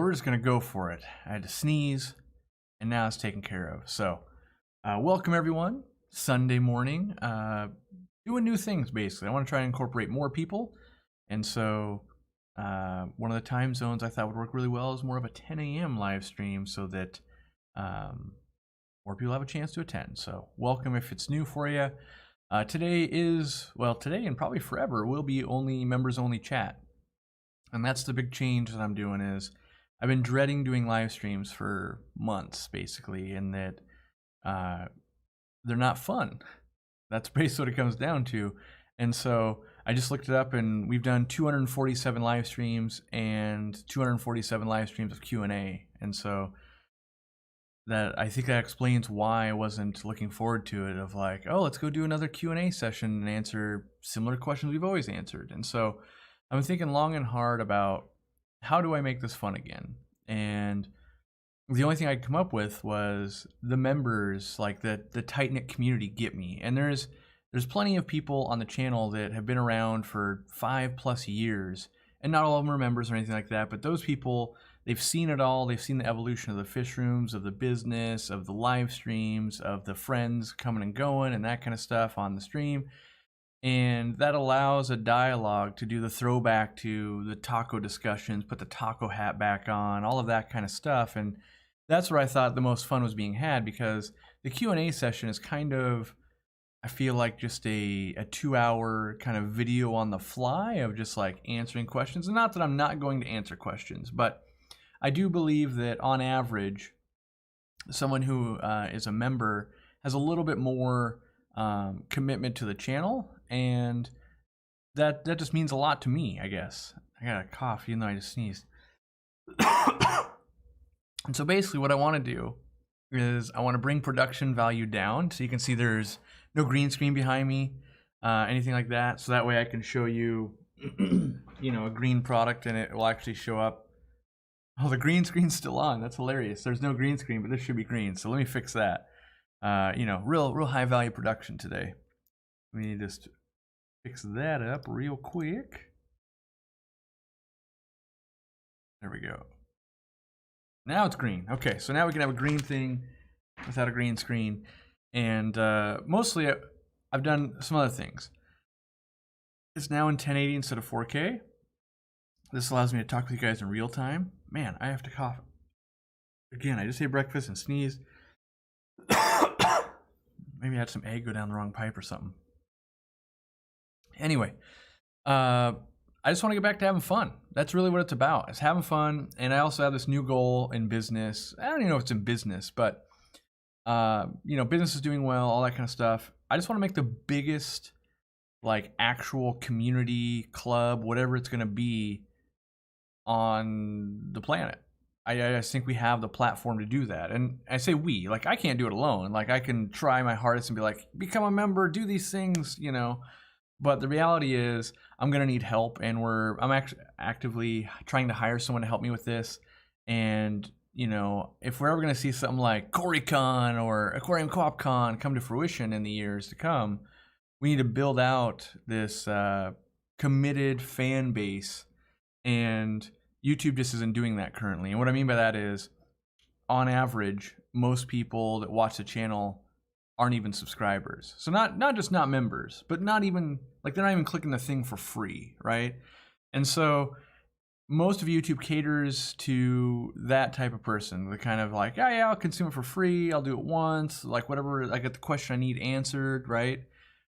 we're just gonna go for it. I had to sneeze, and now it's taken care of. So, welcome everyone. Sunday morning. Doing new things basically. I want to try and incorporate more people, and so one of the time zones I thought would work really well is more of a 10 a.m. live stream, so that more people have a chance to attend. So, welcome if it's new for you. Today and probably forever will be only members only chat. And that's the big change that I'm doing. Is I've been dreading doing live streams for months, basically, and that they're not fun. That's basically what it comes down to. And so I just looked it up, and we've done 247 live streams and 247 live streams of Q&A. And so I think that explains why I wasn't looking forward to it, of like, oh, let's go do another Q&A session and answer similar questions we've always answered. And so I'm thinking long and hard about how do I make this fun again. And the only thing I could come up with was the members, like the tight-knit community, get me. And there's plenty of people on the channel that have been around for 5+ years, and not all of them are members or anything like that, but those people, they've seen it all. They've seen the evolution of the fish rooms, of the business, of the live streams, of the friends coming and going and that kind of stuff on the stream. And that allows a dialogue to do the throwback to the taco discussions, put the taco hat back on, all of that kind of stuff. And that's where I thought the most fun was being had, because the Q&A session is kind of, I feel like, just a 2-hour kind of video on the fly of just like answering questions. And not that I'm not going to answer questions, but I do believe that on average, someone who is a member has a little bit more commitment to the channel, and that just means a lot to me, I guess. I got a cough even though I just sneezed. And so basically what I want to do is I want to bring production value down, so you can see there's no green screen behind me, anything like that, so that way I can show you you know, a green product and it will actually show up. Oh, the green screen's still on. That's hilarious. There's no green screen, but this should be green, so let me fix that. You know, real high value production today. Let me just fix that up real quick. There we go. Now it's green. Okay, so now we can have a green thing without a green screen. And mostly I've done some other things. It's now in 1080 instead of 4K. This allows me to talk with you guys in real time. Man, I have to cough. Again, I just ate breakfast and sneezed. Maybe I had some egg go down the wrong pipe or something. Anyway, I just want to get back to having fun. That's really what it's about. It's having fun. And I also have this new goal in business. I don't even know if it's in business, but you know, business is doing well, all that kind of stuff. I just want to make the biggest, like, actual community club, whatever it's going to be, on the planet. I just think we have the platform to do that. And I say we, like, I can't do it alone. Like, I can try my hardest and be like, become a member, do these things, you know. But the reality is I'm going to need help, and I'm actually actively trying to hire someone to help me with this. And, you know, if we're ever going to see something like CoryCon or Aquariumcoop come to fruition in the years to come, we need to build out this committed fan base, and YouTube just isn't doing that currently. And what I mean by that is, on average, most people that watch the channel aren't even subscribers. So not just not members, but not even, like, they're not even clicking the thing for free, right? And so most of YouTube caters to that type of person. The kind of like, yeah, I'll consume it for free, I'll do it once, like whatever, I get the question I need answered, right?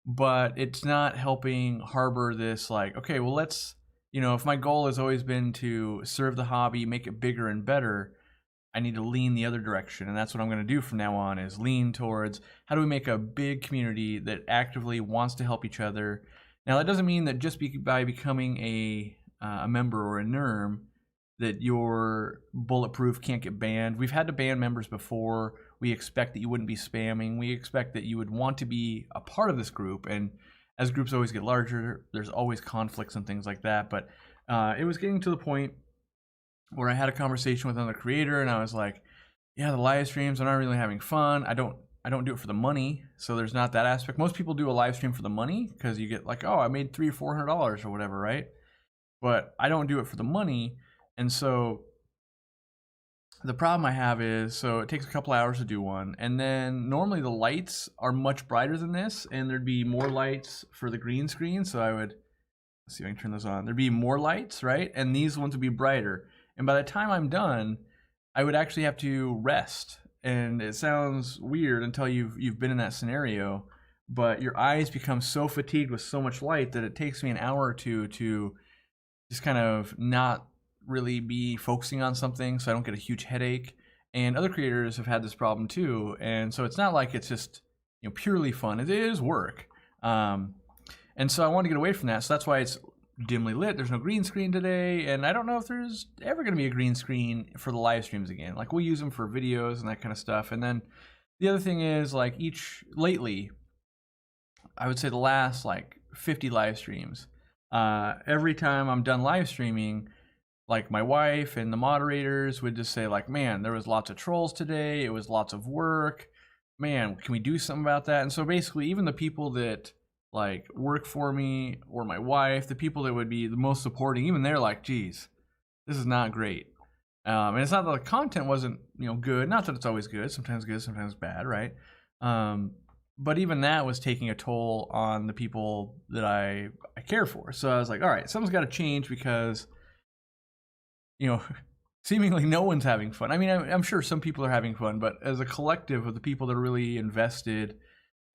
But it's not helping harbor this, like, okay, well, let's, you know, if my goal has always been to serve the hobby, make it bigger and better, I need to lean the other direction. And that's what I'm going to do from now on, is lean towards how do we make a big community that actively wants to help each other. Now, that doesn't mean that just by becoming a member or a NERM that you're bulletproof, can't get banned. We've had to ban members before. We expect that you wouldn't be spamming. We expect that you would want to be a part of this group. And as groups always get larger, there's always conflicts and things like that. But it was getting to the point where I had a conversation with another creator, and I was like, yeah, the live streams, I'm not really having fun. I don't do it for the money, so there's not that aspect. Most people do a live stream for the money because you get like, oh, I made $300 or $400 or whatever, right? But I don't do it for the money. And so The problem I have is, so it takes a couple hours to do one, and then normally the lights are much brighter than this, and there'd be more lights for the green screen, so I would, let's see if I can turn those on. There'd be more lights, right? And these ones would be brighter. And by the time I'm done, I would actually have to rest. And it sounds weird until you've been in that scenario, but your eyes become so fatigued with so much light that it takes me an hour or two to just kind of not really be focusing on something so I don't get a huge headache. And other creators have had this problem too. And so it's not like it's just, you know, purely fun. It is work. And so I want to get away from that. So that's why it's dimly lit. There's no green screen today. And I don't know if there's ever going to be a green screen for the live streams again. Like, we'll use them for videos and that kind of stuff. And then the other thing is, like, lately, I would say the last like 50 live streams, every time I'm done live streaming, like, my wife and the moderators would just say, like, man, there was lots of trolls today. It was lots of work. Man, can we do something about that? And so basically, even the people that like work for me or my wife, the people that would be the most supporting, even they're like, geez, this is not great. And it's not that the content wasn't, you know, good. Not that it's always good, sometimes bad, right? But even that was taking a toll on the people that I care for. So I was like, all right, something's got to change, because, you know, seemingly no one's having fun. I mean, I'm sure some people are having fun, but as a collective of the people that are really invested,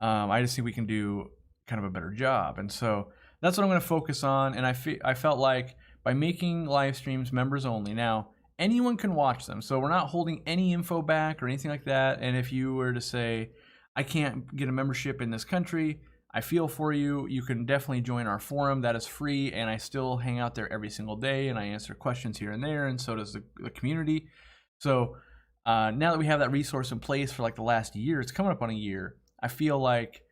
I just think we can do kind of a better job. And so that's what I'm going to focus on. And I felt like by making live streams members only, now anyone can watch them. So we're not holding any info back or anything like that. And if you were to say, I can't get a membership in this country, I feel for you. You can definitely join our forum. That is free, and I still hang out there every single day, and I answer questions here and there, and so does the community. So now that we have that resource in place for like the last year, it's coming up on a year, I feel like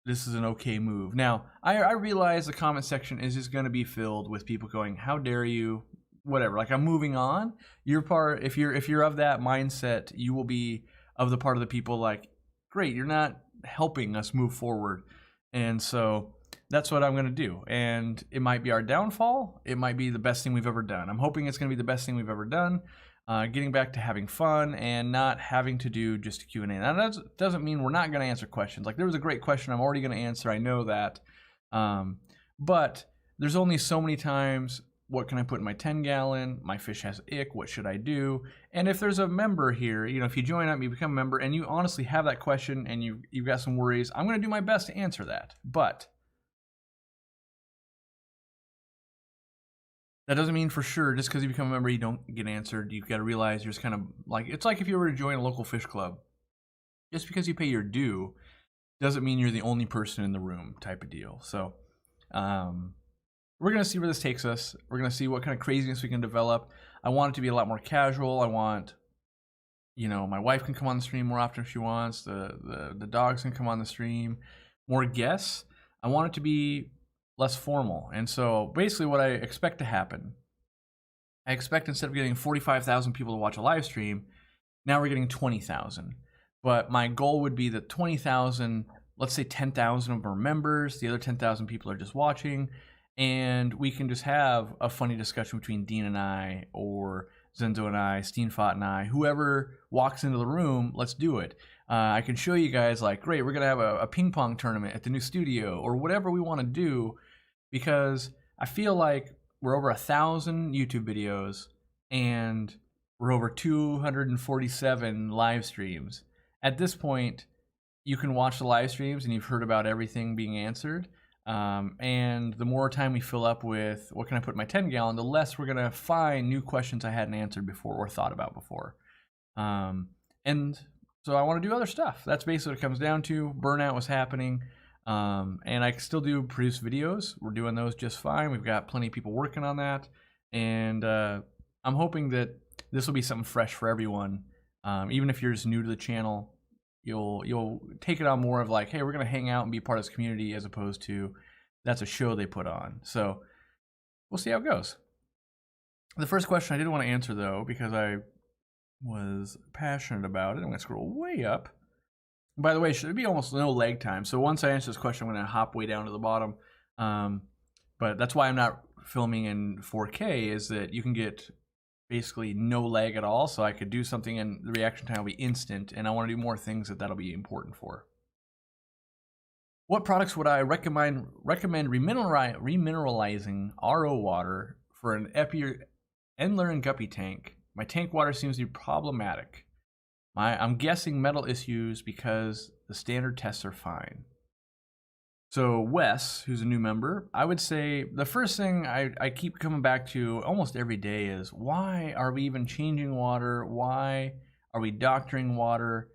this is an okay move. Now, I realize the comment section is just going to be filled with people going, how dare you, whatever. Like, I'm moving on. You're part, if you're of that mindset, you will be of the part of the people like, great, you're not helping us move forward. And so that's what I'm going to do. And it might be our downfall. It might be the best thing we've ever done. I'm hoping it's going to be the best thing we've ever done. Getting back to having fun and not having to do just a Q&A. Now, that doesn't mean we're not going to answer questions. Like, there was a great question I'm already going to answer. I know that. But there's only so many times. What can I put in my 10-gallon? My fish has ick. What should I do? And if there's a member here, you know, if you join up, you become a member, and you honestly have that question and you've got some worries, I'm going to do my best to answer that. But that doesn't mean for sure, just because you become a member, you don't get answered. You've got to realize you're just kind of like, it's like if you were to join a local fish club. Just because you pay your due doesn't mean you're the only person in the room, type of deal. So, we're going to see where this takes us. We're going to see what kind of craziness we can develop. I want it to be a lot more casual. I want, you know, my wife can come on the stream more often if she wants. The dogs can come on the stream. More guests. I want it to be less formal. And so basically what I expect to happen, I expect instead of getting 45,000 people to watch a live stream, now we're getting 20,000. But my goal would be that 20,000, let's say 10,000 of them are members. The other 10,000 people are just watching. And we can just have a funny discussion between Dean and I, or Zenzo and I, Steenfot and I, whoever walks into the room, let's do it. I can show you guys, like, great, we're going to have a ping pong tournament at the new studio, or whatever we want to do, because I feel like we're over 1,000 YouTube videos and we're over 247 live streams. At this point, you can watch the live streams and you've heard about everything being answered. And the more time we fill up with what can I put in my 10-gallon, the less we're going to find new questions I hadn't answered before or thought about before. And so I want to do other stuff. That's basically what it comes down to. Burnout was happening. And I can still produce videos. We're doing those just fine. We've got plenty of people working on that. And I'm hoping that this will be something fresh for everyone. Even if you're just new to the channel, you'll take it on more of like, hey, we're going to hang out and be part of this community, as opposed to that's a show they put on. So we'll see how it goes. The first question I did want to answer, though, because I was passionate about it, I'm going to scroll way up. By the way, should be almost no lag time. So once I answer this question, I'm going to hop way down to the bottom. But that's why I'm not filming in 4K, is that you can get basically no lag at all, so I could do something and the reaction time will be instant, and I want to do more things that'll be important for. What products would I recommend remineralizing RO water for an Endler and Guppy tank? My tank water seems to be problematic. I'm guessing metal issues because the standard tests are fine. So Wes, who's a new member, I would say the first thing I keep coming back to almost every day is, why are we even changing water? Why are we doctoring water?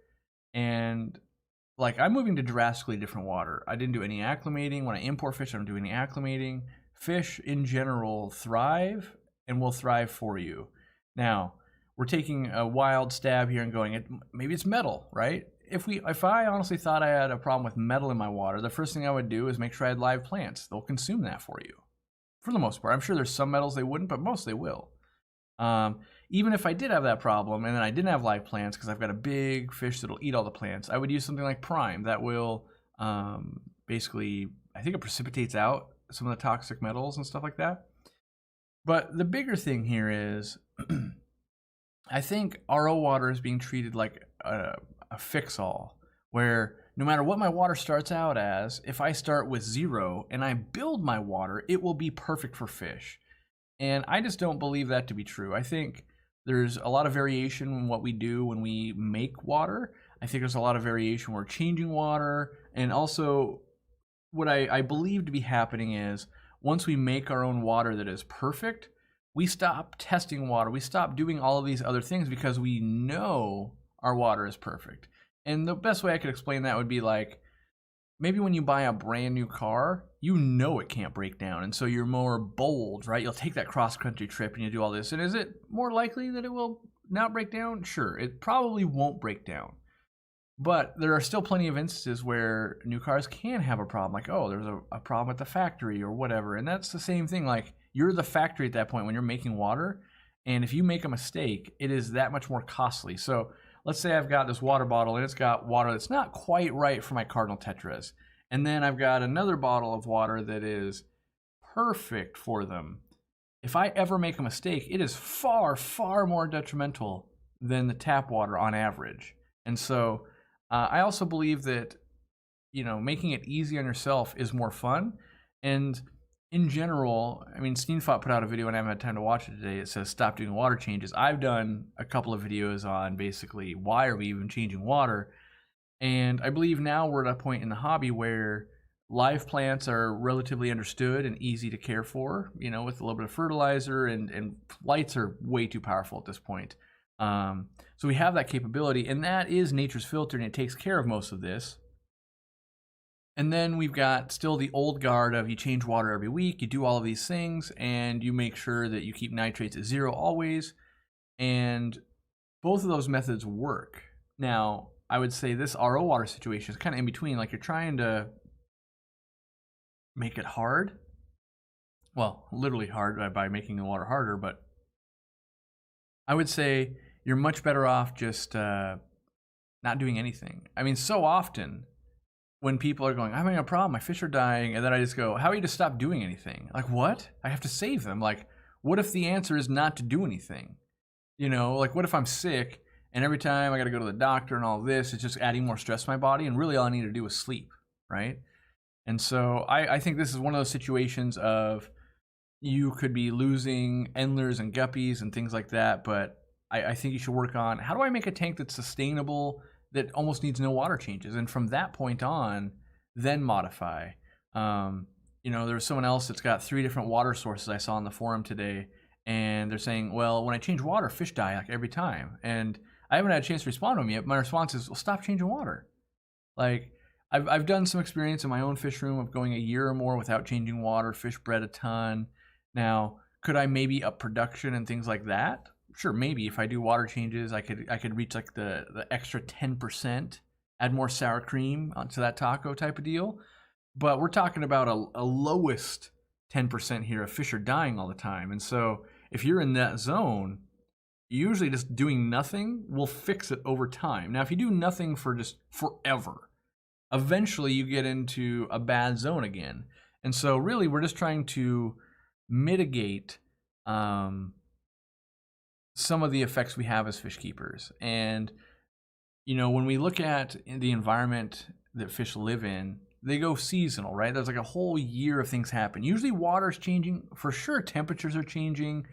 And like, I'm moving to drastically different water. I didn't do any acclimating. When I import fish, I don't do any acclimating. Fish in general thrive and will thrive for you. Now, we're taking a wild stab here and going, maybe it's metal, right? If I honestly thought I had a problem with metal in my water, the first thing I would do is make sure I had live plants. They'll consume that for you, for the most part. I'm sure there's some metals they wouldn't, but most they will. Even if I did have that problem and then I didn't have live plants because I've got a big fish that'll eat all the plants, I would use something like Prime that will basically, I think it precipitates out some of the toxic metals and stuff like that. But the bigger thing here is I think RO water is being treated like a fix-all, where no matter what my water starts out as, if I start with 0 and I build my water, it will be perfect for fish. And I just don't believe that to be true. I think there's a lot of variation in what we do when we make water. I think there's a lot of variation when we're changing water. And also, what I believe to be happening is, once we make our own water that is perfect, we stop testing water. We stop doing all of these other things because we know our water is perfect. And the best way I could explain that would be like, maybe when you buy a brand new car, you know it can't break down. And so you're more bold, right? You'll take that cross-country trip and you do all this. And is it more likely that it will not break down? Sure, it probably won't break down. But there are still plenty of instances where new cars can have a problem. Like, oh, there's a problem at the factory or whatever. And that's the same thing. Like, you're the factory at that point when you're making water. And if you make a mistake, it is that much more costly. So let's say I've got this water bottle and it's got water that's not quite right for my cardinal tetras. And then I've got another bottle of water that is perfect for them. If I ever make a mistake, it is far, far more detrimental than the tap water on average. And so I also believe that, you know, making it easy on yourself is more fun. And in general, I mean, Steenfot put out a video and I haven't had time to watch it today. It says stop doing water changes. I've done a couple of videos on basically why are we even changing water. And I believe now we're at a point in the hobby where live plants are relatively understood and easy to care for, you know, with a little bit of fertilizer, and lights are way too powerful at this point. So we have that capability, and that is nature's filter, and it takes care of most of this. And then we've got still the old guard of you change water every week, you do all of these things, and you make sure that you keep nitrates at 0 always. And both of those methods work. Now, I would say this RO water situation is kind of in between. Like, you're trying to make it hard. Well, literally hard by making the water harder, but I would say you're much better off just not doing anything. I mean, so often when people are going, I'm having a problem, my fish are dying, and then I just go, how are you to stop doing anything? Like, what? I have to save them. Like, what if the answer is not to do anything? You know, like, what if I'm sick and every time I got to go to the doctor and all this, it's just adding more stress to my body, and really all I need to do is sleep, right? And so I think this is one of those situations of you could be losing endlers and guppies and things like that, but I think you should work on, how do I make a tank that's sustainable, that almost needs no water changes? And from that point on, then modify. You know, there's someone else that's got 3 different water sources I saw on the forum today, and they're saying, well, when I change water, fish die like every time. And I haven't had a chance to respond to them yet. My response is, well, stop changing water. Like, I've done some experience in my own fish room of going a year or more without changing water. Fish bred a ton. Now, could I maybe up production and things like that? Sure, maybe if I do water changes, I could reach like the extra 10%, add more sour cream onto that taco type of deal. But we're talking about a lowest 10% here of fish are dying all the time. And so if you're in that zone, usually just doing nothing will fix it over time. Now, if you do nothing for just forever, eventually you get into a bad zone again. And so really we're just trying to mitigate some of the effects we have as fish keepers. And, you know, when we look at the environment that fish live in, they go seasonal, right? There's like a whole year of things happen. Usually water's changing, for sure temperatures are changing.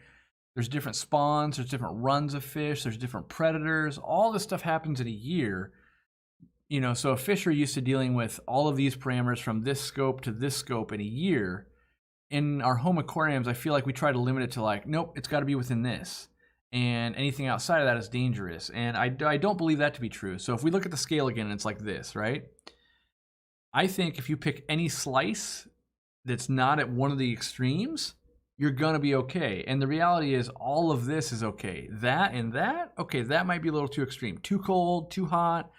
There's different spawns, there's different runs of fish, there's different predators. All this stuff happens in a year. You know, so if fish are used to dealing with all of these parameters from this scope to this scope in a year, in our home aquariums, I feel like we try to limit it to like, nope, it's got to be within this. And anything outside of that is dangerous. And I don't believe that to be true. So if we look at the scale again, it's like this, right? I think if you pick any slice that's not at one of the extremes, you're gonna be okay. And the reality is all of this is okay. That and that, okay, that might be a little too extreme. Too cold, too hot,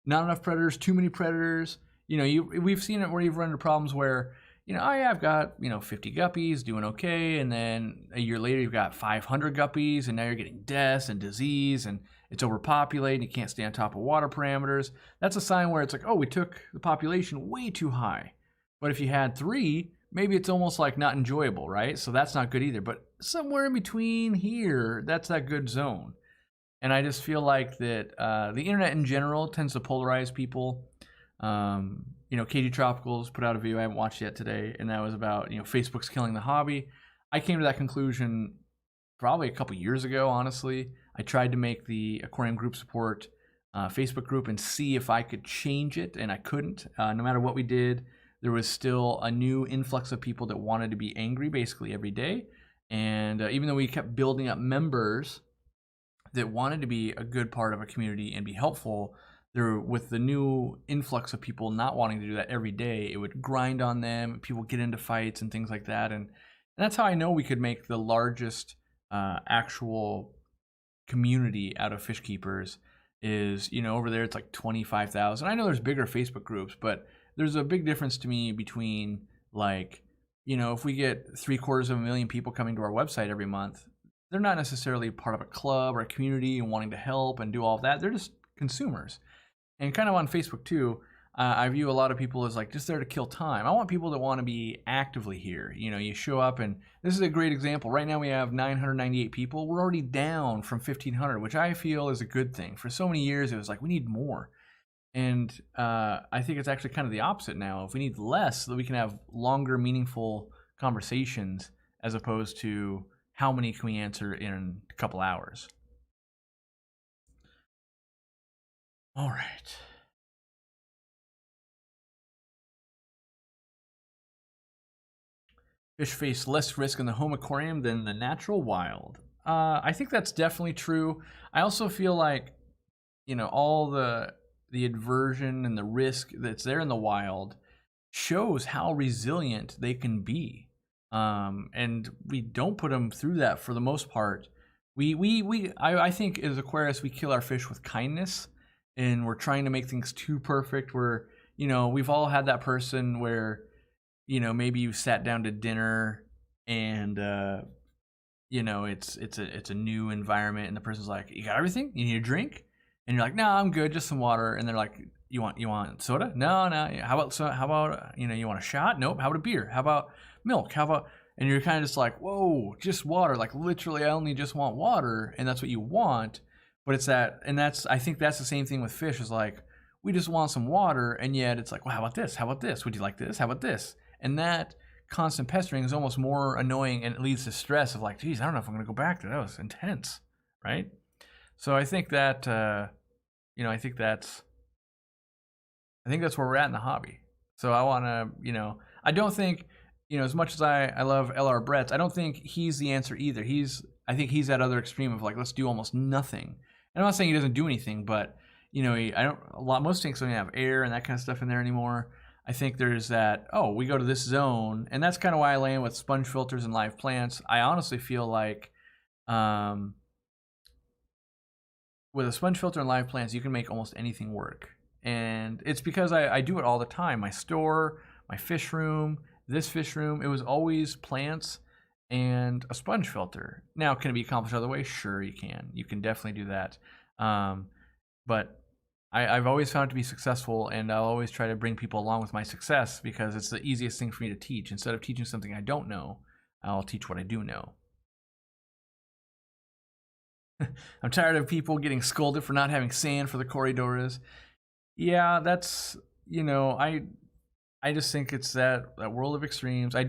not enough predators, too many predators. You know, we've seen it where you've run into problems where, you know, oh yeah, I've got, you know, 50 guppies doing okay, and then a year later you've got 500 guppies, and now you're getting deaths and disease, and it's overpopulated, and you can't stay on top of water parameters. That's a sign where it's like, oh, we took the population way too high. But if you had 3, maybe it's almost like not enjoyable, right? So that's not good either. But somewhere in between here, that's that good zone. And I just feel like that the internet in general tends to polarize people. You know, KG Tropicals put out a video I haven't watched yet today, and that was about, you know, Facebook's killing the hobby. I came to that conclusion probably a couple years ago, honestly. I tried to make the Aquarium group support Facebook group and see if I could change it, and I couldn't. No matter what we did, there was still a new influx of people that wanted to be angry basically every day. And even though we kept building up members that wanted to be a good part of a community and be helpful, there, with the new influx of people not wanting to do that every day, it would grind on them. People get into fights and things like that. And that's how I know we could make the largest actual community out of fish keepers is, you know, over there it's like 25,000. I know there's bigger Facebook groups, but there's a big difference to me between, like, you know, if we get 750,000 people coming to our website every month, they're not necessarily part of a club or a community and wanting to help and do all of that. They're just consumers. And kind of on Facebook too, I view a lot of people as like just there to kill time. I want people that want to be actively here. You know, you show up, and this is a great example. Right now we have 998 people. We're already down from 1,500, which I feel is a good thing. For so many years, it was like we need more. And I think it's actually kind of the opposite now. If we need less, so that we can have longer, meaningful conversations, as opposed to how many can we answer in a couple hours. All right. Fish face less risk in the home aquarium than the natural wild. I think that's definitely true. I also feel like, you know, all the aversion and the risk that's there in the wild shows how resilient they can be. And we don't put them through that for the most part. I think as Aquarius, we kill our fish with kindness, and we're trying to make things too perfect. Where, you know, we've all had that person where, you know, maybe you sat down to dinner and, you know, it's a new environment, and the person's like, you got everything? You need a drink? And you're like, no, I'm good, just some water. And they're like, you want soda? No. How about, you know, you want a shot? Nope. How about a beer? How about milk? How about, and you're kind of just like, whoa, just water. Like literally, I only just want water, and that's what you want. But it's that, and I think that's the same thing with fish. Is like, we just want some water, and yet it's like, well, how about this? How about this? Would you like this? How about this? And that constant pestering is almost more annoying, and it leads to stress of like, geez, I don't know if I'm going to go back there. That was intense, right? So I think that, you know, I think that's where we're at in the hobby. So I want to, you know, I don't think, you know, as much as I love LR Brett's, I don't think he's the answer either. I think he's that other extreme of like, let's do almost nothing. And I'm not saying he doesn't do anything, but, you know, most tanks don't have air and that kind of stuff in there anymore. I think there's that, oh, we go to this zone, and that's kind of why I land with sponge filters and live plants. I honestly feel like with a sponge filter and live plants, you can make almost anything work. And it's because I do it all the time. My store, my fish room, this fish room, it was always plants and a sponge filter. Now, can it be accomplished other ways? Sure, you can. You can definitely do that. But I've always found it to be successful, and I'll always try to bring people along with my success because it's the easiest thing for me to teach. Instead of teaching something I don't know, I'll teach what I do know. I'm tired of people getting scolded for not having sand for the corridors. Yeah, that's, I just think it's that world of extremes. I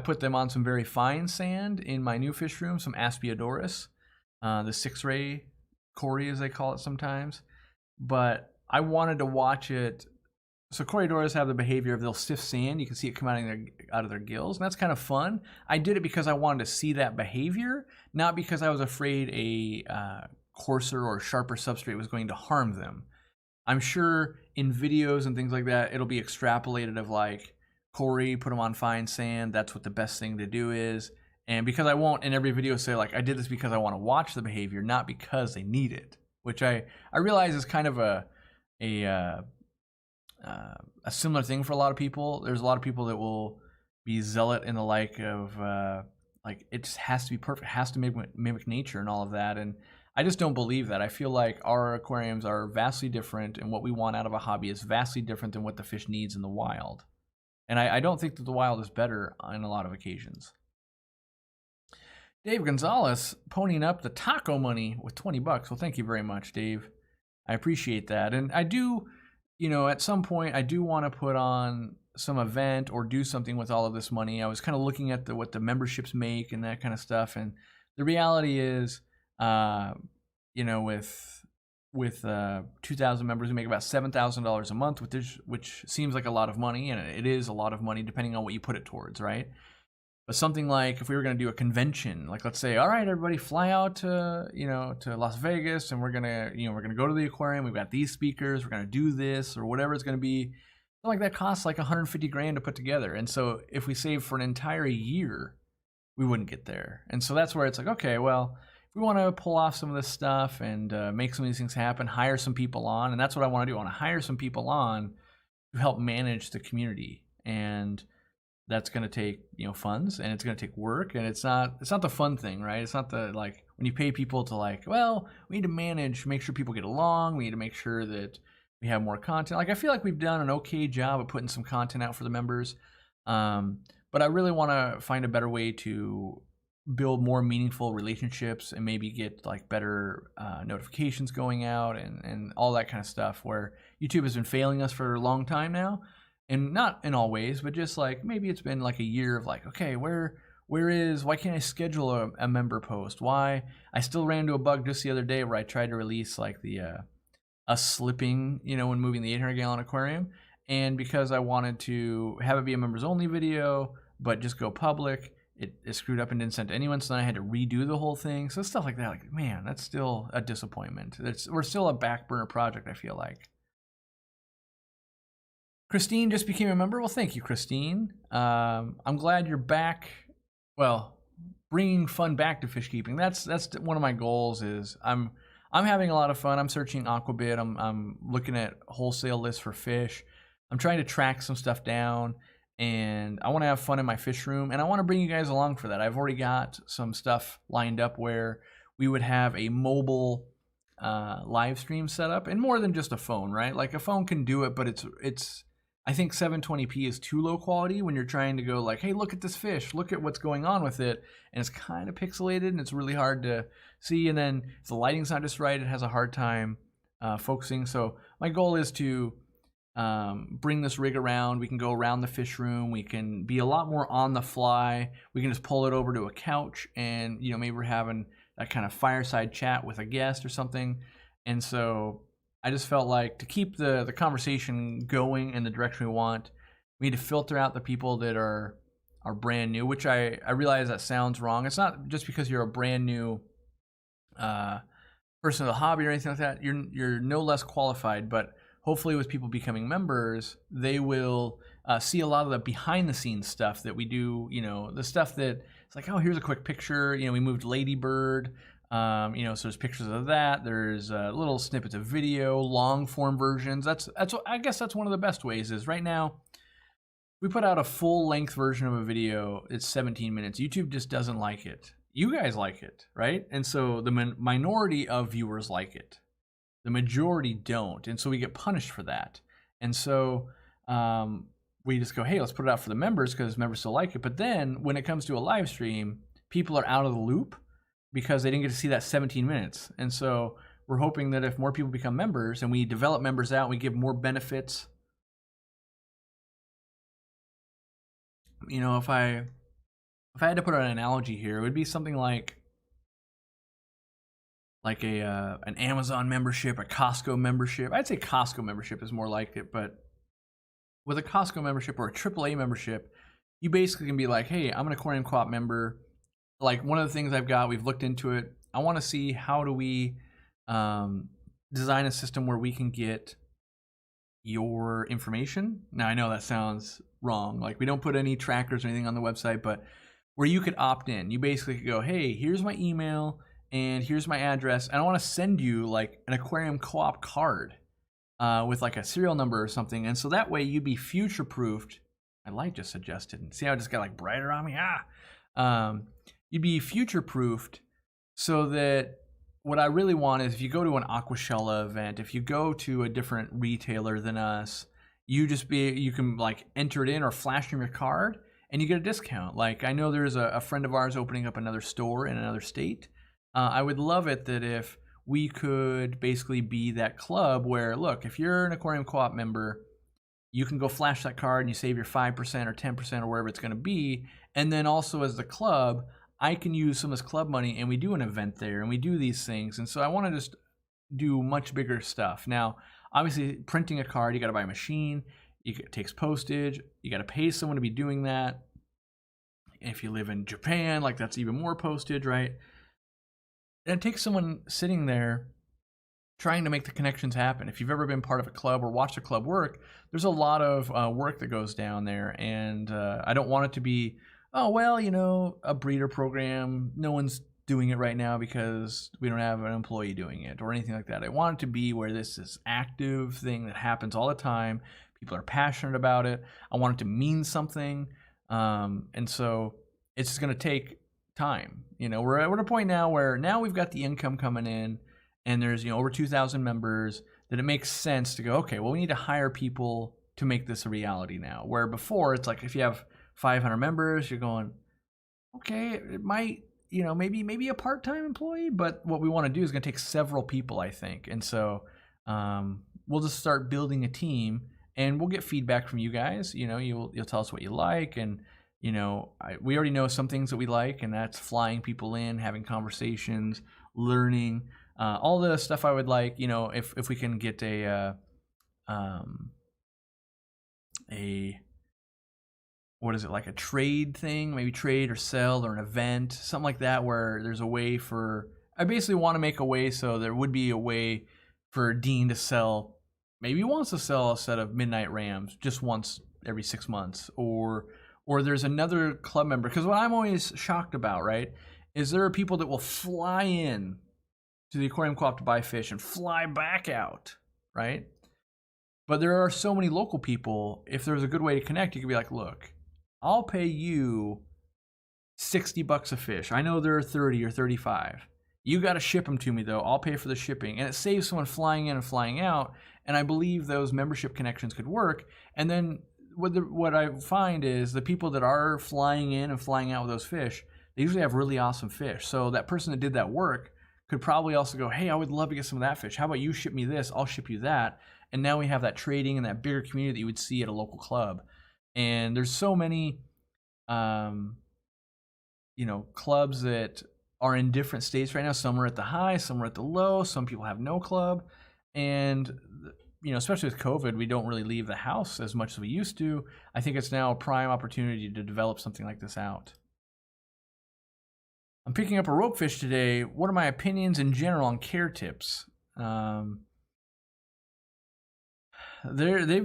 put them on some very fine sand in my new fish room, some Aspiodorus, the 6-ray Cory as they call it sometimes. But I wanted to watch it. So corridors have the behavior of they'll sift sand. You can see it come out of their gills, and that's kind of fun. I did it because I wanted to see that behavior, not because I was afraid a coarser or sharper substrate was going to harm them. I'm sure in videos and things like that, it'll be extrapolated of like, Cory, put them on fine sand. That's what the best thing to do is. And because I won't in every video say like, I did this because I want to watch the behavior, not because they need it, which I realize is kind of a similar thing for a lot of people. There's a lot of people that will be zealot in the like of like it just has to be perfect, has to mimic nature and all of that. And I just don't believe that. I feel like our aquariums are vastly different, and what we want out of a hobby is vastly different than what the fish needs in the wild. And I don't think that the wild is better on a lot of occasions. Dave Gonzalez ponying up the taco money with 20 bucks. Well, thank you very much, Dave. I appreciate that. And I do, at some point, I do want to put on some event or do something with all of this money. I was kind of looking at what the memberships make and that kind of stuff. And the reality is, with 2,000 members, we make about $7,000 a month, which seems like a lot of money, and it is a lot of money depending on what you put it towards, right? But something like if we were going to do a convention, like let's say, all right, everybody fly out to Las Vegas, and we're gonna go to the aquarium. We've got these speakers. We're gonna do this or whatever it's gonna be. Something like that costs like 150 grand to put together. And so if we save for an entire year, we wouldn't get there. And so that's where it's like, okay, well, if we want to pull off some of this stuff and make some of these things happen, hire some people on, and that's what I want to do. I want to hire some people on to help manage the community, and that's going to take funds, and it's going to take work, and it's not the fun thing, right? It's not the like when you pay people to like, well, we need to make sure people get along. We need to make sure that we have more content. Like I feel like we've done an okay job of putting some content out for the members, but I really want to find a better way to build more meaningful relationships and maybe get like better notifications going out and all that kind of stuff, where YouTube has been failing us for a long time now. And not in all ways, but just like maybe it's been like a year of like, okay, why can't I schedule a member post? Why? I still ran into a bug just the other day where I tried to release like the us slipping, when moving the 800-gallon aquarium. And because I wanted to have it be a members only video, but just go public, it screwed up and didn't send to anyone. So then I had to redo the whole thing. So stuff like that, like, man, that's still a disappointment. We're still a back burner project, I feel like. Christine just became a member. Well, thank you, Christine. I'm glad you're back. Well, bringing fun back to fish keeping. That's one of my goals. Is I'm having a lot of fun. I'm searching Aquabit. I'm looking at wholesale lists for fish. I'm trying to track some stuff down, and I want to have fun in my fish room, and I want to bring you guys along for that. I've already got some stuff lined up where we would have a mobile live stream set up, and more than just a phone, right? Like a phone can do it, but it's I think 720p is too low quality when you're trying to go like, hey, look at this fish, look at what's going on with it, and it's kind of pixelated and it's really hard to see. And then if the lighting's not just right, it has a hard time focusing. So my goal is to bring this rig around. We can go around the fish room. We can be a lot more on the fly. We can just pull it over to a couch, and maybe we're having that kind of fireside chat with a guest or something. And so I just felt like to keep the conversation going in the direction we want, we need to filter out the people that are brand new, which I realize that sounds wrong. It's not just because you're a brand new person of the hobby or anything like that. You're no less qualified, but hopefully with people becoming members, they will see a lot of the behind the scenes stuff that we do, the stuff that it's like, oh, here's a quick picture. We moved Ladybird. So there's pictures of that. There's little snippets of video, long form versions. I guess that's one of the best ways. Is right now we put out a full length version of a video. It's 17 minutes. YouTube just doesn't like it. You guys like it, right? And so the minority of viewers like it. The majority don't, and so we get punished for that. And so we just go, hey, let's put it out for the members because members still like it. But then when it comes to a live stream, people are out of the loop. because they didn't get to see that 17 minutes. And so we're hoping that if more people become members and we develop members out, we give more benefits. You know, if I had to put an analogy here, it would be something like an Amazon membership, a Costco membership. I'd say Costco membership is more like it, but with a Costco membership or a AAA membership, you basically can be like, hey, I'm an Aquariumcoop member. Like, one of the things I've got, we've looked into it. I want to see how do we design a system where we can get your information. Now, I know that sounds wrong. Like, we don't put any trackers or anything on the website, but where you could opt in. You basically could go, hey, here's my email and here's my address, and I want to send you like an Aquariumcoop card with like a serial number or something. And so that way you'd be future proofed. My light just adjusted, and see how it just got like brighter on me? You'd be future proofed, so that what I really want is if you go to an Aquashella event, if you go to a different retailer than us, you can like enter it in or flash in your card and you get a discount. Like, I know there's a friend of ours opening up another store in another state. I would love it that if we could basically be that club where, look, if you're an Aquariumcoop member, you can go flash that card and you save your 5% or 10% or wherever it's going to be. And then also as the club, I can use some of this club money and we do an event there and we do these things. And so I want to just do much bigger stuff. Now, obviously, printing a card, you got to buy a machine. It takes postage. You got to pay someone to be doing that. If you live in Japan, like, that's even more postage, right? And it takes someone sitting there trying to make the connections happen. If you've ever been part of a club or watched a club work, there's a lot of work that goes down there. And I don't want it to be, oh, well, you know, a breeder program, no one's doing it right now because we don't have an employee doing it or anything like that. I want it to be where this is active thing that happens all the time. People are passionate about it. I want it to mean something. And so it's just going to take time. You know, we're at a point now where now we've got the income coming in and there's, you know, over 2,000 members, that it makes sense to go, okay, well, we need to hire people to make this a reality now. Where before it's like, if you have 500 members, you're going, okay, it might, you know, maybe a part-time employee, but what we want to do is going to take several people, I think. And so we'll just start building a team and we'll get feedback from you guys. You know, you'll tell us what you like, and you know, we already know some things that we like, and that's flying people in, having conversations, learning, all the stuff I would like. You know, if we can get a what is it, like a trade thing, maybe trade or sell or an event, something like that, where there's a way for, I basically want to make a way so there would be a way for Dean to sell, maybe he wants to sell a set of Midnight Rams just once every 6 months, or there's another club member. Because what I'm always shocked about, right, is there are people that will fly in to the Aquariumcoop to buy fish and fly back out, right? But there are so many local people, if there's a good way to connect, you could be like, look, I'll pay you $60 a fish. I know they're 30 or 35. You got to ship them to me, though. I'll pay for the shipping. And it saves someone flying in and flying out. And I believe those membership connections could work. And then what I find is the people that are flying in and flying out with those fish, they usually have really awesome fish. So that person that did that work could probably also go, hey, I would love to get some of that fish. How about you ship me this? I'll ship you that. And now we have that trading and that bigger community that you would see at a local club. And there's so many, you know, clubs that are in different states right now. Some are at the high, some are at the low. Some people have no club. And, you know, especially with COVID, we don't really leave the house as much as we used to. I think it's now a prime opportunity to develop something like this out. I'm picking up a rope fish today. What are my opinions in general on care tips? They've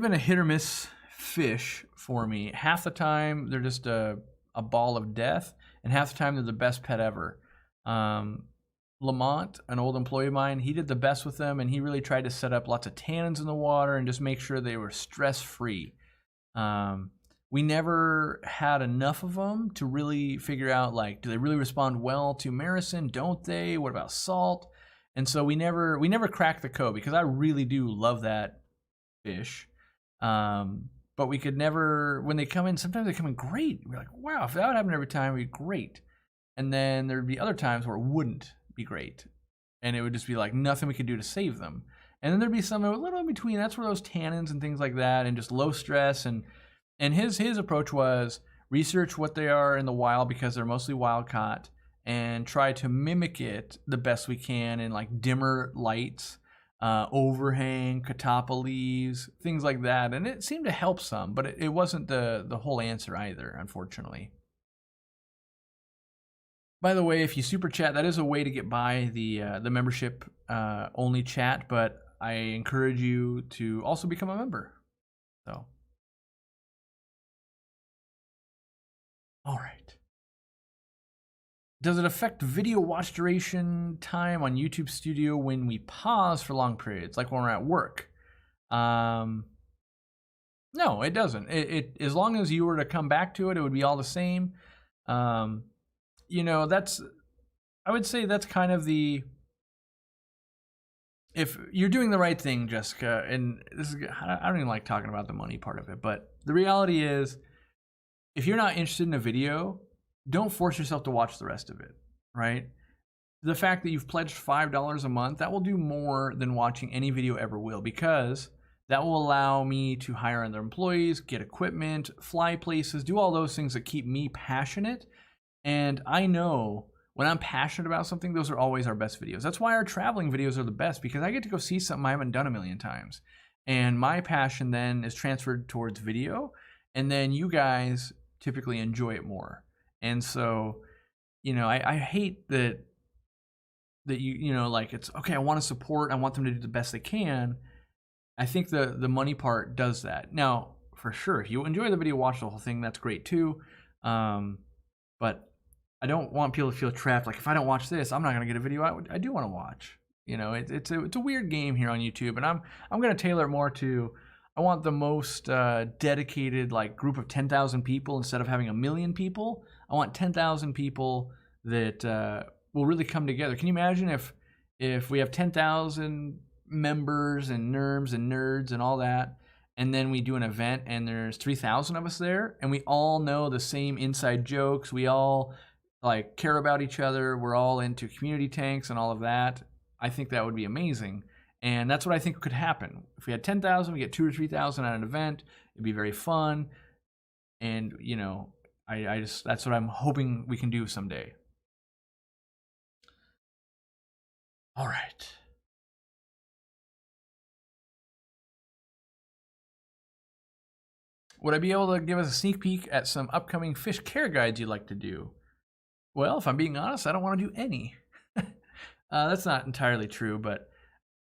been a hit or miss fish for me. Half the time they're just a ball of death, and half the time they're the best pet ever. Lamont, an old employee of mine, he did the best with them, and he really tried to set up lots of tannins in the water and just make sure they were stress-free. We never had enough of them to really figure out, like, do they really respond well to Maricin? Don't they? What about salt? And so we never cracked the code, because I really do love that fish. But we could never, when they come in, sometimes they come in great. We're like, wow, if that would happen every time, it'd be great. and then there'd be other times where it wouldn't be great, and it would just be like nothing we could do to save them. And then there'd be some a little in between. That's where those tannins and things like that, and just low stress. And his approach was research what they are in the wild, because they're mostly wild caught, and try to mimic it the best we can in like dimmer lights, overhang, catappa leaves, things like that. And it seemed to help some, but it wasn't the whole answer either, unfortunately. By the way, if you super chat, that is a way to get by the membership only chat, but I encourage you to also become a member. So, all right. Does it affect video watch duration time on YouTube Studio when we pause for long periods, like when we're at work? No, it doesn't. It as long as you were to come back to it, it would be all the same. You know, I would say that's kind of if you're doing the right thing, Jessica, and I don't even like talking about the money part of it, but the reality is, if you're not interested in a video, don't force yourself to watch the rest of it, right? The fact that you've pledged $5 a month, that will do more than watching any video ever will, because that will allow me to hire other employees, get equipment, fly places, do all those things that keep me passionate. And I know when I'm passionate about something, those are always our best videos. That's why our traveling videos are the best, because I get to go see something I haven't done a million times. And my passion then is transferred towards video, and then you guys typically enjoy it more. And so, you know, I hate that you know, like, it's okay, I want to support, I want them to do the best they can. I think the money part does that. Now, for sure, if you enjoy the video, watch the whole thing, that's great too. But I don't want people to feel trapped. Like, if I don't watch this, I'm not going to get a video I do want to watch. You know, it's a weird game here on YouTube, and I'm going to tailor it more to, I want the most dedicated like group of 10,000 people instead of having 1 million people. I want 10,000 people that will really come together. Can you imagine if we have 10,000 members and nerds and all that, and then we do an event and there's 3,000 of us there, and we all know the same inside jokes, we all like care about each other, we're all into community tanks and all of that. I think that would be amazing. And that's what I think could happen. If we had 10,000, we get 2,000 or 3,000 at an event, it'd be very fun. And, you know, I just, that's what I'm hoping we can do someday. All right. Would I be able to give us a sneak peek at some upcoming fish care guides you'd like to do? Well, if I'm being honest, I don't want to do any. That's not entirely true, but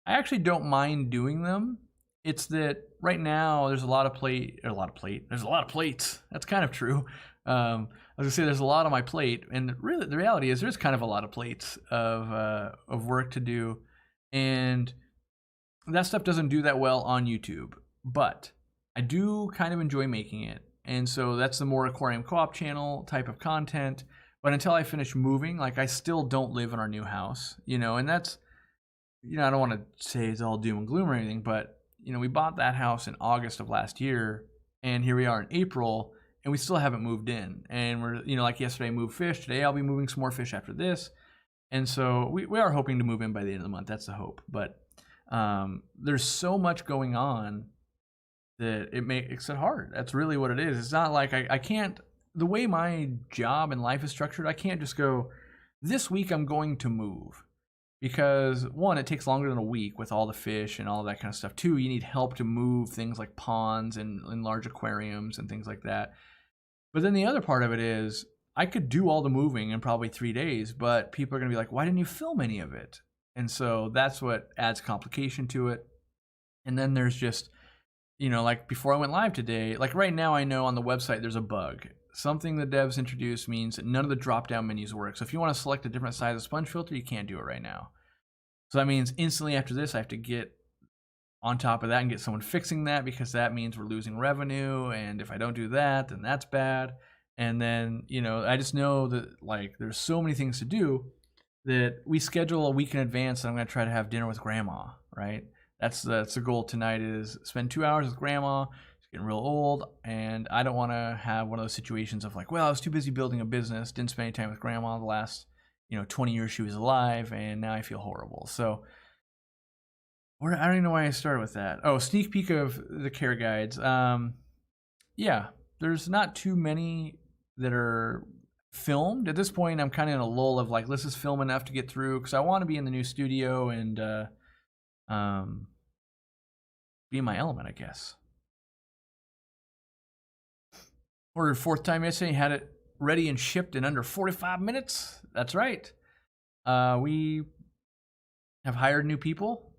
I actually don't mind doing them. It's that right now there's a lot of there's a lot of plates. That's kind of true. I was gonna say there's a lot on my plate, and really the reality is there's kind of a lot of plates of work to do, and that stuff doesn't do that well on YouTube. But I do kind of enjoy making it, and so that's the more Aquarium Co-op channel type of content. But until I finish moving, like, I still don't live in our new house, you know, and that's, you know, I don't want to say it's all doom and gloom or anything, but, you know, we bought that house in August of last year, and here we are in April, and we still haven't moved in. And we're, you know, like yesterday, moved fish. Today I'll be moving some more fish after this. And so we are hoping to move in by the end of the month. That's the hope. But there's so much going on that it makes it hard. That's really what it is. It's not like I can't, the way my job and life is structured, I can't just go, this week I'm going to move. Because one, it takes longer than a week with all the fish and all that kind of stuff. Two, you need help to move things like ponds and large aquariums and things like that. But then the other part of it is, I could do all the moving in probably 3 days, but people are going to be like, why didn't you film any of it? And so that's what adds complication to it. And then there's just, you know, like before I went live today, like right now I know on the website there's a bug. Something the devs introduced means that none of the drop-down menus work. So if you want to select a different size of sponge filter, you can't do it right now. So that means instantly after this, I have to get on top of that and get someone fixing that, because that means we're losing revenue. And if I don't do that, then that's bad. And then, you know, I just know that, like, there's so many things to do that we schedule a week in advance. And I'm going to try to have dinner with grandma, right? That's the goal tonight, is spend 2 hours with grandma. She's getting real old, and I don't want to have one of those situations of like, well, I was too busy building a business, didn't spend any time with grandma the last 20 years she was alive, and now I feel horrible. So I don't even know why I started with that. Oh, sneak peek of the care guides. Yeah, there's not too many that are filmed at this point. I'm kind of in a lull of like, let's just film enough to get through, because I want to be in the new studio and be in my element, I guess. Ordered 4th time yesterday, had it ready and shipped in under 45 minutes. That's right. We have hired new people.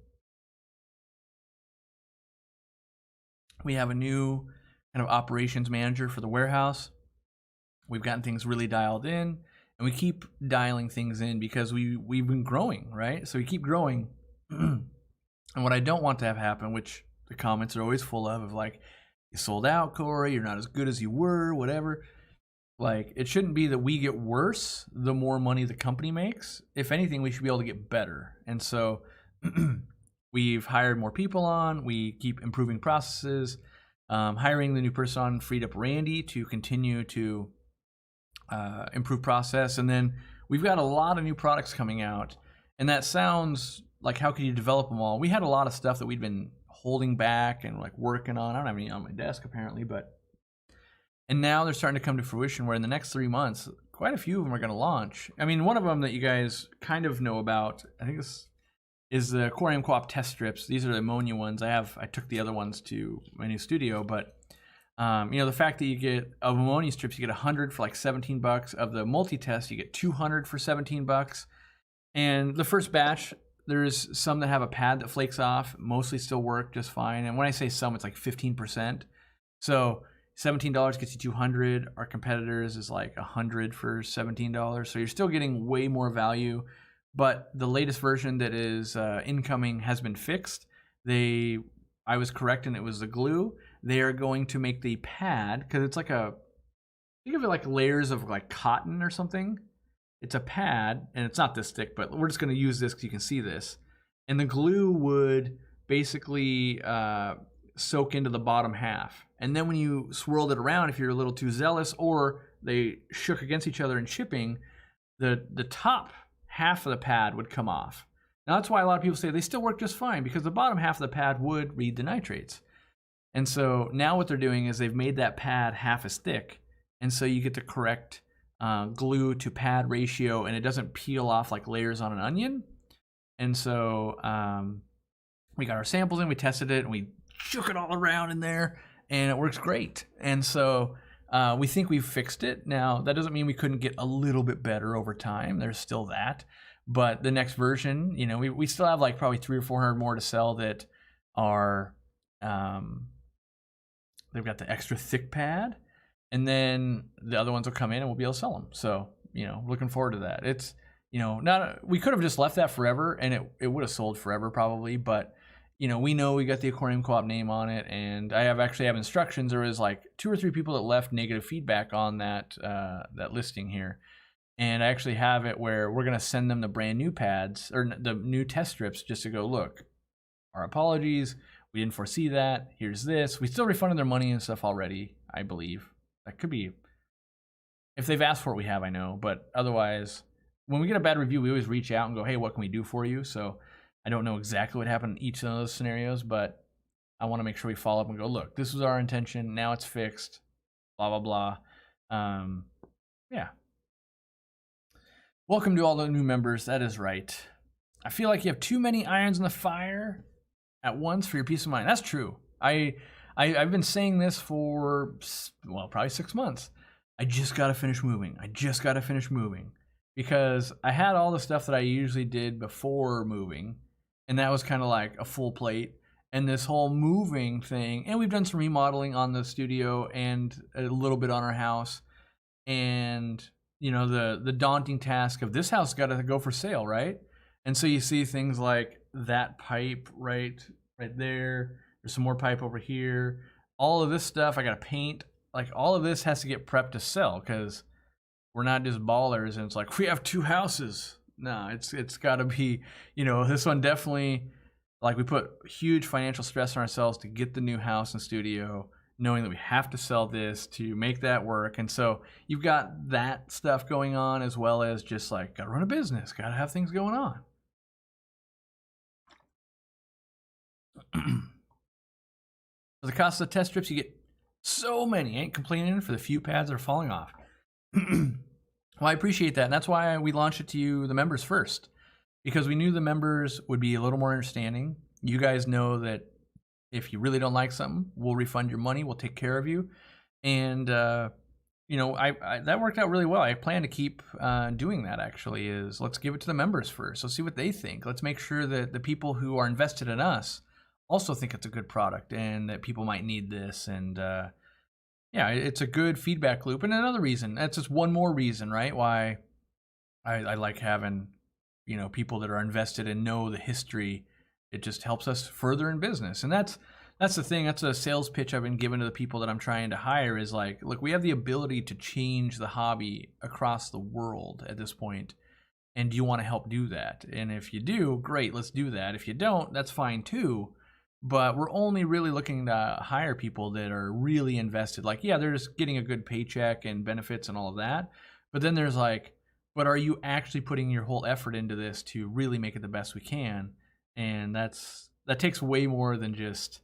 We have a new kind of operations manager for the warehouse. We've gotten things really dialed in, and we keep dialing things in because we've been growing, right? So we keep growing. And what I don't want to have happen, which the comments are always full of like, you sold out, Cory, you're not as good as you were, whatever. Like, it shouldn't be that we get worse the more money the company makes. If anything, we should be able to get better. And so we've hired more people on. We keep improving processes. Hiring the new person on freed up Randy to continue to improve process. And then we've got a lot of new products coming out. And that sounds like, how could you develop them all? We had a lot of stuff that we'd been holding back and like working on. I don't have any on my desk apparently, and now they're starting to come to fruition, where in the next 3 months, quite a few of them are going to launch. I mean, one of them that you guys kind of know about, I think this is the Aquariumcoop test strips. These are the ammonia ones. I took the other ones to my new studio, but the fact that you get of ammonia strips, you get 100 for like $17. Of the multi-test, you get 200 for $17. And the first batch, there's some that have a pad that flakes off, mostly still work just fine. And when I say some, it's like 15%. So $17 gets you 200. Our competitors is like 100 for $17. So you're still getting way more value. But the latest version that is incoming has been fixed. I was correct, and it was the glue. They are going to make the pad, because it's like think of it like layers of like cotton or something. It's a pad, and it's not this thick, but we're just going to use this because you can see this. And the glue would basically soak into the bottom half. And then when you swirled it around, if you're a little too zealous, or they shook against each other in shipping, the top half of the pad would come off. Now that's why a lot of people say they still work just fine, because the bottom half of the pad would read the nitrates. And so now what they're doing is they've made that pad half as thick, and so you get the correct glue to pad ratio, and it doesn't peel off like layers on an onion. And so we got our samples in, we tested it, and we shook it all around in there, and it works great. And so we think we've fixed it. Now, that doesn't mean we couldn't get a little bit better over time. There's still that. But the next version, we still have like probably 300 or 400 more to sell that are, they've got the extra thick pad. And then the other ones will come in and we'll be able to sell them. So, looking forward to that. It's, we could have just left that forever, and it would have sold forever probably. But, we know we got the Aquariumcoop name on it, and I actually have instructions. There was like 2 or 3 people that left negative feedback on that listing here. And I actually have it where we're going to send them the brand new pads, or the new test strips, just to go, look, our apologies. We didn't foresee that. Here's this. We still refunded their money and stuff already, I believe. That could be, if they've asked for it, we have, I know. But otherwise, when we get a bad review, we always reach out and go, hey, what can we do for you? So I don't know exactly what happened in each of those scenarios, but I want to make sure we follow up and go, look, this was our intention. Now it's fixed. Blah, blah, blah. Yeah. Welcome to all the new members. That is right. I feel like you have too many irons in the fire at once for your peace of mind. That's true. I've been saying this for, probably 6 months. I just got to finish moving. Because I had all the stuff that I usually did before moving, and that was kind of like a full plate. And this whole moving thing, and we've done some remodeling on the studio and a little bit on our house. And, the daunting task of this house got to go for sale, right? And so you see things like that pipe right there. There's some more pipe over here. All of this stuff I got to paint. Like, all of this has to get prepped to sell, because we're not just ballers and it's like, we have 2 houses. No, it's got to be, this one definitely, like, we put huge financial stress on ourselves to get the new house and studio. knowing that we have to sell this to make that work. And so you've got that stuff going on, as well as just like, gotta run a business, gotta have things going on. For the cost of the test strips, you get so many. I ain't complaining for the few pads that are falling off. Well, I appreciate that. And that's why we launched it to you, the members, first, because we knew the members would be a little more understanding. You guys know that if you really don't like something, we'll refund your money. We'll take care of you. And, you know, that worked out really well. I plan to keep doing that, actually, is let's give it to the members first. Let's see what they think. Let's make sure that the people who are invested in us also think it's a good product and that people might need this. And, yeah, it's a good feedback loop. And another reason, that's just one more reason, right, why I like having, you know, people that are invested and know the history. It just helps us further in business. And that's the thing. That's a sales pitch I've been given to the people that I'm trying to hire, is like, look, we have the ability to change the hobby across the world at this point. And do you want to help do that? And if you do, great, let's do that. If you don't, that's fine too. But we're only really looking to hire people that are really invested. Like, yeah, they're just getting a good paycheck and benefits and all of that. But then there's like, but are you actually putting your whole effort into this to really make it the best we can? And that takes way more than just,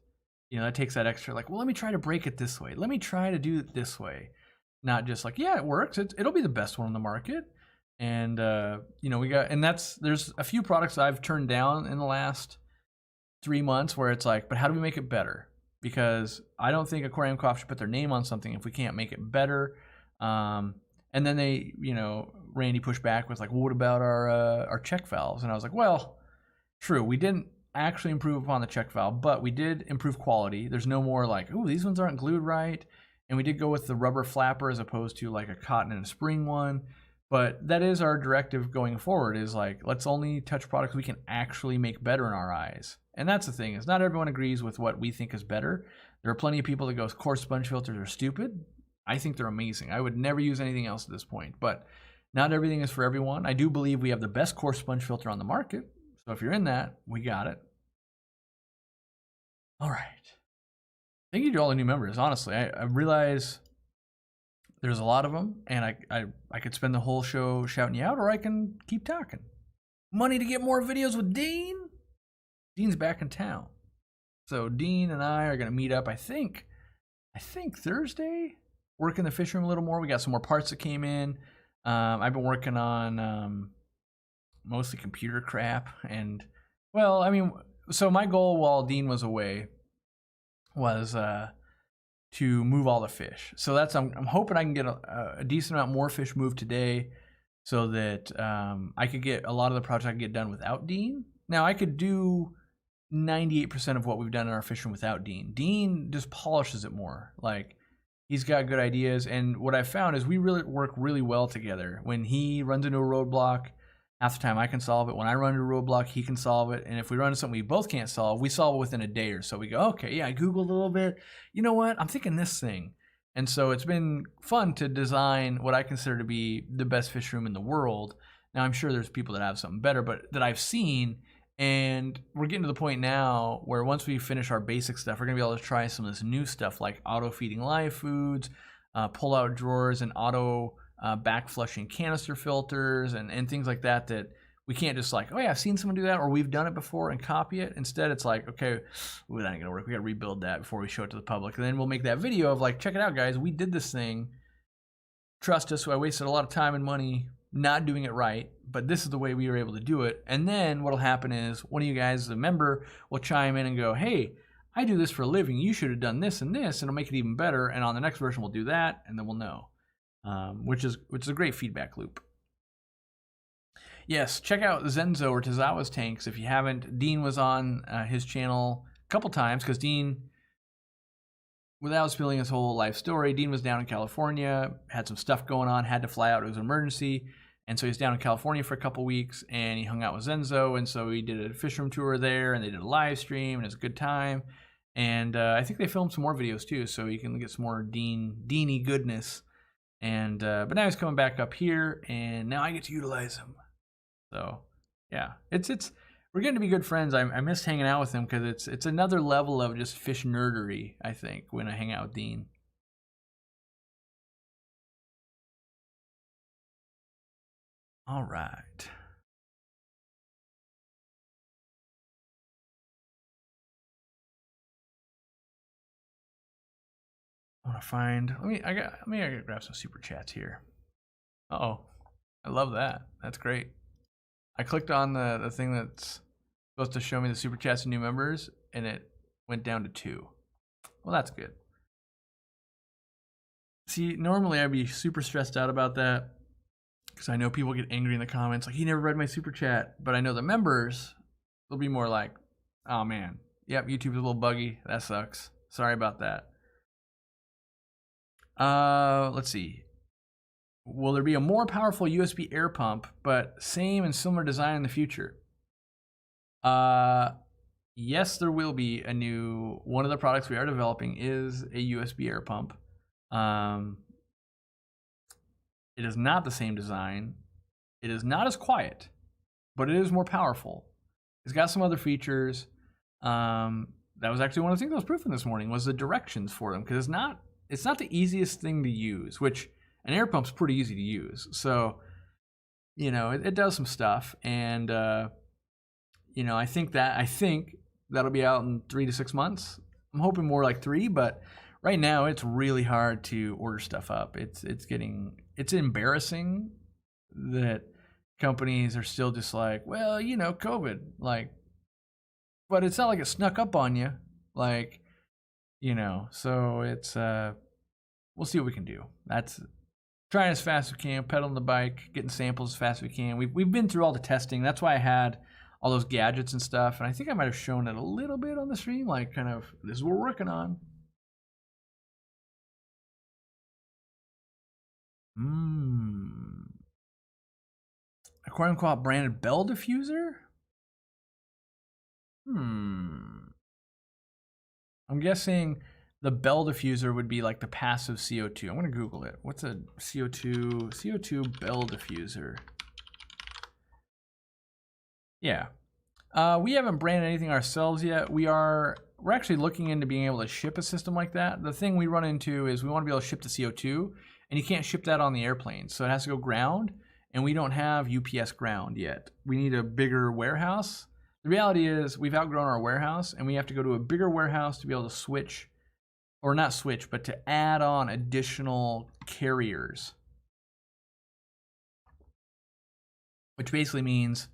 you know, that takes that extra, like, well, let me try to break it this way. Let me try to do it this way. Not just like, yeah, it works. It'll be the best one on the market. And, you know, there's a few products I've turned down in the last 3 months where it's like, but how do we make it better? Because I don't think Aquariumcoop should put their name on something if we can't make it better. And then they, you know, Randy pushed back with like, well, what about our check valves? And I was like, well, true, we didn't actually improve upon the check valve, but we did improve quality. There's no more like, ooh, these ones aren't glued right. And we did go with the rubber flapper as opposed to like a cotton and a spring one. But that is our directive going forward, is like, let's only touch products we can actually make better in our eyes. And that's the thing, is not everyone agrees with what we think is better. There are plenty of people that go, coarse sponge filters are stupid. I think they're amazing. I would never use anything else at this point. But not everything is for everyone. I do believe we have the best coarse sponge filter on the market. So if you're in that, we got it. All right. Thank you to all the new members. Honestly, I realize there's a lot of them, and I could spend the whole show shouting you out, or I can keep talking. Money to get more videos with Dean? Dean's back in town. So Dean and I are going to meet up, I think Thursday, work in the fish room a little more. We got some more parts that came in. I've been working on mostly computer crap. And, well, I mean, so my goal while Dean was away was to move all the fish. So that's, I'm hoping I can get a decent amount more fish moved today, so that I could get a lot of the projects I could get done without Dean. Now, I could do 98% of what we've done in our fish room without Dean. Dean just polishes it more. Like, he's got good ideas. And what I've found is we really work really well together. When he runs into a roadblock, half the time I can solve it. When I run into a roadblock, he can solve it. And if we run into something we both can't solve, we solve it within a day or so. We go, okay, yeah, I Googled a little bit. You know what? I'm thinking this thing. And so it's been fun to design what I consider to be the best fish room in the world. Now, I'm sure there's people that have something better, but that I've seen. And we're getting to the point now where once we finish our basic stuff, we're going to be able to try some of this new stuff, like auto-feeding live foods, pull-out drawers, and auto back-flushing canister filters, and things like that, that we can't just like, oh yeah, I've seen someone do that, or we've done it before, and copy it. Instead, it's like, okay, ooh, that ain't going to work. We got to rebuild that before we show it to the public. And then we'll make that video of like, check it out, guys. We did this thing. Trust us. So I wasted a lot of time and money not doing it right, but this is the way we were able to do it. And then what'll happen is one of you guys, the member, will chime in and go, hey, I do this for a living. You should have done this and this, and it'll make it even better. And on the next version, we'll do that, and then we'll know, which is a great feedback loop. Yes, check out Zenzo or Tazawa's tanks if you haven't. Dean was on his channel a couple times, because Dean, without spilling his whole life story, Dean was down in California, had some stuff going on, had to fly out. It was an emergency. And so he's down in California for a couple weeks, and he hung out with Zenzo. And so he did a fish room tour there, and they did a live stream, and it was a good time. And I think they filmed some more videos too, so you can get some more Deany goodness. And but now he's coming back up here, and now I get to utilize him. So yeah, it's we're getting to be good friends. I miss hanging out with him because it's another level of just fish nerdery, I think, when I hang out with Dean. All right. I want to find. I gotta grab some super chats here. Uh-oh. I love that. That's great. I clicked on the thing that's supposed to show me the super chats and new members, and it went down to 2. Well, that's good. See, normally I'd be super stressed out about that because I know people get angry in the comments, like, he never read my super chat. But I know the members, they'll be more like, oh man, yep, YouTube's a little buggy. That sucks. Sorry about that. Let's see. Will there be a more powerful USB air pump, but same and similar design in the future? Yes, there will be a new. One of the products we are developing is a USB air pump. It is not the same design. It is not as quiet, but it is more powerful. It's got some other features. That was actually one of the things I was proofing this morning was the directions for them, because it's not the easiest thing to use, which an air pump's pretty easy to use. So, you know, it does some stuff, and you know, I think that'll be out in 3 to 6 months. I'm hoping more like 3, but right now it's really hard to order stuff up. It's embarrassing that companies are still just like, well, you know, COVID, like, but it's not like it snuck up on you, like, you know. So it's we'll see what we can do. That's trying as fast as we can, pedaling the bike, getting samples as fast as we can. We've been through all the testing. That's why I had all those gadgets and stuff, and I think I might have shown it a little bit on the stream, like kind of, this is what we're working on. Aquariumcoop branded bell diffuser? I'm guessing the bell diffuser would be like the passive CO2. I'm gonna Google it. What's a CO2 bell diffuser? Yeah. We haven't branded anything ourselves yet. We're actually looking into being able to ship a system like that. The thing we run into is we want to be able to ship the CO2, and you can't ship that on the airplane. So it has to go ground, and we don't have UPS ground yet. We need a bigger warehouse. The reality is we've outgrown our warehouse, and we have to go to a bigger warehouse to be able to switch, or not switch, but to add on additional carriers. Which basically means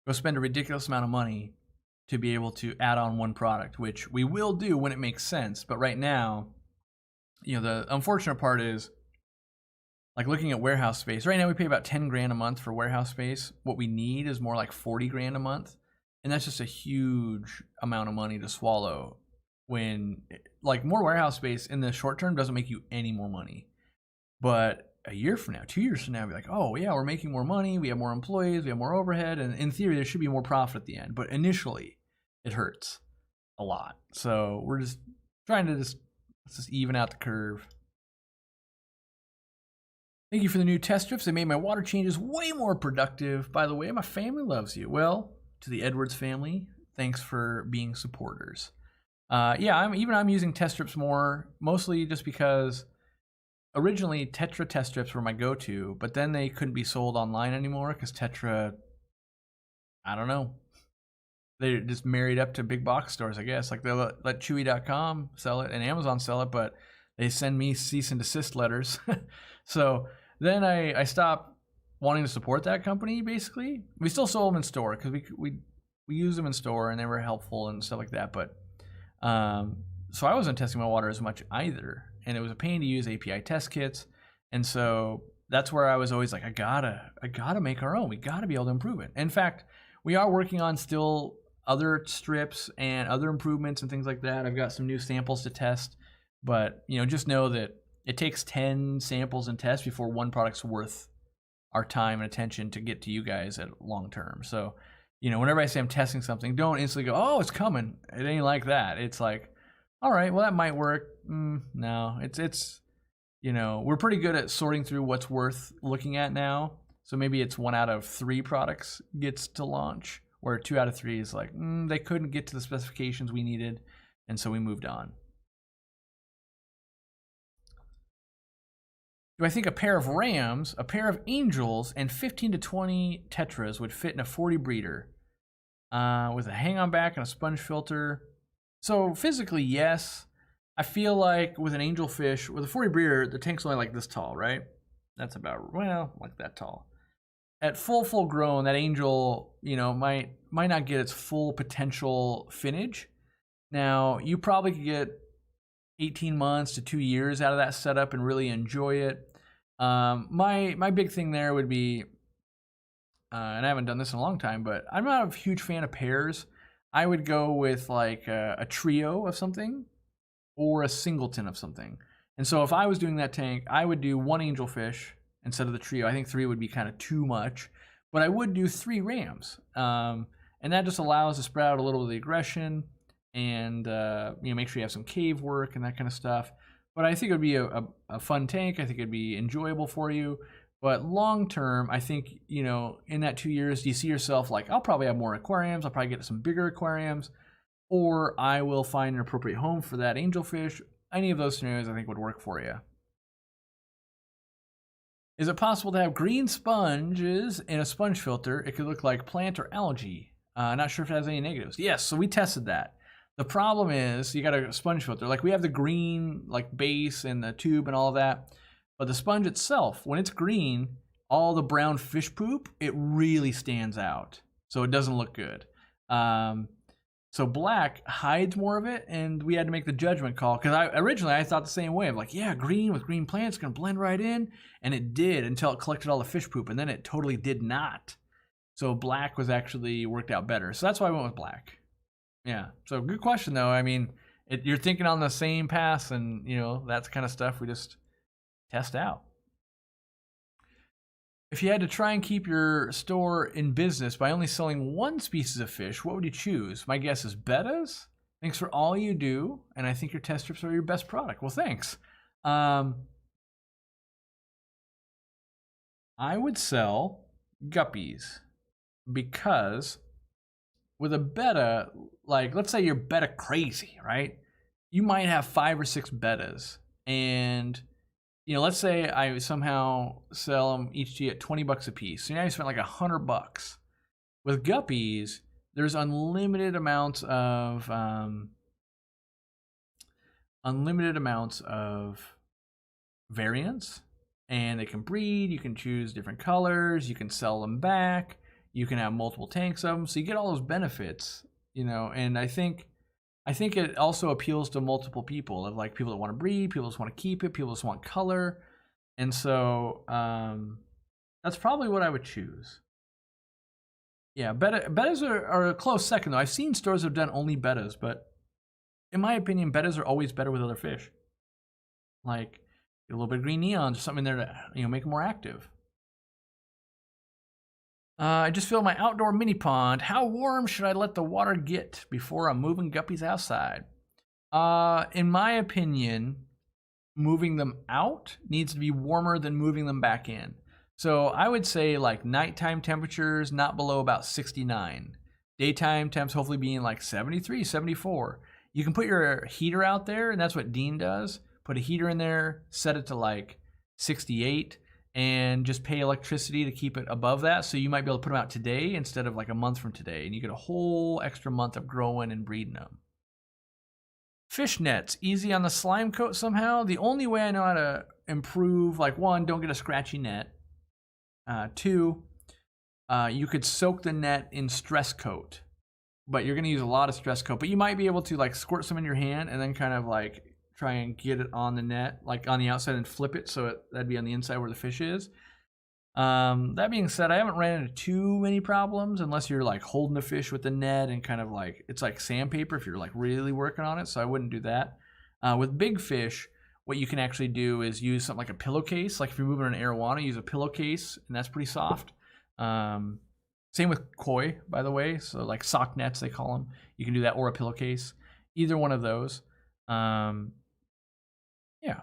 go spend a ridiculous amount of money to be able to add on one product, which we will do when it makes sense. But right now, you know, the unfortunate part is, like, looking at warehouse space. Right now we pay about 10 grand a month for warehouse space. What we need is more like 40 grand a month. And that's just a huge amount of money to swallow when, like, more warehouse space in the short term doesn't make you any more money. But a year from now, 2 years from now, be like, oh yeah, we're making more money, we have more employees, we have more overhead, and in theory there should be more profit at the end. But initially, it hurts a lot. So we're just trying to let's just even out the curve. Thank you for the new test strips. They made my water changes way more productive. By the way, my family loves you. Well, to the Edwards family, thanks for being supporters. Yeah, I'm using test strips more, mostly just because originally Tetra test strips were my go-to, but then they couldn't be sold online anymore because Tetra, I don't know, they're just married up to big box stores, I guess. Like, they'll let Chewy.com sell it and Amazon sell it, but they send me cease and desist letters. So then I stopped wanting to support that company, basically. We still sold them in store because we use them in store and they were helpful and stuff like that. But so I wasn't testing my water as much either. And it was a pain to use API test kits. And so that's where I was always like, I gotta make our own. We gotta be able to improve it. In fact, we are working on still other strips and other improvements and things like that. I've got some new samples to test, but you know, just know that it takes 10 samples and tests before one product's worth our time and attention to get to you guys at long term. So, you know, whenever I say I'm testing something, don't instantly go, oh, it's coming. It ain't like that. It's like, all right, well, that might work. No, it's, you know, we're pretty good at sorting through what's worth looking at now. So maybe it's 1 out of 3 products gets to launch, where 2 out of 3 is like, they couldn't get to the specifications we needed, and so we moved on. Do I think a pair of rams, a pair of angels, and 15 to 20 tetras would fit in a 40 breeder with a hang-on back and a sponge filter? So physically, yes. I feel like with an angelfish, with a 40 breeder, the tank's only like this tall, right? That's about, well, like that tall. At full grown, that angel, you know, might not get its full potential finnage. Now, you probably could get 18 months to 2 years out of that setup and really enjoy it. My big thing there would be, and I haven't done this in a long time, but I'm not a huge fan of pairs. I would go with like a trio of something or a singleton of something. And so if I was doing that tank, I would do 1 angelfish instead of the trio. I think 3 would be kind of too much, but I would do 3 rams. And that just allows to spread out a little of the aggression and make sure you have some cave work and that kind of stuff. But I think it would be a fun tank. I think it'd be enjoyable for you. But long term, I think, in that 2 years, do you see yourself like, I'll probably have more aquariums, I'll probably get some bigger aquariums, or I will find an appropriate home for that angelfish. Any of those scenarios I think would work for you. Is it possible to have green sponges in a sponge filter? It could look like plant or algae. Not sure if it has any negatives. Yes, so we tested that. The problem is you got a sponge filter. Like we have the green like base and the tube and all of that. But the sponge itself, when it's green, all the brown fish poop, it really stands out. So it doesn't look good. So black hides more of it, and we had to make the judgment call. Because originally I thought the same way of like, yeah, green with green plants going to blend right in. And it did until it collected all the fish poop, and then it totally did not. So black was actually worked out better. So that's why I went with black. Yeah, so good question though. I mean, you're thinking on the same path, and that's kind of stuff we just test out. If you had to try and keep your store in business by only selling 1 species of fish, what would you choose? My guess is bettas. Thanks for all you do, and I think your test strips are your best product. Well, thanks. I would sell guppies because with a betta, like let's say you're betta crazy, right? You might have 5 or 6 bettas, and let's say I somehow sell them each to you at $20 a piece. So now you spent like $100. With guppies, there's unlimited amounts of variants, and they can breed. You can choose different colors. You can sell them back. You can have multiple tanks of them, so you get all those benefits, and I think it also appeals to multiple people, of like people that want to breed, people that want to keep it, people that want color, and so that's probably what I would choose. Yeah, bettas are a close second though. I've seen stores that have done only bettas, but in my opinion, bettas are always better with other fish. Like get a little bit of green neons or something in there to make them more active. I just filled my outdoor mini pond. How warm should I let the water get before I'm moving guppies outside? In my opinion, moving them out needs to be warmer than moving them back in. So I would say like nighttime temperatures not below about 69. Daytime temps hopefully being like 73, 74. You can put your heater out there, and that's what Dean does. Put a heater in there, set it to like 68. And just pay electricity to keep it above that. So you might be able to put them out today instead of like a month from today. And you get a whole extra month of growing and breeding them. Fish nets, easy on the slime coat somehow. The only way I know how to improve, like 1, don't get a scratchy net. 2, you could soak the net in stress coat. But you're going to use a lot of stress coat. But you might be able to like squirt some in your hand and then kind of like try and get it on the net, like on the outside, and flip it so that'd be on the inside where the fish is. That being said, I haven't ran into too many problems unless you're like holding the fish with the net and kind of like, it's like sandpaper if you're like really working on it, so I wouldn't do that. With big fish, what you can actually do is use something like a pillowcase. Like if you're moving an arowana, use a pillowcase, and that's pretty soft. Same with koi, by the way, so like sock nets they call them. You can do that, or a pillowcase. Either one of those. Yeah.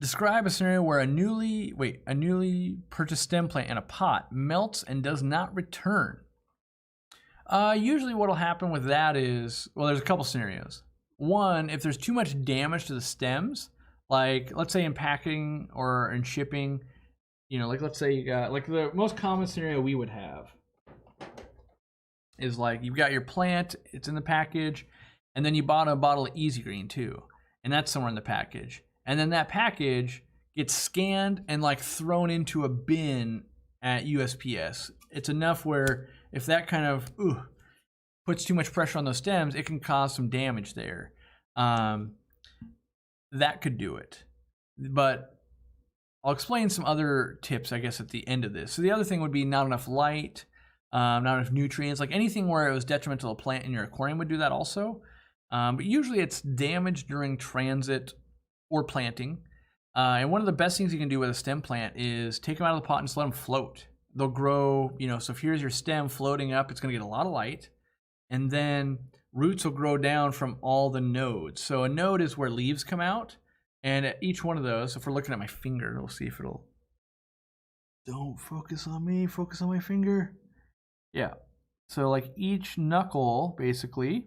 Describe a scenario where a newly purchased stem plant in a pot melts and does not return. Usually what'll happen with that is, well, there's a couple scenarios. One, if there's too much damage to the stems, like let's say in packing or in shipping, you know, like let's say you got, like the most common scenario we would have is like you've got your plant, it's in the package, and then you bought a bottle of Easy Green too, and that's somewhere in the package. And then that package gets scanned and like thrown into a bin at USPS. It's enough where if that kind of puts too much pressure on those stems, it can cause some damage there. That could do it. But I'll explain some other tips, I guess, at the end of this. So the other thing would be not enough light, not enough nutrients, like anything where it was detrimental to a plant in your aquarium would do that also. But usually it's damage during transit or planting. And one of the best things you can do with a stem plant is take them out of the pot and just let them float. They'll grow, you know, so if here's your stem floating up, it's going to get a lot of light. And then roots will grow down from all the nodes. So a node is where leaves come out. And at each one of those, if we're looking at my finger, we'll see if it'll... Don't focus on me, focus on my finger. Yeah. So like each knuckle, basically,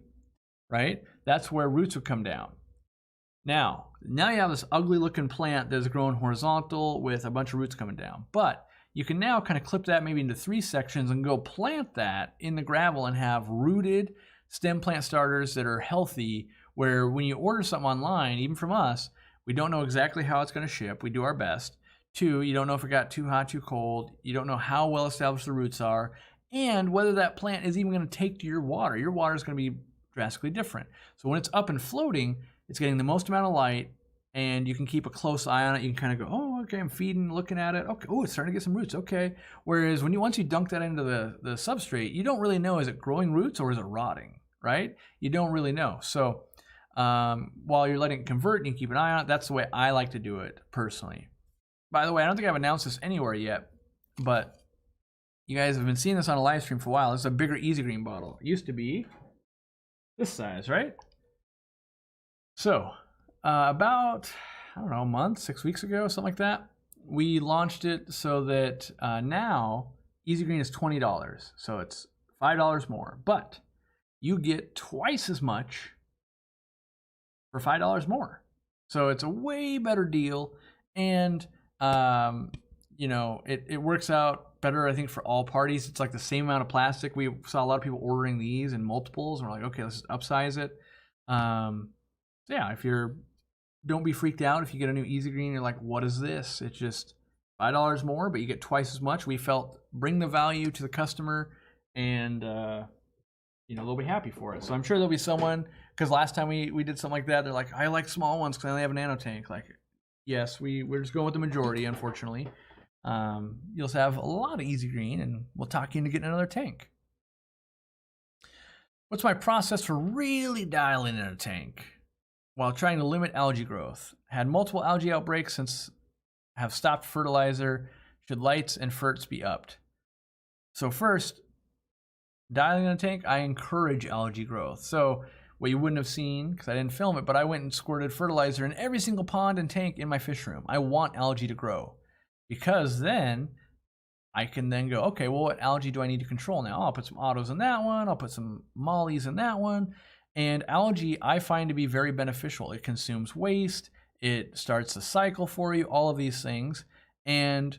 right? That's where roots would come down. Now you have this ugly looking plant that's growing horizontal with a bunch of roots coming down. But you can now kind of clip that maybe into 3 sections and go plant that in the gravel and have rooted stem plant starters that are healthy, where when you order something online, even from us, we don't know exactly how it's going to ship. We do our best. 2, you don't know if it got too hot, too cold. You don't know how well established the roots are, and whether that plant is even going to take to your water. Your water is going to be drastically different. So when it's up and floating, it's getting the most amount of light, and you can keep a close eye on it. You can kind of go, oh, okay, I'm feeding, looking at it. Okay, oh, it's starting to get some roots. Okay. Whereas once you dunk that into the substrate, you don't really know, is it growing roots or is it rotting, right? You don't really know. So while you're letting it convert and you keep an eye on it, that's the way I like to do it personally. By the way, I don't think I've announced this anywhere yet, but you guys have been seeing this on a live stream for a while. This is a bigger Easy Green bottle. It used to be this size, right? So about, I don't know, a month, 6 weeks ago, something like that, we launched it so that now Easy Green is $20. So it's $5 more, but you get twice as much for $5 more. So it's a way better deal. And, you know, it works out better, I think, for all parties. It's like the same amount of plastic. We saw a lot of people ordering these in multiples, and we're like, okay, let's upsize it. So yeah, don't be freaked out if you get a new Easy Green. You're like, what is this? It's just $5 more, but you get twice as much. We felt bring the value to the customer, and you know, they'll be happy for it. So I'm sure there'll be someone, because last time we did something like that, they're like, I like small ones because I only have a nano tank. Like, yes, we're just going with the majority, unfortunately. You'll have a lot of Easy Green, and we'll talk you into getting another tank. What's my process for really dialing in a tank while trying to limit algae growth? Had multiple algae outbreaks since have stopped fertilizer. Should lights and ferts be upped? So first, dialing in a tank, I encourage algae growth. So what you wouldn't have seen, because I didn't film it, but I went and squirted fertilizer in every single pond and tank in my fish room. I want algae to grow, because then I can then go, okay, well, what algae do I need to control now? I'll put some autos in that one. I'll put some mollies in that one. And algae, I find to be very beneficial. It consumes waste. It starts the cycle for you, all of these things. And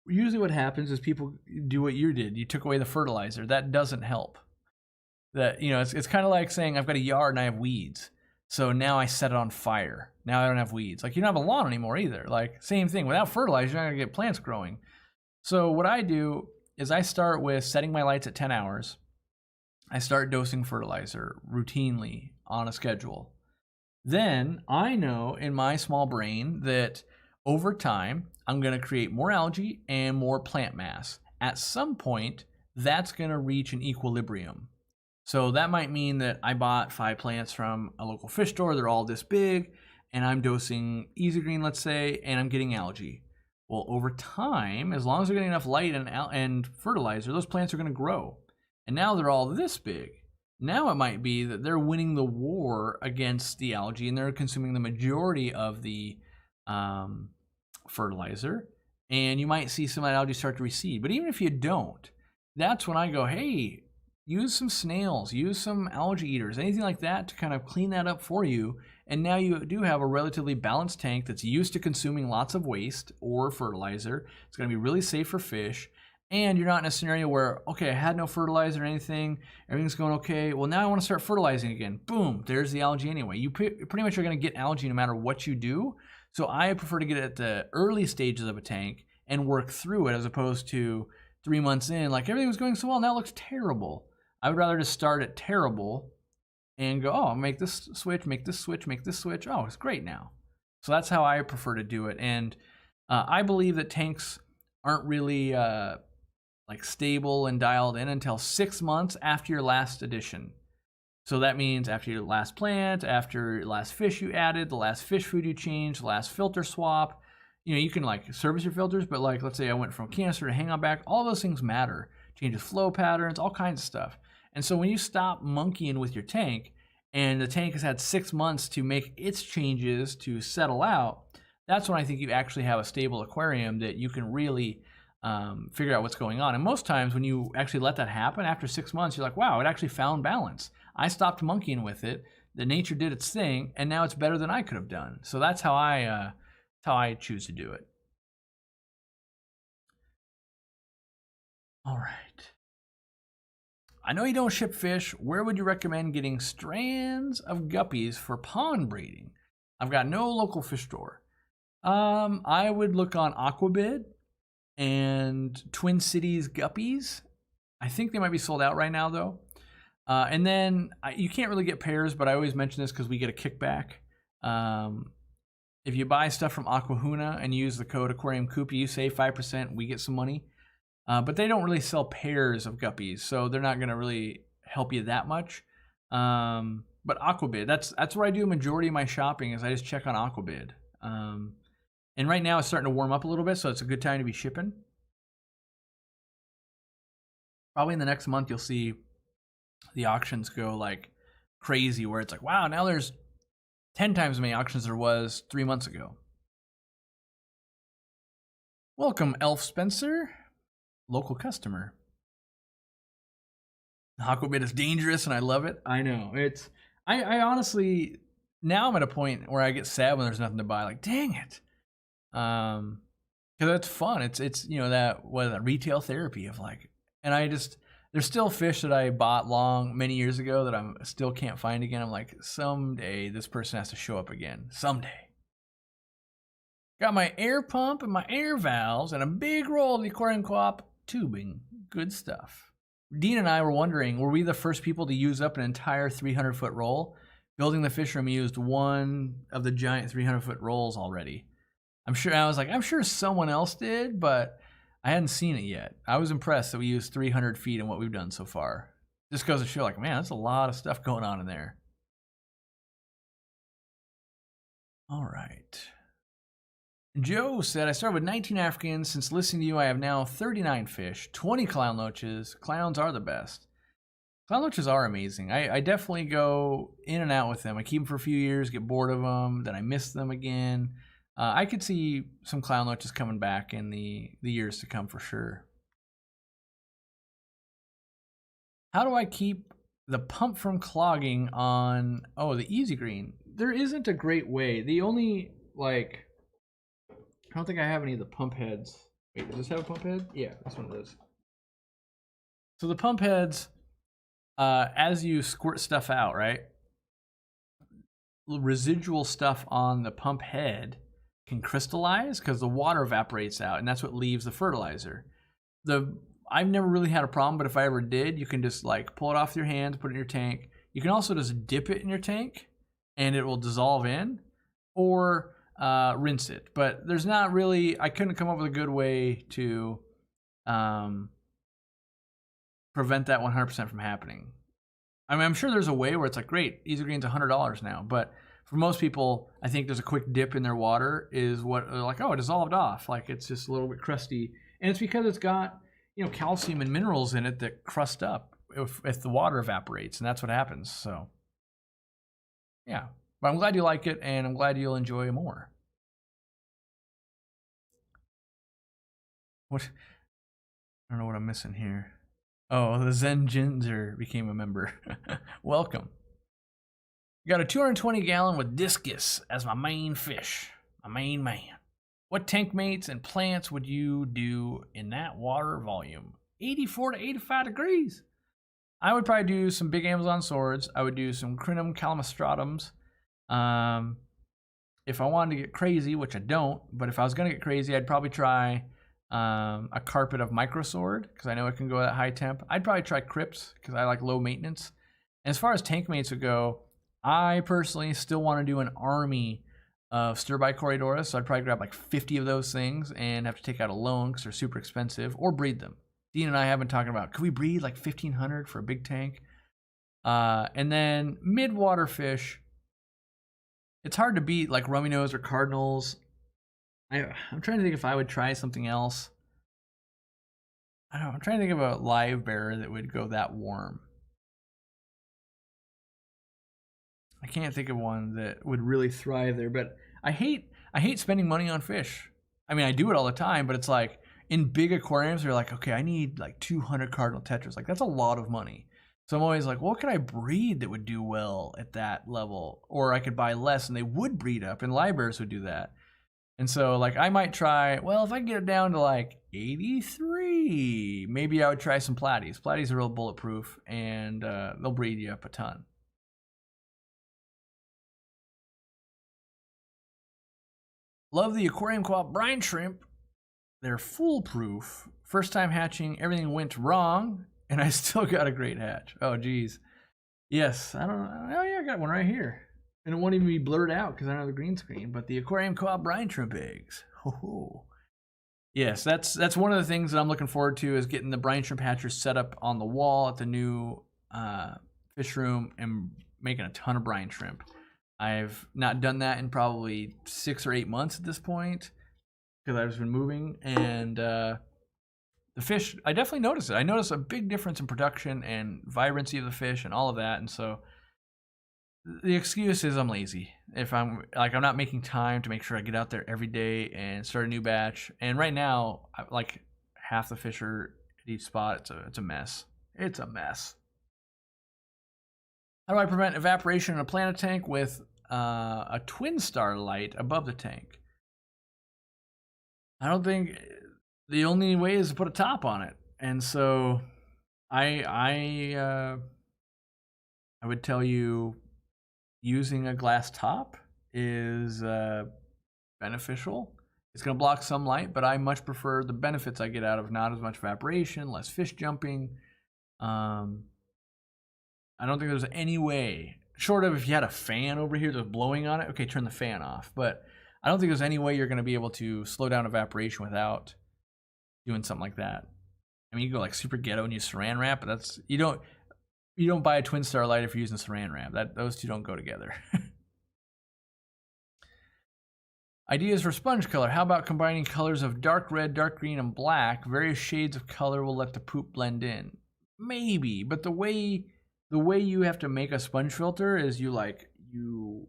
usually what happens is people do what you did. You took away the fertilizer. That doesn't help. That, you know, it's kind of like saying I've got a yard and I have weeds. So now I set it on fire. Now I don't have weeds. Like, you don't have a lawn anymore either. Like, same thing. Without fertilizer, you're not going to get plants growing. So what I do is I start with setting my lights at 10 hours. I start dosing fertilizer routinely on a schedule. Then I know in my small brain that over time, I'm going to create more algae and more plant mass. At some point, that's going to reach an equilibrium. So that might mean that I bought 5 plants from a local fish store. They're all this big, and I'm dosing Easy Green, let's say, and I'm getting algae. Well, over time, as long as they're getting enough light and fertilizer, those plants are going to grow. And now they're all this big. Now it might be that they're winning the war against the algae, and they're consuming the majority of the fertilizer, and you might see some of that algae start to recede. But even if you don't, that's when I go, hey, use some snails, use some algae eaters, anything like that to kind of clean that up for you. And now you do have a relatively balanced tank that's used to consuming lots of waste or fertilizer. It's going to be really safe for fish. And you're not in a scenario where, okay, I had no fertilizer or anything, everything's going okay. Well, now I want to start fertilizing again. Boom, there's the algae anyway. You pretty much are going to get algae no matter what you do. So I prefer to get it at the early stages of a tank and work through it, as opposed to 3 months in, like everything was going so well, now it looks terrible. I would rather just start at terrible and go, oh, make this switch, make this switch, make this switch. Oh, it's great now. So that's how I prefer to do it. And I believe that tanks aren't really like stable and dialed in until 6 months after your last addition. So that means after your last plant, after your last fish you added, the last fish food you changed, the last filter swap. You know, you can like service your filters, but like, let's say I went from canister to hang on back, all those things matter. Changes flow patterns, all kinds of stuff. And so when you stop monkeying with your tank, and the tank has had 6 months to make its changes to settle out, that's when I think you actually have a stable aquarium that you can really figure out what's going on. And most times when you actually let that happen, after 6 months, you're like, wow, it actually found balance. I stopped monkeying with it. The nature did its thing, and now it's better than I could have done. So that's how I choose to do it. All right. I know you don't ship fish. Where would you recommend getting strands of guppies for pond breeding? I've got no local fish store. I would look on Aquabid and Twin Cities Guppies. I think they might be sold out right now though. And then you can't really get pairs, but I always mention this because we get a kickback. If you buy stuff from Aquahuna and use the code Aquariumcoop, you save 5%, we get some money. But they don't really sell pairs of guppies, so they're not going to really help you that much. But Aquabid, that's where I do a majority of my shopping, is I just check on Aquabid. And right now it's starting to warm up a little bit, so it's a good time to be shipping. Probably in the next month you'll see the auctions go like crazy, where it's like, wow, now there's 10 times as many auctions there was 3 months ago. Welcome, Elf Spencer. Local customer. Aquabid is dangerous and I love it. I know. I honestly, now I'm at a point where I get sad when there's nothing to buy. Like, dang it. Because it's fun. It's you know, that retail therapy of like, and there's still fish that I bought many years ago that I still can't find again. I'm like, someday this person has to show up again. Someday. Got my air pump and my air valves and a big roll of the Aquariumcoop tubing. Good stuff. Dean and I were wondering, were we the first people to use up an entire 300-foot roll? Building the fish room used one of the giant 300-foot rolls already. I'm sure someone else did, but I hadn't seen it yet. I was impressed that we used 300 feet in what we've done so far. Just goes to show, like, man, that's a lot of stuff going on in there. All right. Joe said, I started with 19 Africans. Since listening to you, I have now 39 fish, 20 clown loaches. Clowns are the best. Clown loaches are amazing. I definitely go in and out with them. I keep them for a few years, get bored of them, then I miss them again. I could see some clown loaches coming back in the years to come for sure. How do I keep the pump from clogging on, the Easy Green? There isn't a great way. The only, I don't think I have any of the pump heads. Wait, does this have a pump head? Yeah, this one does. So the pump heads, as you squirt stuff out, right? Residual stuff on the pump head can crystallize because the water evaporates out, and that's what leaves the fertilizer. I've never really had a problem, but if I ever did, you can just like pull it off your hands, put it in your tank. You can also just dip it in your tank, and it will dissolve in, or rinse it. But there's not really, I couldn't come up with a good way to prevent that 100% from happening. I mean, I'm sure there's a way where it's like, great, Easy Green's $100 now, but for most people, I think there's a quick dip in their water is what, like, oh, it dissolved off. Like, it's just a little bit crusty. And it's because it's got, calcium and minerals in it that crust up if the water evaporates, and that's what happens. So, yeah. But I'm glad you like it, and I'm glad you'll enjoy more. What? I don't know what I'm missing here. Oh, the Zen Ginger became a member. Welcome. Got a 220 gallon with discus as my main fish, my main man. What tank mates and plants would you do in that water volume? 84 to 85 degrees. I would probably do some big Amazon swords. I would do some Crinum calamitratums. If I wanted to get crazy, which I don't, but if I was going to get crazy, I'd probably try a carpet of micro sword, because I know it can go at high temp. I'd probably try crypts, because I like low maintenance. And as far as tank mates would go, I personally still want to do an army of stir-by Corydoras, so I'd probably grab like 50 of those things and have to take out a loan because they're super expensive, or breed them. Dean and I have been talking about, could we breed like 1,500 for a big tank? And then mid-water fish, it's hard to beat like rummy nose or cardinals. I'm trying to think if I would try something else. I don't know, I'm trying to think of a live bearer that would go that warm. I can't think of one that would really thrive there, but I hate spending money on fish. I mean, I do it all the time, but it's like in big aquariums, they're like, okay, I need like 200 cardinal tetras. Like, that's a lot of money. So I'm always like, what could I breed that would do well at that level? Or I could buy less and they would breed up, and live bears would do that. And so like I might try, well, if I get it down to like 83, maybe I would try some platies. Platies are real bulletproof, and they'll breed you up a ton. Love the Aquariumcoop brine shrimp. They're foolproof. First time hatching, everything went wrong, and I still got a great hatch. Oh, geez. Yes, I don't know. Oh, yeah, I got one right here. And it won't even be blurred out because I don't have a green screen. But the Aquariumcoop brine shrimp eggs. Oh, yes, that's one of the things that I'm looking forward to, is getting the brine shrimp hatchers set up on the wall at the new fish room and making a ton of brine shrimp. I've not done that in probably 6 or 8 months at this point, because I've just been moving, and the fish, I definitely noticed it. I noticed a big difference in production and vibrancy of the fish and all of that. And so the excuse is I'm lazy. If I'm not making time to make sure I get out there every day and start a new batch. And right now, like half the fish are at each spot. It's a mess. It's a mess. How do I prevent evaporation in a planet tank with a twin star light above the tank? I don't think, the only way is to put a top on it. And so I would tell you using a glass top is beneficial. It's going to block some light, but I much prefer the benefits I get out of not as much evaporation, less fish jumping. I don't think there's any way, short of if you had a fan over here that's blowing on it, okay, turn the fan off. But I don't think there's any way you're going to be able to slow down evaporation without doing something like that. I mean, you go like super ghetto and use saran wrap, but that's, you don't buy a twin star light if you're using saran wrap. Those two don't go together. Ideas for sponge color. How about combining colors of dark red, dark green, and black? Various shades of color will let the poop blend in. Maybe, but the way you have to make a sponge filter is you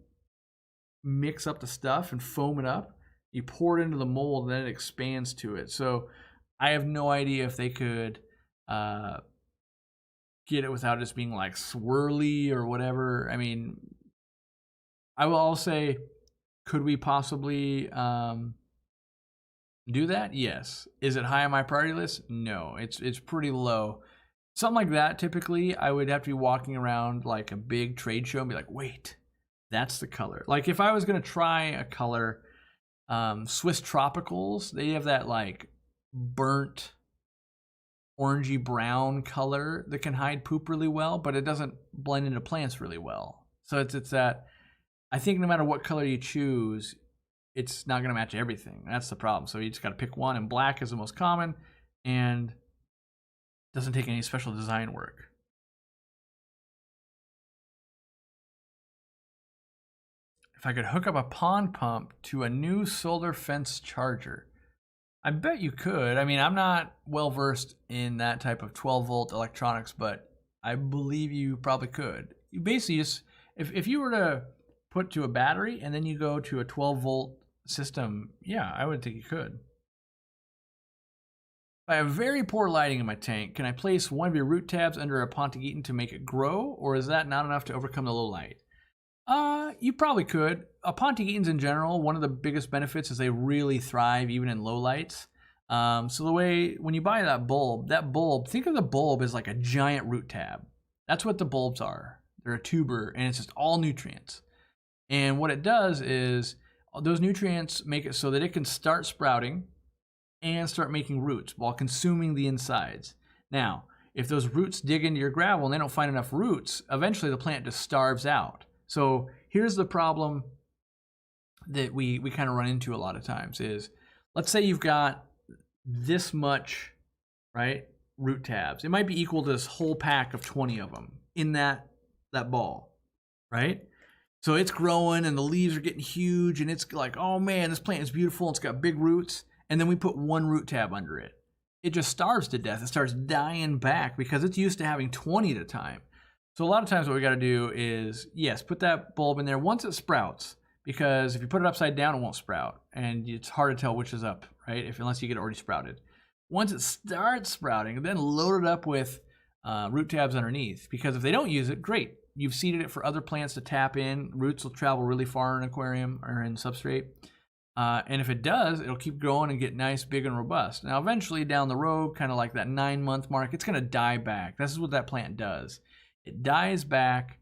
mix up the stuff and foam it up. You pour it into the mold, and then it expands to it. So I have no idea if they could get it without just being like swirly or whatever. I mean, I'll say, could we possibly do that? Yes. Is it high on my priority list? No, it's pretty low. Something like that, typically, I would have to be walking around like a big trade show and be like, wait, that's the color. Like if I was going to try a color, Swiss Tropicals, they have that like burnt orangey brown color that can hide poop really well, but it doesn't blend into plants really well. So it's that, I think no matter what color you choose, it's not going to match everything. That's the problem. So you just got to pick one, and black is the most common and doesn't take any special design work. If I could hook up a pond pump to a new solar fence charger, I bet you could. I mean, I'm not well versed in that type of 12-volt electronics, but I believe you probably could. You basically just, if you were to put to a battery and then you go to a 12-volt system, yeah, I would think you could. I have very poor lighting in my tank. Can I place one of your root tabs under a Pontigeton to make it grow, or is that not enough to overcome the low light? You probably could. Pontigetons in general, one of the biggest benefits is they really thrive even in low lights. So the way, when you buy that bulb, think of the bulb as like a giant root tab. That's what the bulbs are. They're a tuber, and it's just all nutrients. And what it does is those nutrients make it so that it can start sprouting and start making roots while consuming the insides. Now, if those roots dig into your gravel and they don't find enough roots, eventually the plant just starves out. So here's the problem that we kind of run into a lot of times is, let's say you've got this much, right, root tabs. It might be equal to this whole pack of 20 of them in that ball, right? So it's growing and the leaves are getting huge and it's like, oh man, this plant is beautiful. It's got big roots. And then we put one root tab under it. It just starves to death. It starts dying back because it's used to having 20 at a time. So a lot of times what we got to do is, yes, put that bulb in there once it sprouts, because if you put it upside down, it won't sprout. And it's hard to tell which is up, right? Unless you get it already sprouted. Once it starts sprouting, then load it up with root tabs underneath, because if they don't use it, great. You've seeded it for other plants to tap in. Roots will travel really far in an aquarium or in Substrate. And if it does, it'll keep growing and get nice, big, and robust. Now, eventually down the road, kind of like that 9-month mark, it's going to die back. This is what that plant does. It dies back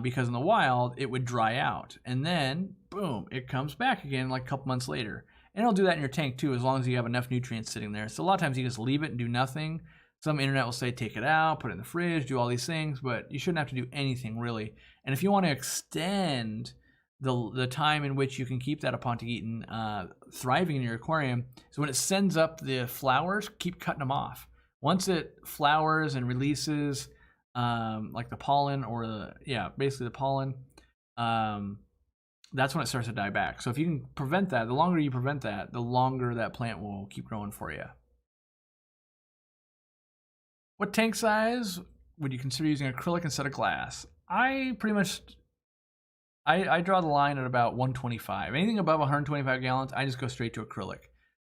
because in the wild, it would dry out. And then, boom, it comes back again like a couple months later. And it'll do that in your tank too, as long as you have enough nutrients sitting there. So a lot of times you just leave it and do nothing. Some internet will say take it out, put it in the fridge, do all these things, but you shouldn't have to do anything really. And if you want to extend the time in which you can keep that Pontigeton thriving in your aquarium, so when it sends up the flowers, keep cutting them off. Once it flowers and releases like the pollen, or basically the pollen, that's when it starts to die back. So if you can prevent that, the longer you prevent that, the longer that plant will keep growing for you. What tank size would you consider using acrylic instead of glass? I pretty much I draw the line at about 125. Anything above 125 gallons, I just go straight to acrylic.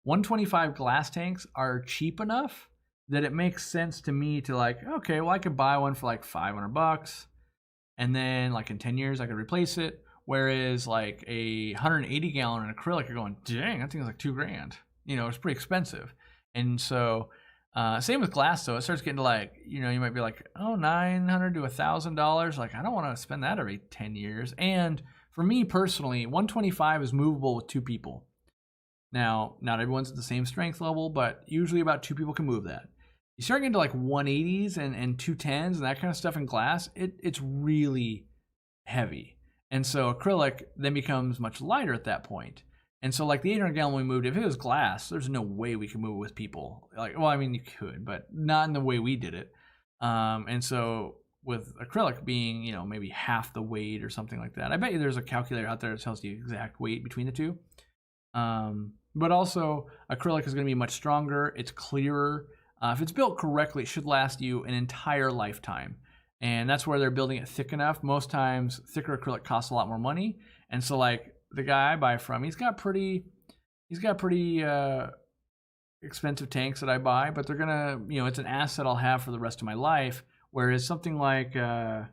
125 glass tanks are cheap enough that it makes sense to me to like, okay, well I could buy one for like $500, and then like in 10 years I could replace it. Whereas like a 180 gallon in acrylic, you're going, dang, that thing is like $2,000. You know, it's pretty expensive. And so same with glass though. It starts getting to like, you know, you might be like, oh, $900 to $1,000. Like, I don't want to spend that every 10 years. And for me personally, 125 is movable with 2 people. Now, not everyone's at the same strength level, but usually about 2 people can move that. You start getting to like 180s and 210s and that kind of stuff in glass, it's really heavy. And so acrylic then becomes much lighter at that point. And so like the 800 gallon we moved, if it was glass, there's no way we could move it with people. Like, well, I mean, you could, but not in the way we did it. And so with acrylic being, you know, maybe half the weight or something like that, I bet you there's a calculator out there that tells you the exact weight between the two. But also acrylic is going to be much stronger. It's clearer. If it's built correctly, it should last you an entire lifetime. And that's where they're building it thick enough. Most times thicker acrylic costs a lot more money. And so like, the guy I buy from, he's got pretty expensive tanks that I buy, but they're gonna, you know, it's an asset I'll have for the rest of my life. Whereas something like, what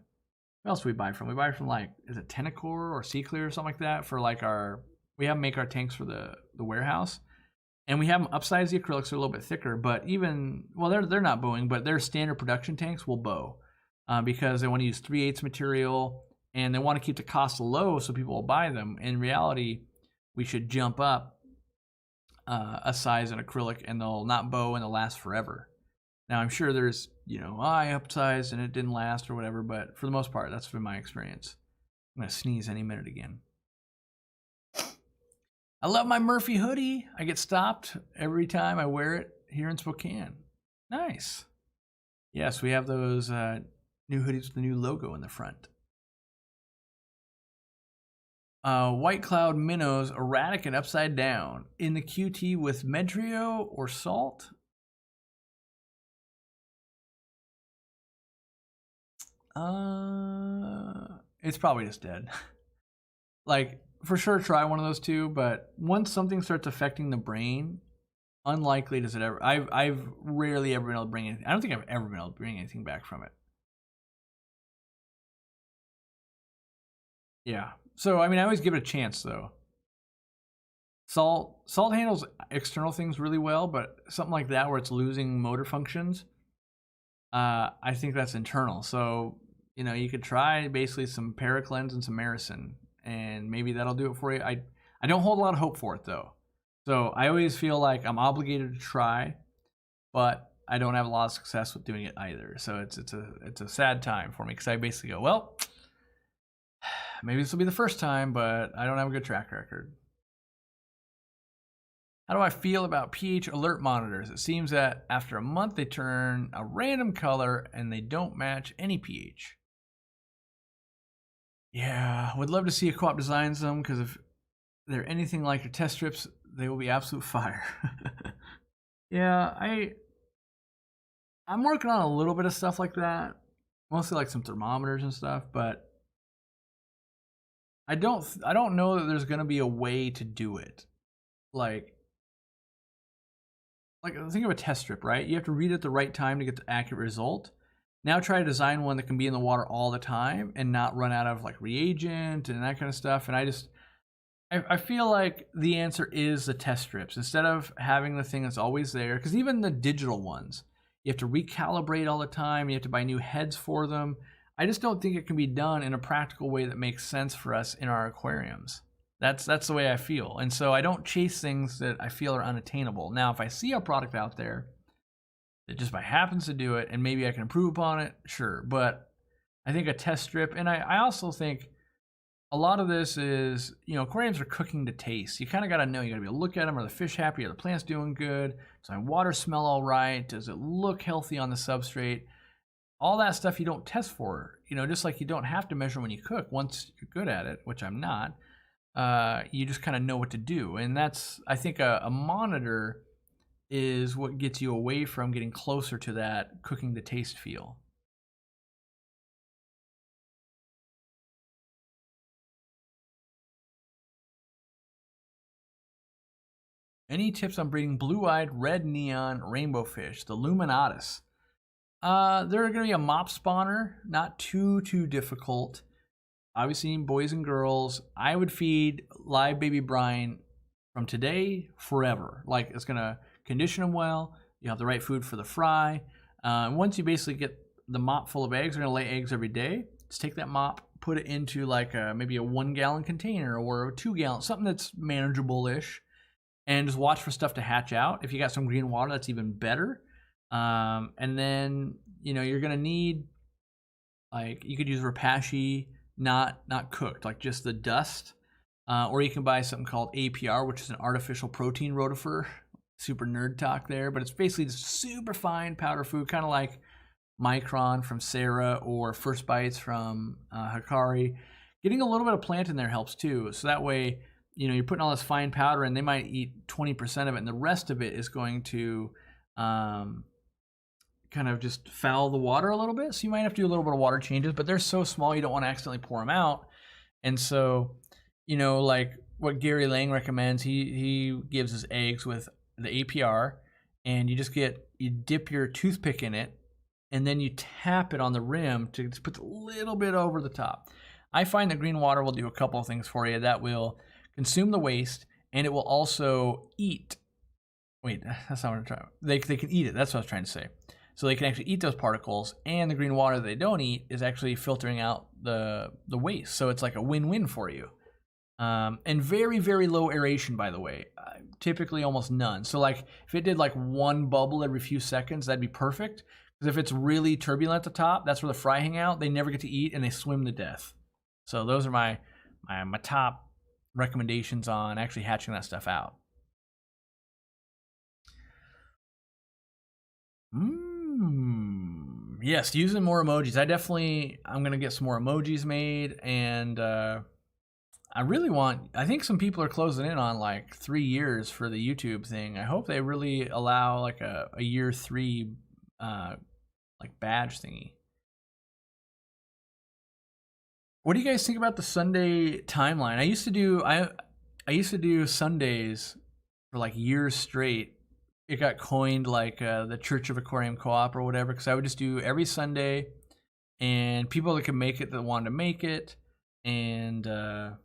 else do we buy from? We buy from like, is it Tenicor or Seaclear or something like that for like we have make our tanks for the warehouse, and we have them upsize the acrylics, they're a little bit thicker, but even, well, they're not bowing, but their standard production tanks will bow because they want to use 3/8 material. And they want to keep the cost low so people will buy them. In reality, we should jump up a size in acrylic, and they'll not bow and they'll last forever. Now, I'm sure there's, you know, I upsized and it didn't last or whatever, but for the most part, that's been my experience. I'm going to sneeze any minute again. I love my Murphy hoodie. I get stopped every time I wear it here in Spokane. Nice. Yes, we have those new hoodies with the new logo in the front. White cloud minnows, erratic and upside down. In the QT with Medrio or salt? It's probably just dead. Like, for sure try one of those two, but once something starts affecting the brain, unlikely does it ever. I've rarely ever been able to bring anything. I don't think I've ever been able to bring anything back from it. Yeah. So I mean, I always give it a chance though. Salt handles external things really well, but something like that where it's losing motor functions, I think that's internal. So you know, you could try basically some Paracleanse and some Maricin, and maybe that'll do it for you. I don't hold a lot of hope for it though. So I always feel like I'm obligated to try, but I don't have a lot of success with doing it either. So it's a sad time for me because I basically go, well, maybe this will be the first time, but I don't have a good track record. How do I feel about pH alert monitors? It seems that after a month they turn a random color and they don't match any pH. Yeah, would love to see a co-op designs them because if they're anything like your test strips, they will be absolute fire. Yeah, I'm working on a little bit of stuff like that, mostly like some thermometers and stuff, but I don't know that there's gonna be a way to do it. Like think of a test strip, right? You have to read it at the right time to get the accurate result. Now try to design one that can be in the water all the time and not run out of like reagent and that kind of stuff. And I feel like the answer is the test strips instead of having the thing that's always there. Because even the digital ones, you have to recalibrate all the time. You have to buy new heads for them. I just don't think it can be done in a practical way that makes sense for us in our aquariums. That's the way I feel. And so I don't chase things that I feel are unattainable. Now, if I see a product out there that just by happens to do it and maybe I can improve upon it, sure. But I think a test strip, and I also think a lot of this is, you know, aquariums are cooking to taste. You kind of got to know, you got to be able to look at them. Are the fish happy? Are the plants doing good? Does my water smell all right? Does it look healthy on the substrate? All that stuff you don't test for, you know, just like you don't have to measure when you cook. Once you're good at it, which I'm not, you just kind of know what to do. And that's, I think a monitor is what gets you away from getting closer to that cooking to taste feel. Any tips on breeding blue-eyed red neon rainbow fish, the Luminatus? They're going to be a mop spawner, not too difficult. Obviously, boys and girls, I would feed live baby brine from today forever. Like, it's going to condition them well. You have the right food for the fry. Once you basically get the mop full of eggs, they're going to lay eggs every day. Just take that mop, put it into like maybe a 1 gallon container or a 2 gallon, something that's manageable-ish, and just watch for stuff to hatch out. If you got some green water, that's even better. And then, you know, you're going to need, like, you could use Repashy, not cooked, like just the dust. Or you can buy something called APR, which is an artificial protein rotifer. Super nerd talk there, but it's basically just super fine powder food, kind of like Micron from Sarah or First Bites from Hikari. Getting a little bit of plant in there helps too. So that way, you know, you're putting all this fine powder and they might eat 20% of it, and the rest of it is going to kind of just foul the water a little bit. So you might have to do a little bit of water changes, but they're so small you don't want to accidentally pour them out. And so, you know, like what Gary Lang recommends, he gives his eggs with the APR, and you dip your toothpick in it, and then you tap it on the rim to just put a little bit over the top. I find that green water will do a couple of things for you. That will consume the waste, and it will also eat. Wait, that's not what I'm trying. They can eat it. That's what I was trying to say. So they can actually eat those particles, and the green water that they don't eat is actually filtering out the waste. So it's like a win-win for you. And very, very low aeration, by the way. Typically almost none. So like if it did like one bubble every few seconds, that'd be perfect. Because if it's really turbulent at the top, that's where the fry hang out. They never get to eat, and they swim to death. So those are my top recommendations on actually hatching that stuff out. Yes, using more emojis. I'm gonna get some more emojis made, and I think some people are closing in on like 3 years for the YouTube thing. I hope they really allow like a year 3 like badge thingy. What do you guys think about the Sunday timeline? I used to do Sundays for like years straight it got coined like the Church of Aquarium Co-op or whatever, because I would just do every Sunday, and people that could make it that wanted to make it. And I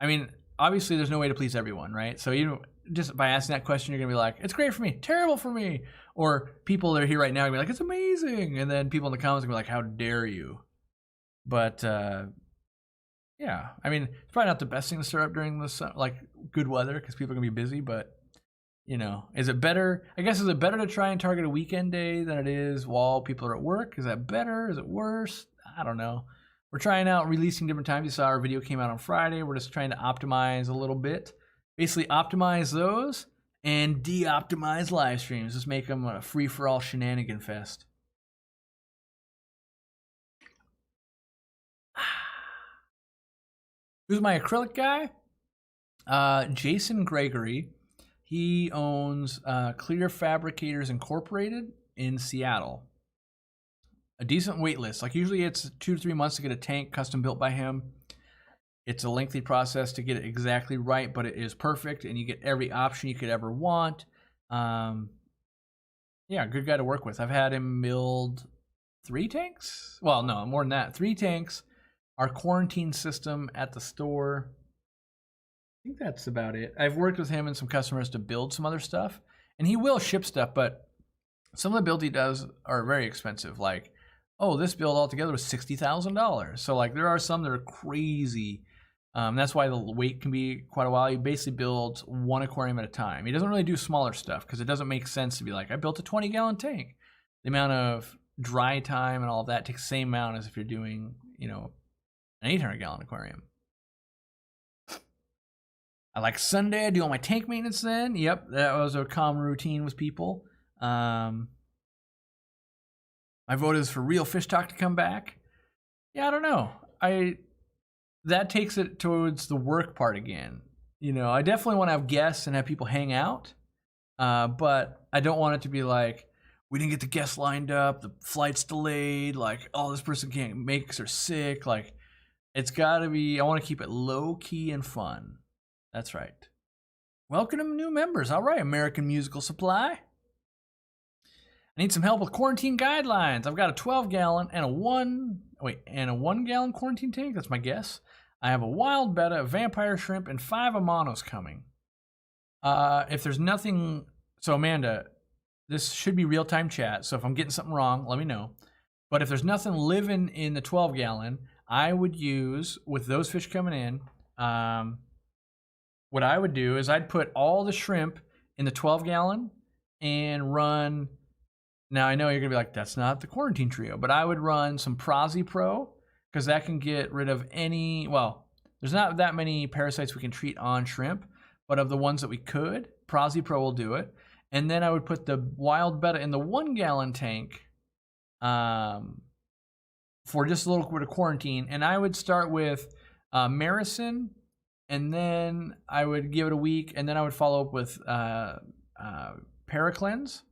mean, obviously there's no way to please everyone, right? So even just by asking that question, you're gonna be like, it's great for me, terrible for me. Or people that are here right now are gonna be like, it's amazing. And then people in the comments are gonna be like, how dare you? But yeah, I mean, it's probably not the best thing to start up during this like good weather, because people are gonna be busy. But you know, is it better? I guess, is it better to try and target a weekend day than it is while people are at work? Is that better? Is it worse? I don't know. We're trying out releasing different times. You saw our video came out on Friday. We're just trying to optimize a little bit. Basically optimize those and de-optimize live streams. Just make them a free-for-all shenanigan fest. Who's my acrylic guy? Jason Gregory. He owns Clear Fabricators Incorporated in Seattle. A decent wait list. Like usually it's 2 to 3 months to get a tank custom built by him. It's a lengthy process to get it exactly right, but it is perfect, and you get every option you could ever want. Yeah, good guy to work with. I've had him build 3 tanks. Well, no, more than that. 3 tanks. Our quarantine system at the store. I think that's about it. I've worked with him and some customers to build some other stuff, and he will ship stuff, but some of the builds he does are very expensive. Like, oh, this build altogether was $60,000. So like there are some that are crazy. That's why the wait can be quite a while. He basically builds 1 aquarium at a time. He doesn't really do smaller stuff because it doesn't make sense to be like, I built a 20-gallon tank. The amount of dry time and all of that takes the same amount as if you're doing, you know, an 800-gallon aquarium. I like Sunday, I do all my tank maintenance then. Yep, that was a common routine with people. My vote is for Real Fish Talk to come back. Yeah, I don't know. That takes it towards the work part again. You know, I definitely want to have guests and have people hang out. But I don't want it to be like, we didn't get the guests lined up, the flight's delayed, like, oh, this person can't make because they're sick. Like, it's got to be, I want to keep it low key and fun. That's right. Welcome to new members. All right, American Musical Supply. I need some help with quarantine guidelines. I've got a 12-gallon and a 1-gallon quarantine tank. That's my guess. I have a wild betta, a vampire shrimp, and 5 Amanos coming. If there's nothing, so Amanda, this should be real-time chat. So if I'm getting something wrong, let me know. But if there's nothing living in the 12-gallon, I would use, with those fish coming in, what I would do is I'd put all the shrimp in the 12-gallon and run. Now, I know you're going to be like, that's not the quarantine trio, but I would run some Prosi Pro because that can get rid of any, well, there's not that many parasites we can treat on shrimp, but of the ones that we could, Prosi Pro will do it. And then I would put the wild betta in the 1-gallon tank for just a little bit of quarantine. And I would start with Maricin, and then I would give it a week, and then I would follow up with Paracleanse.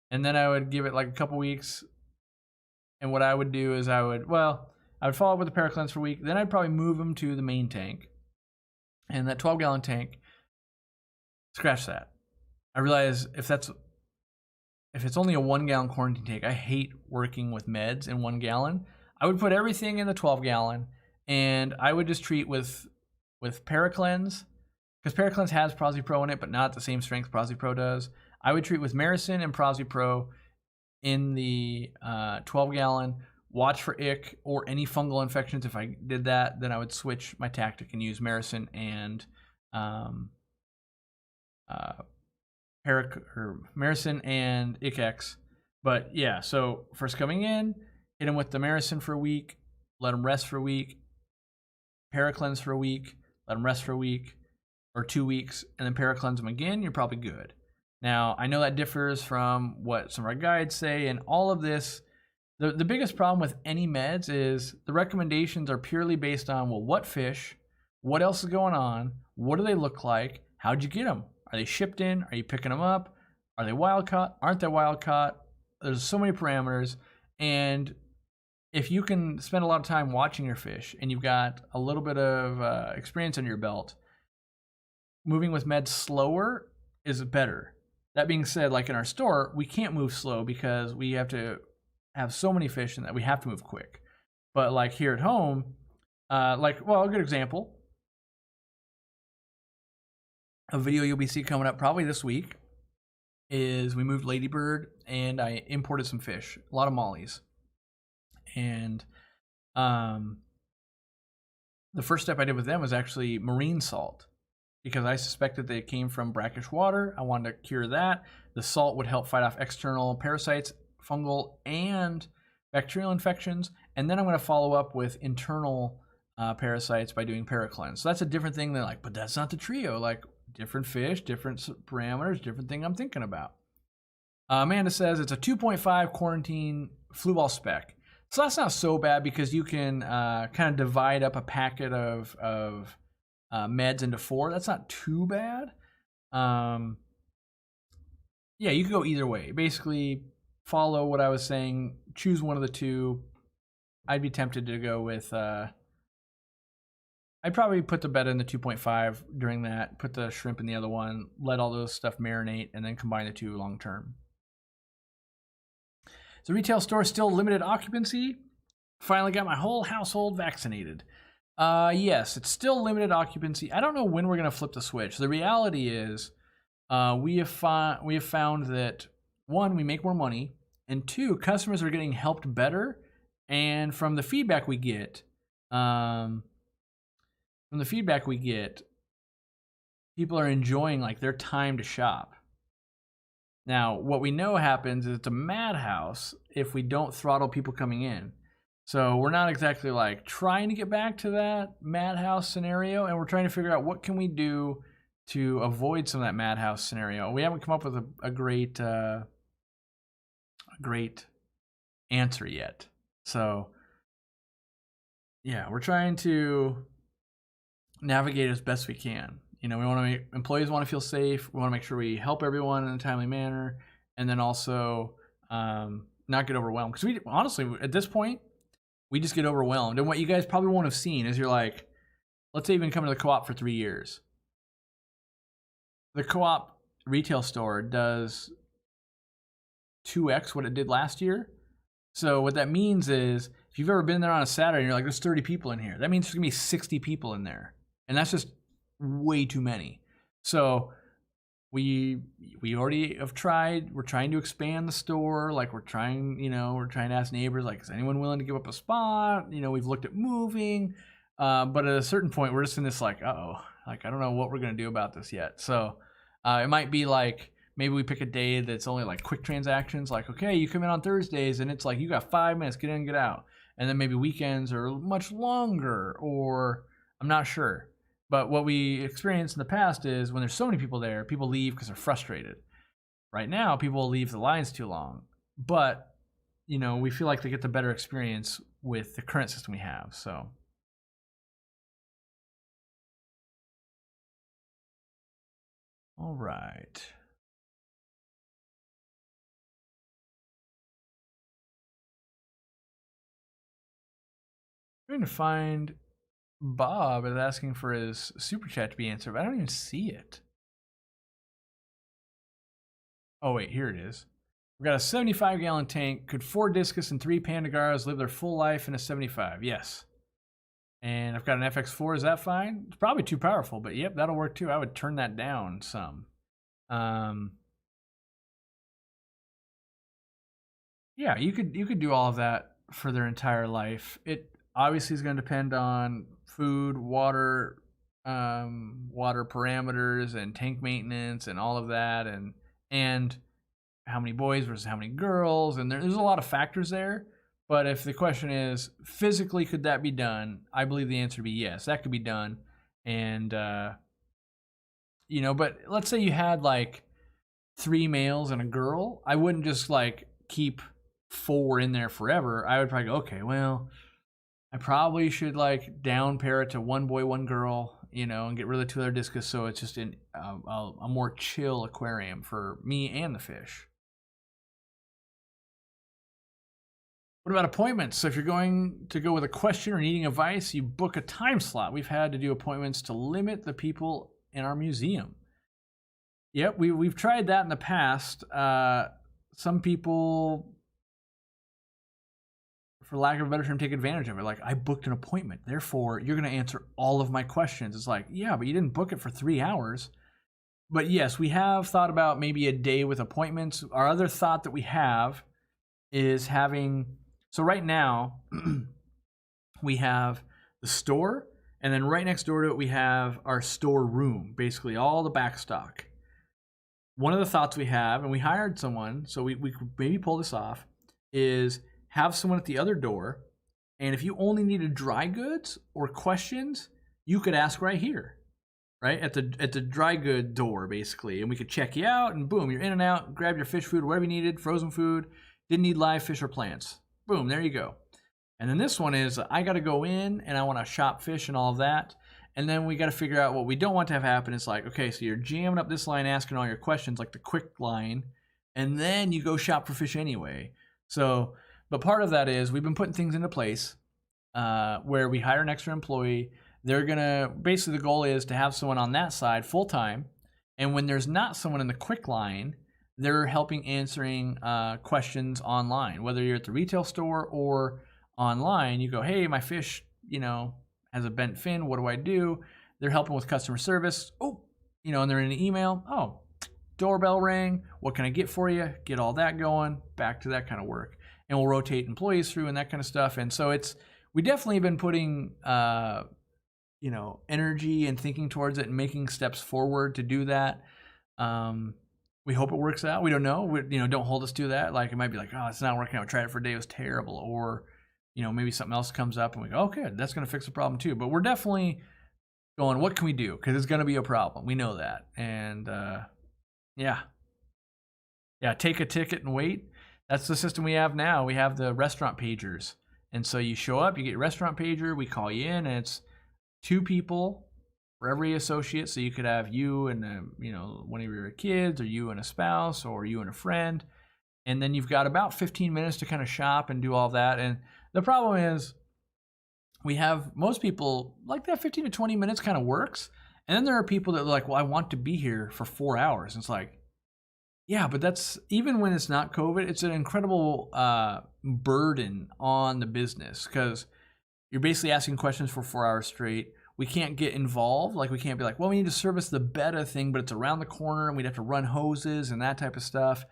And then I would give it like a couple weeks. And what I would do is I would follow up with the Paracleanse for a week. Then I'd probably move them to the main tank. And that 12-gallon tank, scratch that. I realize if it's only a 1-gallon quarantine tank, I hate working with meds in 1 gallon. I would put everything in the 12-gallon, and I would just treat with Paracleanse, because Paracleanse has Prosi Pro in it, but not the same strength Prosi Pro does. I would treat with Maricin and Prosi Pro in the 12-gallon, watch for ick or any fungal infections. If I did that, then I would switch my tactic and use Maricin and Maricin and Icex. But yeah, so first coming in, hit them with the Maricin for a week, let them rest for a week, Paracleanse for a week, let them rest for a week or 2 weeks, and then Paracleanse them again, you're probably good. Now, I know that differs from what some of our guides say, and all of this, the biggest problem with any meds is the recommendations are purely based on, well, what fish, what else is going on, what do they look like, how'd you get them? Are they shipped in? Are you picking them up? Are they wild caught? Aren't they wild caught? There's so many parameters, and if you can spend a lot of time watching your fish and you've got a little bit of experience under your belt, moving with meds slower is better. That being said, like in our store, we can't move slow because we have to have so many fish and that we have to move quick. But like here at home, well, a good example, a video you'll be seeing coming up probably this week is we moved Ladybird and I imported some fish, a lot of mollies. And the first step I did with them was actually marine salt, because I suspected they came from brackish water. I wanted to cure that. The salt would help fight off external parasites, fungal and bacterial infections. And then I'm going to follow up with internal parasites by doing paracleanse. So that's a different thing than like, but that's not the trio. Like different fish, different parameters, different thing I'm thinking about. Amanda says it's a 2.5 quarantine flu ball spec. So that's not so bad because you can kind of divide up a packet of meds into 4. That's not too bad. Yeah, you could go either way. Basically, follow what I was saying. Choose one of the two. I'd be tempted to go with... I'd probably put the betta in the 2.5 during that, put the shrimp in the other one, let all those stuff marinate, and then combine the two long term. The retail store still limited occupancy. Finally got my whole household vaccinated. Yes, it's still limited occupancy. I don't know when we're going to flip the switch. The reality is we have found that, 1, we make more money, and 2, customers are getting helped better. And from the feedback we get, people are enjoying like their time to shop. Now, what we know happens is it's a madhouse if we don't throttle people coming in. So we're not exactly like trying to get back to that madhouse scenario, and we're trying to figure out what can we do to avoid some of that madhouse scenario. We haven't come up with a great answer yet. So yeah, we're trying to navigate as best we can. You know, we want to make employees want to feel safe. We want to make sure we help everyone in a timely manner, and then also not get overwhelmed. Because we honestly, at this point, we just get overwhelmed. And what you guys probably won't have seen is you're like, let's say you've been coming to the co-op for 3 years. The co-op retail store does 2x what it did last year. So what that means is if you've ever been there on a Saturday and you're like, there's 30 people in here, that means there's gonna be 60 people in there. And that's just way too many. So we already have tried, we're trying to expand the store. Like we're trying to ask neighbors, like, is anyone willing to give up a spot? You know, we've looked at moving, but at a certain point we're just in this like, like I don't know what we're gonna do about this yet. So it might be like, maybe we pick a day that's only like quick transactions, like, okay, you come in on Thursdays and it's like, you got 5 minutes, get in, get out. And then maybe weekends are much longer, or I'm not sure. But what we experienced in the past is when there's so many people there, people leave because they're frustrated. Right now, people will leave the lines too long. But, you know, we feel like they get the better experience with the current system we have, so. All right. I'm trying to find Bob is asking for his super chat to be answered, but I don't even see it. Oh wait, here it is. We've got a 75-gallon tank. Could 4 discus and 3 pandagaras live their full life in a 75? Yes. And I've got an FX4. Is that fine? It's probably too powerful, but yep, that'll work too. I would turn that down some. Yeah, you could do all of that for their entire life. It obviously is going to depend on food, water parameters, and tank maintenance, and all of that, and how many boys versus how many girls, and there's a lot of factors there. But if the question is physically could that be done, I believe the answer would be yes, that could be done. And you know, but let's say you had like 3 males and a girl, I wouldn't just like keep 4 in there forever. I would probably go, okay, well, I probably should like down pair it to 1 boy, 1 girl, you know, and get rid of the 2 other discus, so it's just a more chill aquarium for me and the fish. What about appointments? So if you're going to go with a question or needing advice, you book a time slot. We've had to do appointments to limit the people in our museum. Yep, we've tried that in the past. Some people, for lack of a better term, take advantage of it. Like, I booked an appointment, therefore you're going to answer all of my questions. It's like, yeah, but you didn't book it for 3 hours. But yes, we have thought about maybe a day with appointments. Our other thought that we have is having, so right now we have the store, and then right next door to it we have our store room, basically all the back stock. One of the thoughts we have, and we hired someone, so we could maybe pull this off, is have someone at the other door, and if you only needed dry goods or questions, you could ask right here, right at the dry good door, basically, and we could check you out, and boom, you're in and out. Grab your fish food, whatever you needed, frozen food. Didn't need live fish or plants. Boom, there you go. And then this one is, I got to go in and I want to shop fish and all of that. And then we got to figure out what we don't want to have happen. It's like, okay, so you're jamming up this line, asking all your questions, like the quick line, and then you go shop for fish anyway. So, but part of that is we've been putting things into place where we hire an extra employee. They're going to, basically the goal is to have someone on that side full time. And when there's not someone in the quick line, they're helping answering questions online, whether you're at the retail store or online. You go, hey, my fish, has a bent fin. What do I do? They're helping with customer service. Oh, and they're in an email. Oh, doorbell rang. What can I get for you? Get all that going. Back to that kind of work. And we'll rotate employees through and that kind of stuff. And so we definitely have been putting, energy and thinking towards it and making steps forward to do that. We hope it works out. We don't know. Don't hold us to that. Like, it might be like, oh, it's not working out. We tried it for a day. It was terrible. Or, maybe something else comes up and we go, okay, that's going to fix the problem too. But we're definitely going, what can we do? Because it's going to be a problem. We know that. And yeah, take a ticket and wait. That's the system we have now. We have the restaurant pagers. And so you show up, you get your restaurant pager, we call you in, and it's 2 people for every associate. So you could have you and one of your kids, or you and a spouse, or you and a friend. And then you've got about 15 minutes to kind of shop and do all that. And the problem is we have most people like that 15 to 20 minutes kind of works. And then there are people that are like, well, I want to be here for 4 hours. And it's like, yeah, but that's, even when it's not COVID, it's an incredible burden on the business, because you're basically asking questions for 4 hours straight. We can't get involved. Like, we can't be like, well, we need to service the betta thing, but it's around the corner and we'd have to run hoses and that type of stuff.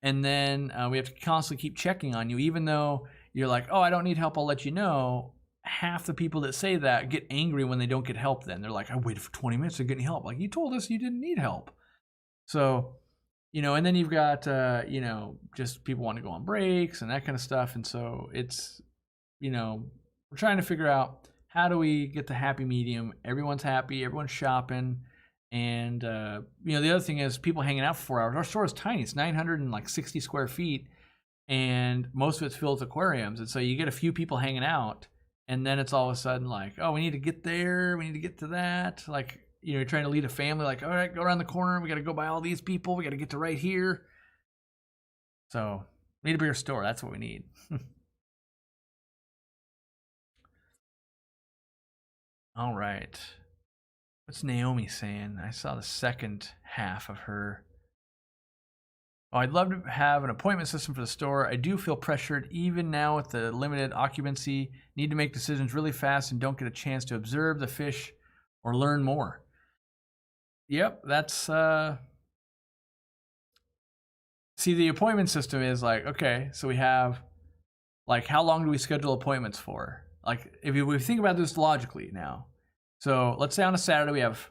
And then we have to constantly keep checking on you, even though you're like, oh, I don't need help, I'll let you know. Half the people that say that get angry when they don't get help then. They're like, I waited for 20 minutes to get any help. Like, you told us you didn't need help. So, and then you've got, just people want to go on breaks and that kind of stuff. And so it's, we're trying to figure out, how do we get the happy medium? Everyone's happy, everyone's shopping. And, the other thing is people hanging out for 4 hours. Our store is tiny. It's 960 square feet. And most of it's filled with aquariums. And so you get a few people hanging out. And then it's all of a sudden like, oh, we need to get there. We need to get to that. Like, you're trying to lead a family. Like, all right, go around the corner. We got to go by all these people. We got to get to right here. So we need a bigger store. That's what we need. All right. What's Naomi saying? I saw the second half of her. Oh, I'd love to have an appointment system for the store. I do feel pressured even now with the limited occupancy. Need to make decisions really fast and don't get a chance to observe the fish or learn more. Yep, that's... See, the appointment system is like, okay, so we have, like, how long do we schedule appointments for? Like, if we think about this logically now. So let's say on a Saturday we have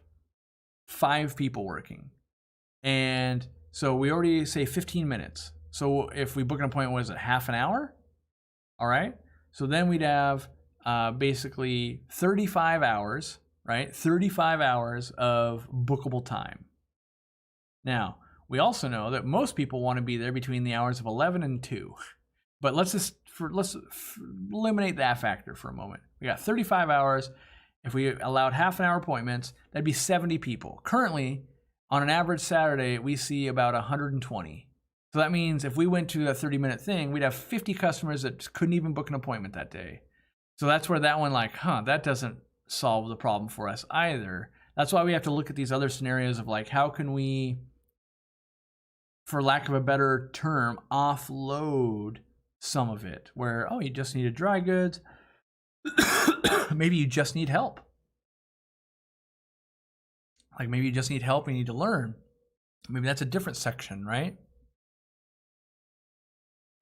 5 people working. And so we already say 15 minutes. So if we book an appointment, what is it, half an hour? All right. So then we'd have basically 35 hours, right? 35 hours of bookable time. Now, we also know that most people want to be there between the hours of 11 and 2. But let's eliminate that factor for a moment. We got 35 hours. If we allowed half an hour appointments, that'd be 70 people. Currently, on an average Saturday, we see about 120. So that means if we went to a 30-minute thing, we'd have 50 customers that couldn't even book an appointment that day. So that's where that one, like, that doesn't solve the problem for us either. That's why we have to look at these other scenarios of like, how can we for lack of a better term, offload some of it, where, oh, you just need dry goods. Maybe you just need help. Like maybe you just need help and you need to learn. Maybe that's a different section, right?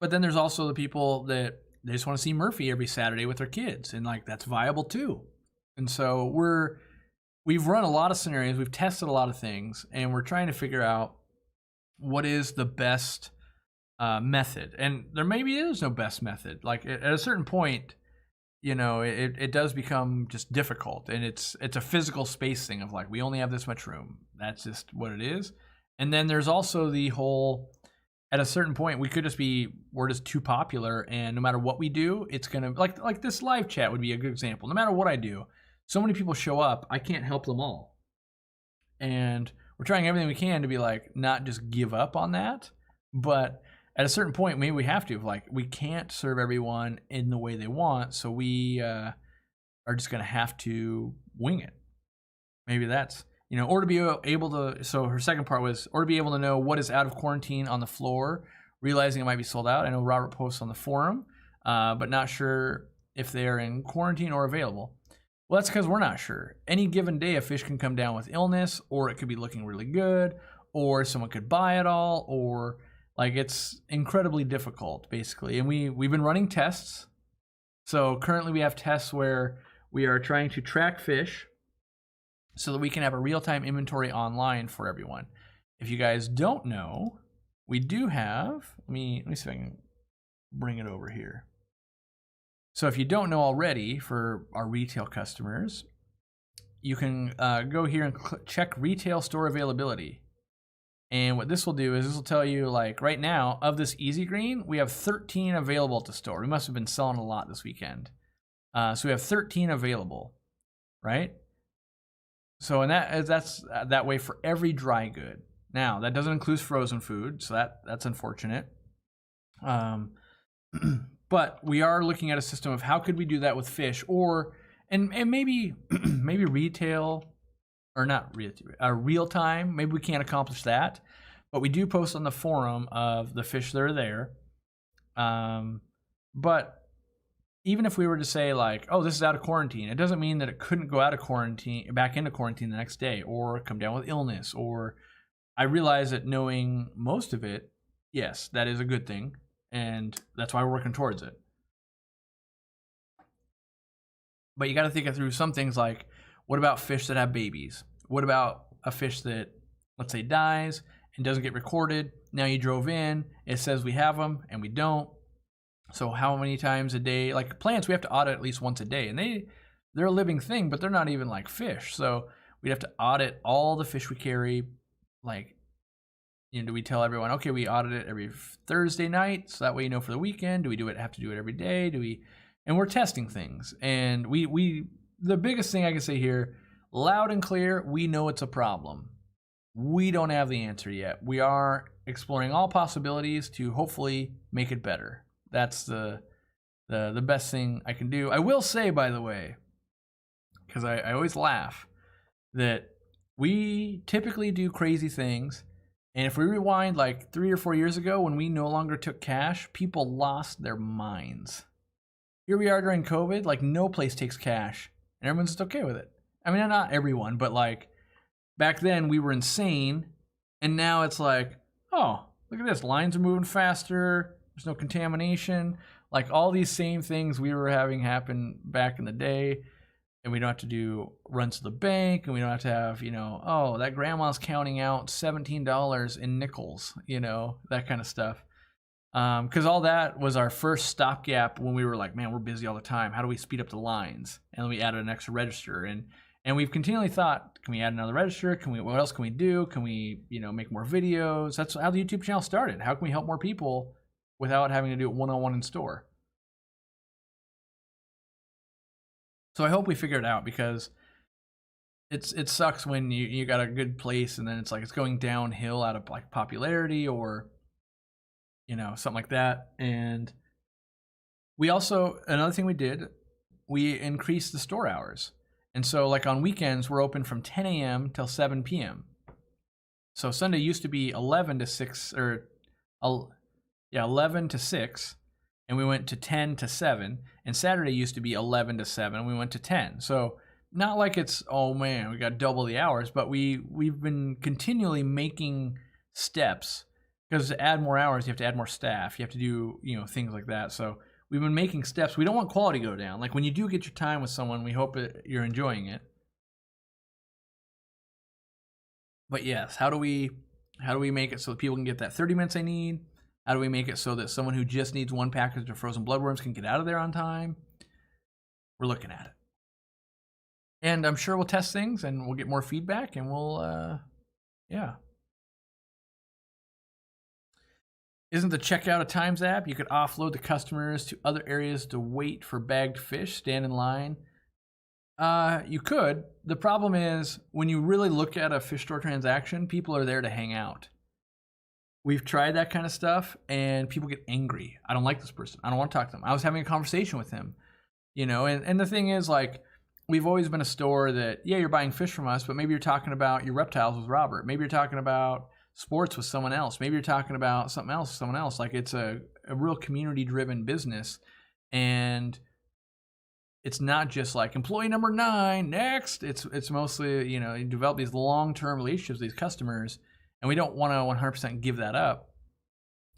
But then there's also the people that they just want to see Murphy every Saturday with their kids, and like that's viable too. And so we've run a lot of scenarios, we've tested a lot of things, and we're trying to figure out what is the best method. And there maybe is no best method. Like at a certain point, you know, it does become just difficult, and it's a physical space thing of like, we only have this much room. That's just what it is. And then there's also the whole, at a certain point, we're just too popular, and no matter what we do, it's gonna, like this live chat would be a good example. No matter what I do, so many people show up, I can't help them all. And we're trying everything we can to be like, not just give up on that, but at a certain point, maybe we have to, like, we can't serve everyone in the way they want, so we are just gonna have to wing it. Maybe that's, you know, or to be able to, so her second part was, or to be able to know what is out of quarantine on the floor, realizing it might be sold out. I know Robert posts on the forum, but not sure if they are in quarantine or available. Well, that's because we're not sure. Any given day, a fish can come down with illness, or it could be looking really good, or someone could buy it all, or like it's incredibly difficult, basically. And we've been running tests. So currently we have tests where we are trying to track fish so that we can have a real-time inventory online for everyone. If you guys don't know, we do have, let me see if I can bring it over here. So if you don't know already, for our retail customers, you can go here and check retail store availability. And what this will do is this will tell you, like right now, of this Easy Green, we have 13 available to store. We must have been selling a lot this weekend. So we have 13 available, right? So and that's that way for every dry good. Now, that doesn't include frozen food, so that's unfortunate. But we are looking at a system of how could we do that with fish, or and maybe maybe retail, or not real time. Maybe we can't accomplish that, but we do post on the forum of the fish that are there. But even if we were to say like, oh, this is out of quarantine, it doesn't mean that it couldn't go out of quarantine, back into quarantine the next day, or come down with illness. Or I realize that knowing most of it, yes, that is a good thing. And that's why we're working towards it. But you got to think it through some things like, what about fish that have babies? What about a fish that, let's say, dies and doesn't get recorded? Now you drove in, it says we have them and we don't. So how many times a day? Like plants, we have to audit at least once a day, and they're a living thing, but they're not even like fish. So we'd have to audit all the fish we carry. Like, you know, do we tell everyone, okay, we audit it every Thursday night, so that way you know for the weekend? Do we have to do it every day? And we're testing things. And we the biggest thing I can say here, loud and clear, we know it's a problem. We don't have the answer yet. We are exploring all possibilities to hopefully make it better. That's the best thing I can do. I will say, by the way, because I always laugh, that we typically do crazy things. And if we rewind like 3 or 4 years ago when we no longer took cash, people lost their minds. Here we are during COVID, like no place takes cash, and everyone's just okay with it. I mean, not everyone, but like back then we were insane, and now it's like, oh, look at this, lines are moving faster, there's no contamination, like all these same things we were having happen back in the day. And we don't have to do runs to the bank, and we don't have to have, you know, oh, that grandma's counting out $17 in nickels, you know, that kind of stuff. Because all that was our first stopgap when we were like, man, we're busy all the time. How do we speed up the lines? And then we added an extra register, and we've continually thought, can we add another register? What else can we do? Can we, you know, make more videos? That's how the YouTube channel started. How can we help more people without having to do it one-on-one in store? So I hope we figure it out, because it sucks when you got a good place and then it's like it's going downhill out of like popularity or, you know, something like that. And we also, another thing we did, we increased the store hours. And so like on weekends, we're open from 10 a.m. till 7 p.m. So Sunday used to be 11 to 6, or 11 to 6, and we went to 10 to 7. And Saturday used to be 11 to 7, and we went to 10. So not like it's, oh man, we got double the hours, but we've been continually making steps, because to add more hours, you have to add more staff. You have to do, things like that. So we've been making steps. We don't want quality to go down. Like when you do get your time with someone, we hope that you're enjoying it. But yes, how do we make it so that people can get that 30 minutes they need? How do we make it so that someone who just needs one package of frozen bloodworms can get out of there on time? We're looking at it. And I'm sure we'll test things and we'll get more feedback, and we'll, yeah. Isn't the checkout a Times app? You could offload the customers to other areas to wait for bagged fish, stand in line. You could. The problem is, when you really look at a fish store transaction, people are there to hang out. We've tried that kind of stuff, and people get angry. I don't like this person. I don't want to talk to them. I was having a conversation with him, and the thing is, like, we've always been a store that, yeah, you're buying fish from us, but maybe you're talking about your reptiles with Robert. Maybe you're talking about sports with someone else. Maybe you're talking about something else with someone else. Like, it's a real community-driven business, and it's not just like employee number 9 next. It's mostly, you develop these long-term relationships with these customers, and we don't want to 100% give that up.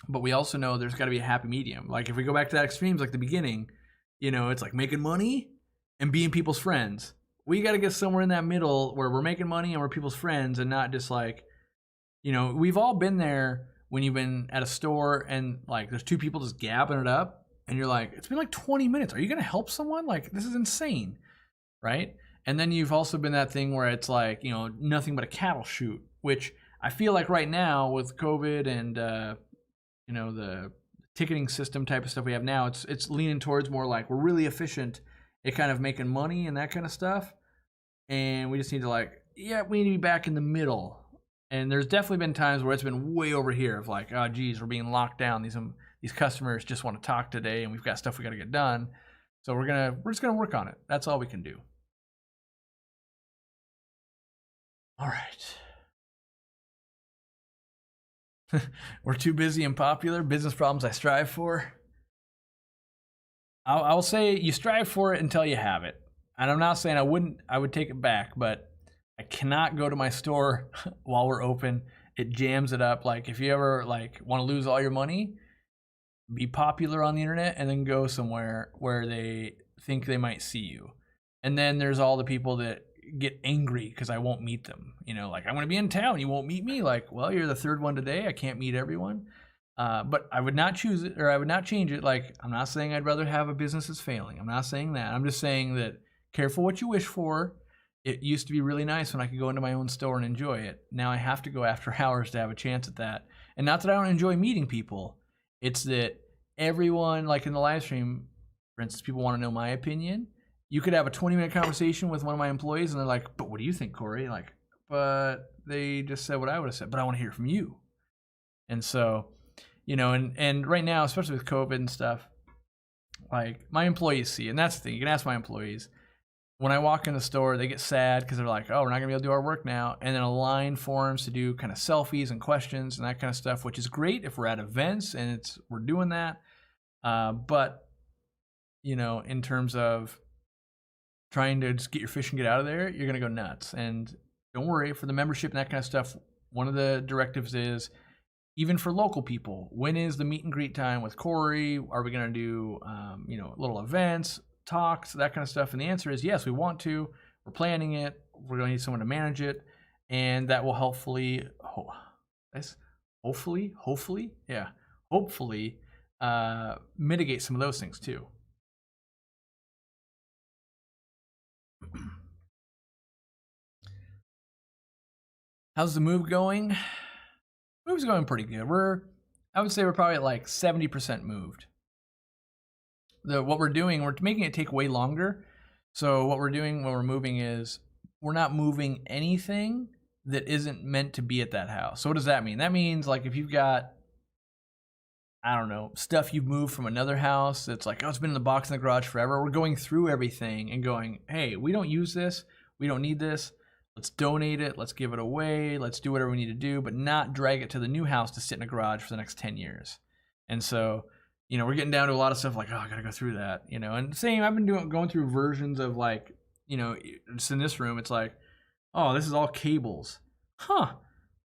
But we also know there's got to be a happy medium. Like if we go back to that extremes, like the beginning, it's like making money and being people's friends. We got to get somewhere in that middle where we're making money and we're people's friends, and not just like, we've all been there when you've been at a store and like there's 2 people just gabbing it up, and you're like, it's been like 20 minutes. Are you going to help someone? Like, this is insane, right? And then you've also been that thing where it's like, nothing but a cattle shoot, which I feel like right now with COVID and, the ticketing system type of stuff we have now, it's leaning towards more like we're really efficient at kind of making money and that kind of stuff. And we just need to we need to be back in the middle. And there's definitely been times where it's been way over here of like, oh, geez, we're being locked down. These customers just want to talk today, and we've got stuff we got to get done. So we're just gonna work on it. That's all we can do. All right. We're too busy and popular. Business problems I strive for. I'll say you strive for it until you have it. And I'm not saying I would take it back, but I cannot go to my store while we're open. It jams it up. Like if you ever want to lose all your money, be popular on the internet and then go somewhere where they think they might see you. And then there's all the people that get angry because I won't meet them. Like, I'm going to be in town, you won't meet me. Like, well, you're the 3rd one today. I can't meet everyone. But I would not choose it, or I would not change it. Like, I'm not saying I'd rather have a business that's failing. I'm not saying that. I'm just saying that careful what you wish for. It used to be really nice when I could go into my own store and enjoy it. Now I have to go after hours to have a chance at that. And not that I don't enjoy meeting people. It's that everyone, like in the live stream, for instance, people want to know my opinion. You could have a 20-minute conversation with one of my employees, and they're like, but what do you think, Cory? Like, but they just said what I would have said, but I want to hear from you. And so, and right now, especially with COVID and stuff, like my employees see, and that's the thing, you can ask my employees. When I walk in the store, they get sad because they're like, oh, we're not going to be able to do our work now. And then a line forms to do kind of selfies and questions and that kind of stuff, which is great if we're at events and we're doing that. But, in terms of trying to just get your fish and get out of there, you're going to go nuts. And don't worry, for the membership and that kind of stuff, one of the directives is, even for local people, when is the meet and greet time with Cory? Are we going to do, little events, talks, that kind of stuff? And the answer is yes, we want to. We're planning it. We're going to need someone to manage it. And that will hopefully mitigate some of those things too. How's the move going? Move's going pretty good. I would say we're probably at like 70% moved. What we're doing, we're making it take way longer. So what we're doing when we're moving is we're not moving anything that isn't meant to be at that house. So what does that mean? That means like if you've got, I don't know, stuff you've moved from another house that's like, oh, it's been in the box in the garage forever. We're going through everything and going, hey, we don't use this. We don't need this. Let's donate it. Let's give it away. Let's do whatever we need to do, but not drag it to the new house to sit in a garage for the next 10 years. And so, you know, we're getting down to a lot of stuff like, oh, I got to go through that, you know. And same, I've been going through versions of like, you know, just in this room, it's like, oh, this is all cables. Huh.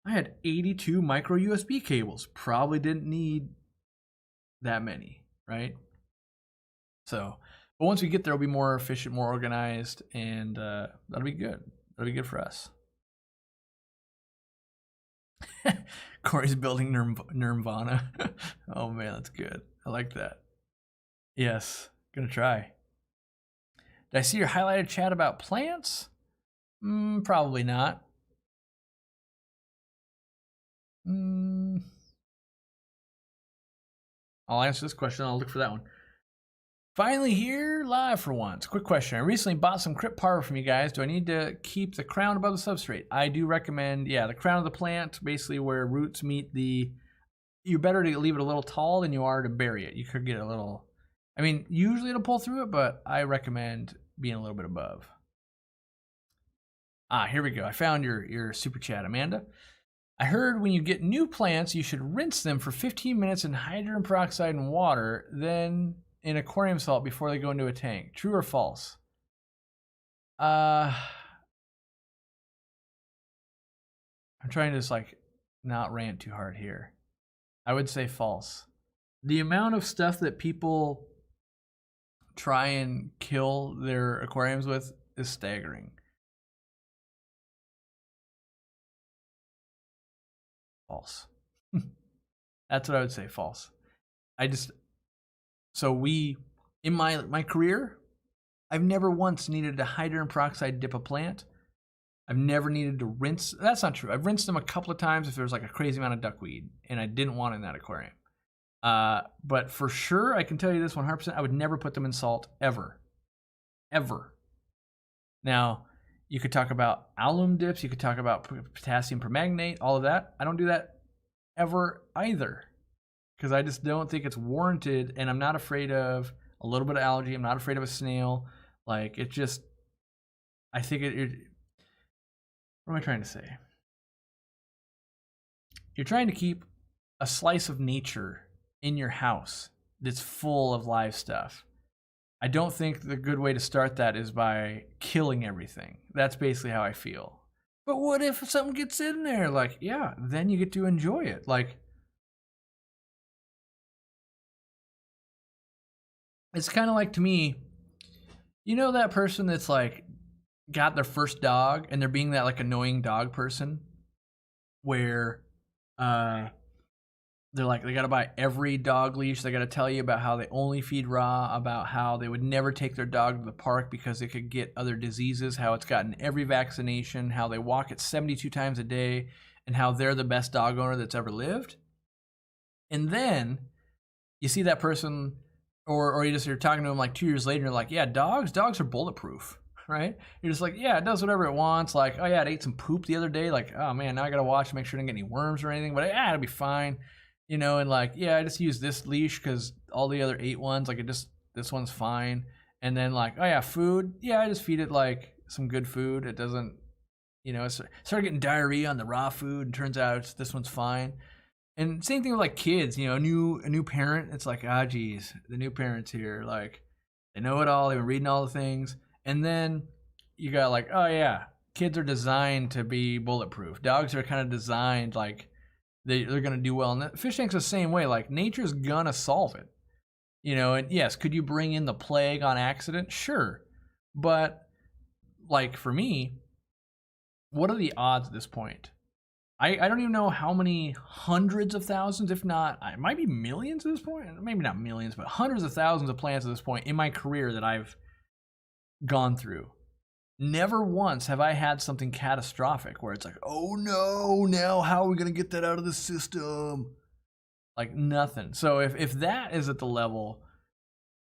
I had 82 micro USB cables. Probably didn't need that many, right? So, but once we get there, it'll be more efficient, more organized, and that'll be good. That'll be good for us. Cory's building Nirvana. Oh man, that's good. I like that. Yes, gonna try. Did I see your highlighted chat about plants? Probably not. I'll answer this question. I'll look for that one. Finally here, live for once. Quick question. I recently bought some Crypt Parva from you guys. Do I need to keep the crown above the substrate? I do recommend, yeah, the crown of the plant, basically where roots meet the... You're better to leave it a little tall than you are to bury it. You could get a little... I mean, usually it'll pull through it, but I recommend being a little bit above. Here we go. I found your super chat, Amanda. I heard when you get new plants, you should rinse them for 15 minutes in hydrogen peroxide and water, then in aquarium salt before they go into a tank. True or false? I'm trying to just like not rant too hard here. I would say false. The amount of stuff that people try and kill their aquariums with is staggering. False. That's what I would say, false. So in my career, I've never once needed to hydrogen peroxide dip a plant. I've never needed to rinse. That's not true. I've rinsed them a couple of times if there was like a crazy amount of duckweed and I didn't want it in that aquarium. But for sure, I can tell you this 100%, I would never put them in salt ever. Ever. Now, you could talk about alum dips, you could talk about potassium permanganate, all of that. I don't do that ever either because I just don't think it's warranted, and I'm not afraid of a little bit of algae. I'm not afraid of a snail. Like, it just, I think what am I trying to say? You're trying to keep a slice of nature in your house that's full of live stuff. I don't think the good way to start that is by killing everything. That's basically how I feel. But what if something gets in there? Like, yeah, then you get to enjoy it. Like, it's kind of like, to me, you know that person that's like got their first dog and they're being that like annoying dog person where they're like, they got to buy every dog leash. They got to tell you about how they only feed raw, about how they would never take their dog to the park because they could get other diseases, how it's gotten every vaccination, how they walk it 72 times a day, and how they're the best dog owner that's ever lived. And then you see that person, or you're talking to them like 2 years later, and you're like, yeah, dogs are bulletproof, right? You're just like, yeah, it does whatever it wants. Like, oh yeah, it ate some poop the other day. Like, oh man, now I got to watch to make sure I didn't get any worms or anything, but yeah, it'll be fine. You know, and like, yeah, I just use this leash because all the other 8 ones, like this one's fine. And then like, oh yeah, food. Yeah, I just feed it like some good food. It doesn't, you know, it started getting diarrhea on the raw food and turns out this one's fine. And same thing with like kids, you know, a new parent. It's like, geez, the new parent's here. Like, they know it all. They've been reading all the things. And then you got like, oh yeah, kids are designed to be bulletproof. Dogs are kind of designed like, they're going to do well. And the fish tank's the same way. Like, nature's going to solve it. You know, and yes, could you bring in the plague on accident? Sure. But, like, for me, what are the odds at this point? I don't even know how many hundreds of thousands, if not, it might be millions at this point. Maybe not millions, but hundreds of thousands of plants at this point in my career that I've gone through. Never once have I had something catastrophic where it's like, oh no, now how are we going to get that out of the system? Like, nothing. So if that is at the level,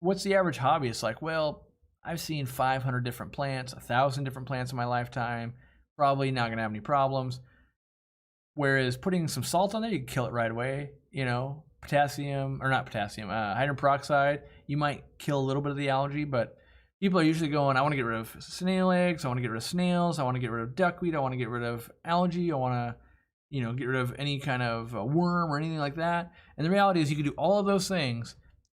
what's the average hobbyist like? Well, I've seen 500 different plants, 1,000 different plants in my lifetime, probably not going to have any problems. Whereas putting some salt on there, you can kill it right away. You know, hydrogen peroxide, you might kill a little bit of the algae, but people are usually going, I want to get rid of snail eggs, I want to get rid of snails, I want to get rid of duckweed, I want to get rid of algae, I want to, get rid of any kind of worm or anything like that. And the reality is you can do all of those things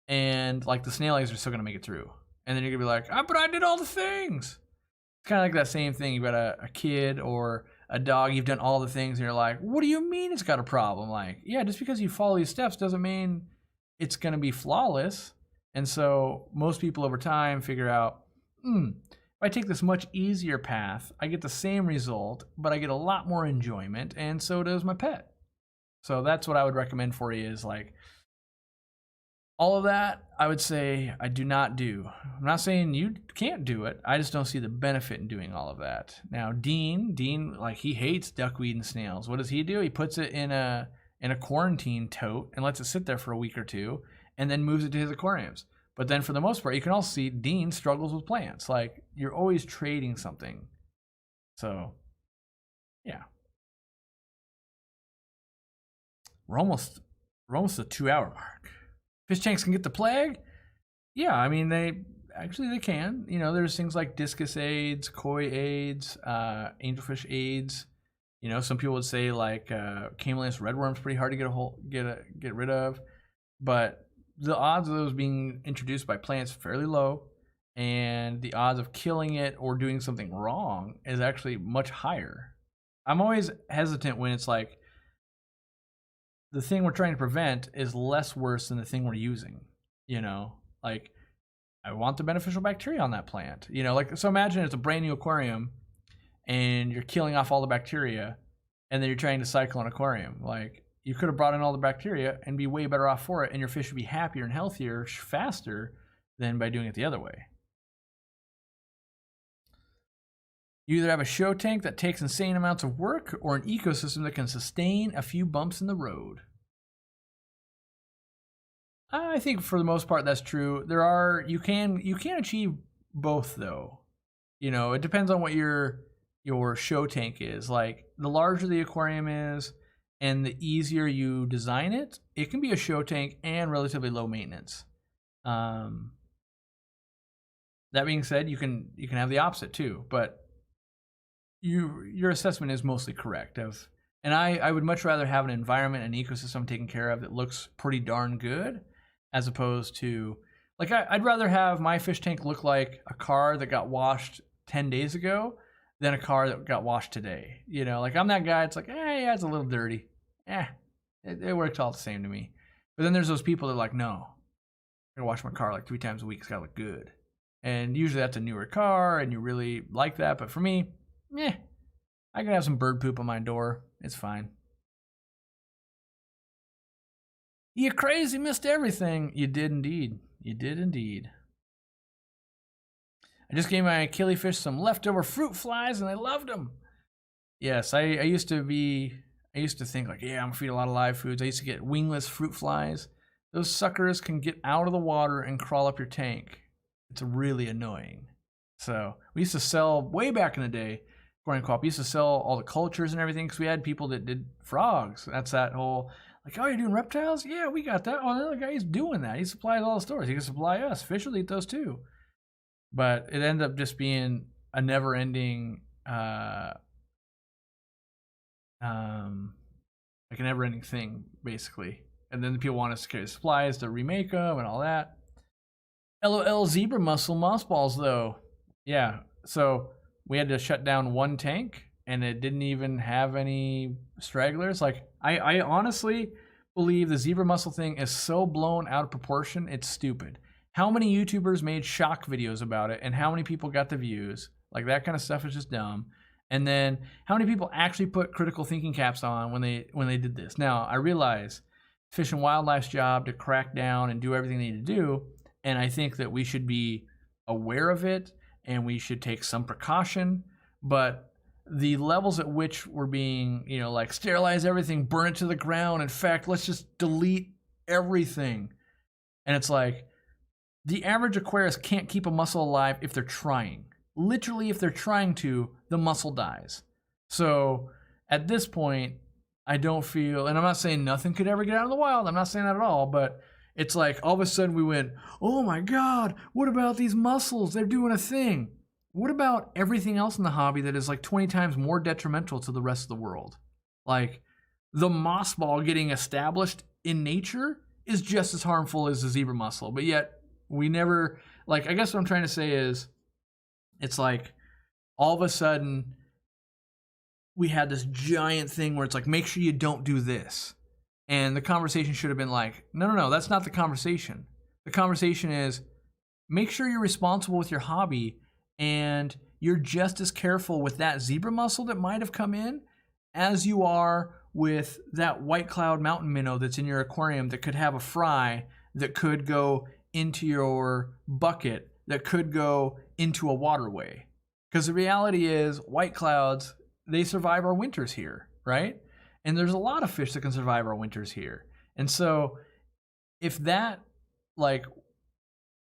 and like the snail eggs are still going to make it through. And then you're going to be like, but I did all the things. It's kind of like that same thing. You've got a kid or a dog, you've done all the things and you're like, what do you mean it's got a problem? Like, yeah, just because you follow these steps doesn't mean it's going to be flawless. And so most people over time figure out, if I take this much easier path, I get the same result, but I get a lot more enjoyment, and so does my pet. So that's what I would recommend for you is like, all of that, I would say I do not do. I'm not saying you can't do it. I just don't see the benefit in doing all of that. Now, Dean, like he hates duckweed and snails. What does he do? He puts it in a quarantine tote and lets it sit there for a week or two and then moves it to his aquariums. But then for the most part, you can also see Dean struggles with plants. Like you're always trading something. So, yeah. We're almost the 2-hour mark. Fish tanks can get the plague? Yeah, I mean, they can. There's things like discus AIDS, koi AIDS, angelfish AIDS. Some people would say like camellias redworm's pretty hard to get rid of. But the odds of those being introduced by plants fairly low, and the odds of killing it or doing something wrong is actually much higher. I'm always hesitant when it's like the thing we're trying to prevent is less worse than the thing we're using. Like I want the beneficial bacteria on that plant. So imagine it's a brand new aquarium and you're killing off all the bacteria and then you're trying to cycle an aquarium. Like you could have brought in all the bacteria and be way better off for it, and your fish would be happier and healthier faster than by doing it the other way. You either have a show tank that takes insane amounts of work or an ecosystem that can sustain a few bumps in the road. I think for the most part that's true. You can achieve both though. It depends on what your show tank is. Like the larger the aquarium is and the easier you design it, it can be a show tank and relatively low maintenance. That being said, you can have the opposite too, but your assessment is mostly correct. And I would much rather have an environment, an ecosystem taken care of that looks pretty darn good, as opposed to like I'd rather have my fish tank look like a car that got washed 10 days ago than a car that got washed today. Like I'm that guy. It's like, yeah, it's a little dirty. It works all the same to me. But then there's those people that are like, no, I gotta wash my car like 3 times a week. It's gotta look good. And usually that's a newer car, and you really like that. But for me, I can have some bird poop on my door. It's fine. You crazy, missed everything. You did indeed. I just gave my killifish some leftover fruit flies and they loved them. Yes, I used to think like, yeah, I'm gonna feed a lot of live foods. I used to get wingless fruit flies. Those suckers can get out of the water and crawl up your tank. It's really annoying. So we used to sell way back in the day. Aquariumcoop used to sell all the cultures and everything because we had people that did frogs. That's that whole, like, oh, you're doing reptiles? Yeah, we got that. Oh, another guy, he's doing that. He supplies all the stores. He can supply us. Fish will eat those too. But it ended up just being a never-ending, like a never-ending thing, basically. And then the people want us to carry supplies to remake them and all that. LOL zebra mussel mothballs, though. Yeah, so we had to shut down one tank, and it didn't even have any stragglers. Like, I honestly believe the zebra mussel thing is so blown out of proportion, it's stupid. How many YouTubers made shock videos about it, and how many people got the views? Like, that kind of stuff is just dumb. And then, how many people actually put critical thinking caps on when they did this? Now, I realize Fish and Wildlife's job to crack down and do everything they need to do, and I think that we should be aware of it, and we should take some precaution, but the levels at which we're being, like sterilize everything, burn it to the ground. In fact, let's just delete everything. And it's like, the average aquarist can't keep a mussel alive if they're trying. Literally, if they're trying to, the mussel dies. So at this point, I don't feel, and I'm not saying nothing could ever get out of the wild. I'm not saying that at all, but It's like all of a sudden we went, oh my God, what about these mussels? They're doing a thing. What about everything else in the hobby that is like 20 times more detrimental to the rest of the world? Like the moss ball getting established in nature is just as harmful as the zebra mussel, but yet we never, like, I guess what I'm trying to say is it's like all of a sudden we had this giant thing where it's like, make sure you don't do this. And the conversation should have been like, no, that's not the conversation. The conversation is make sure you're responsible with your hobby and you're just as careful with that zebra mussel that might have come in as you are with that white cloud mountain minnow that's in your aquarium that could have a fry that could go into your bucket, that could go into a waterway. Because the reality is white clouds, they survive our winters here, right? And there's a lot of fish that can survive our winters here. And so if that, like,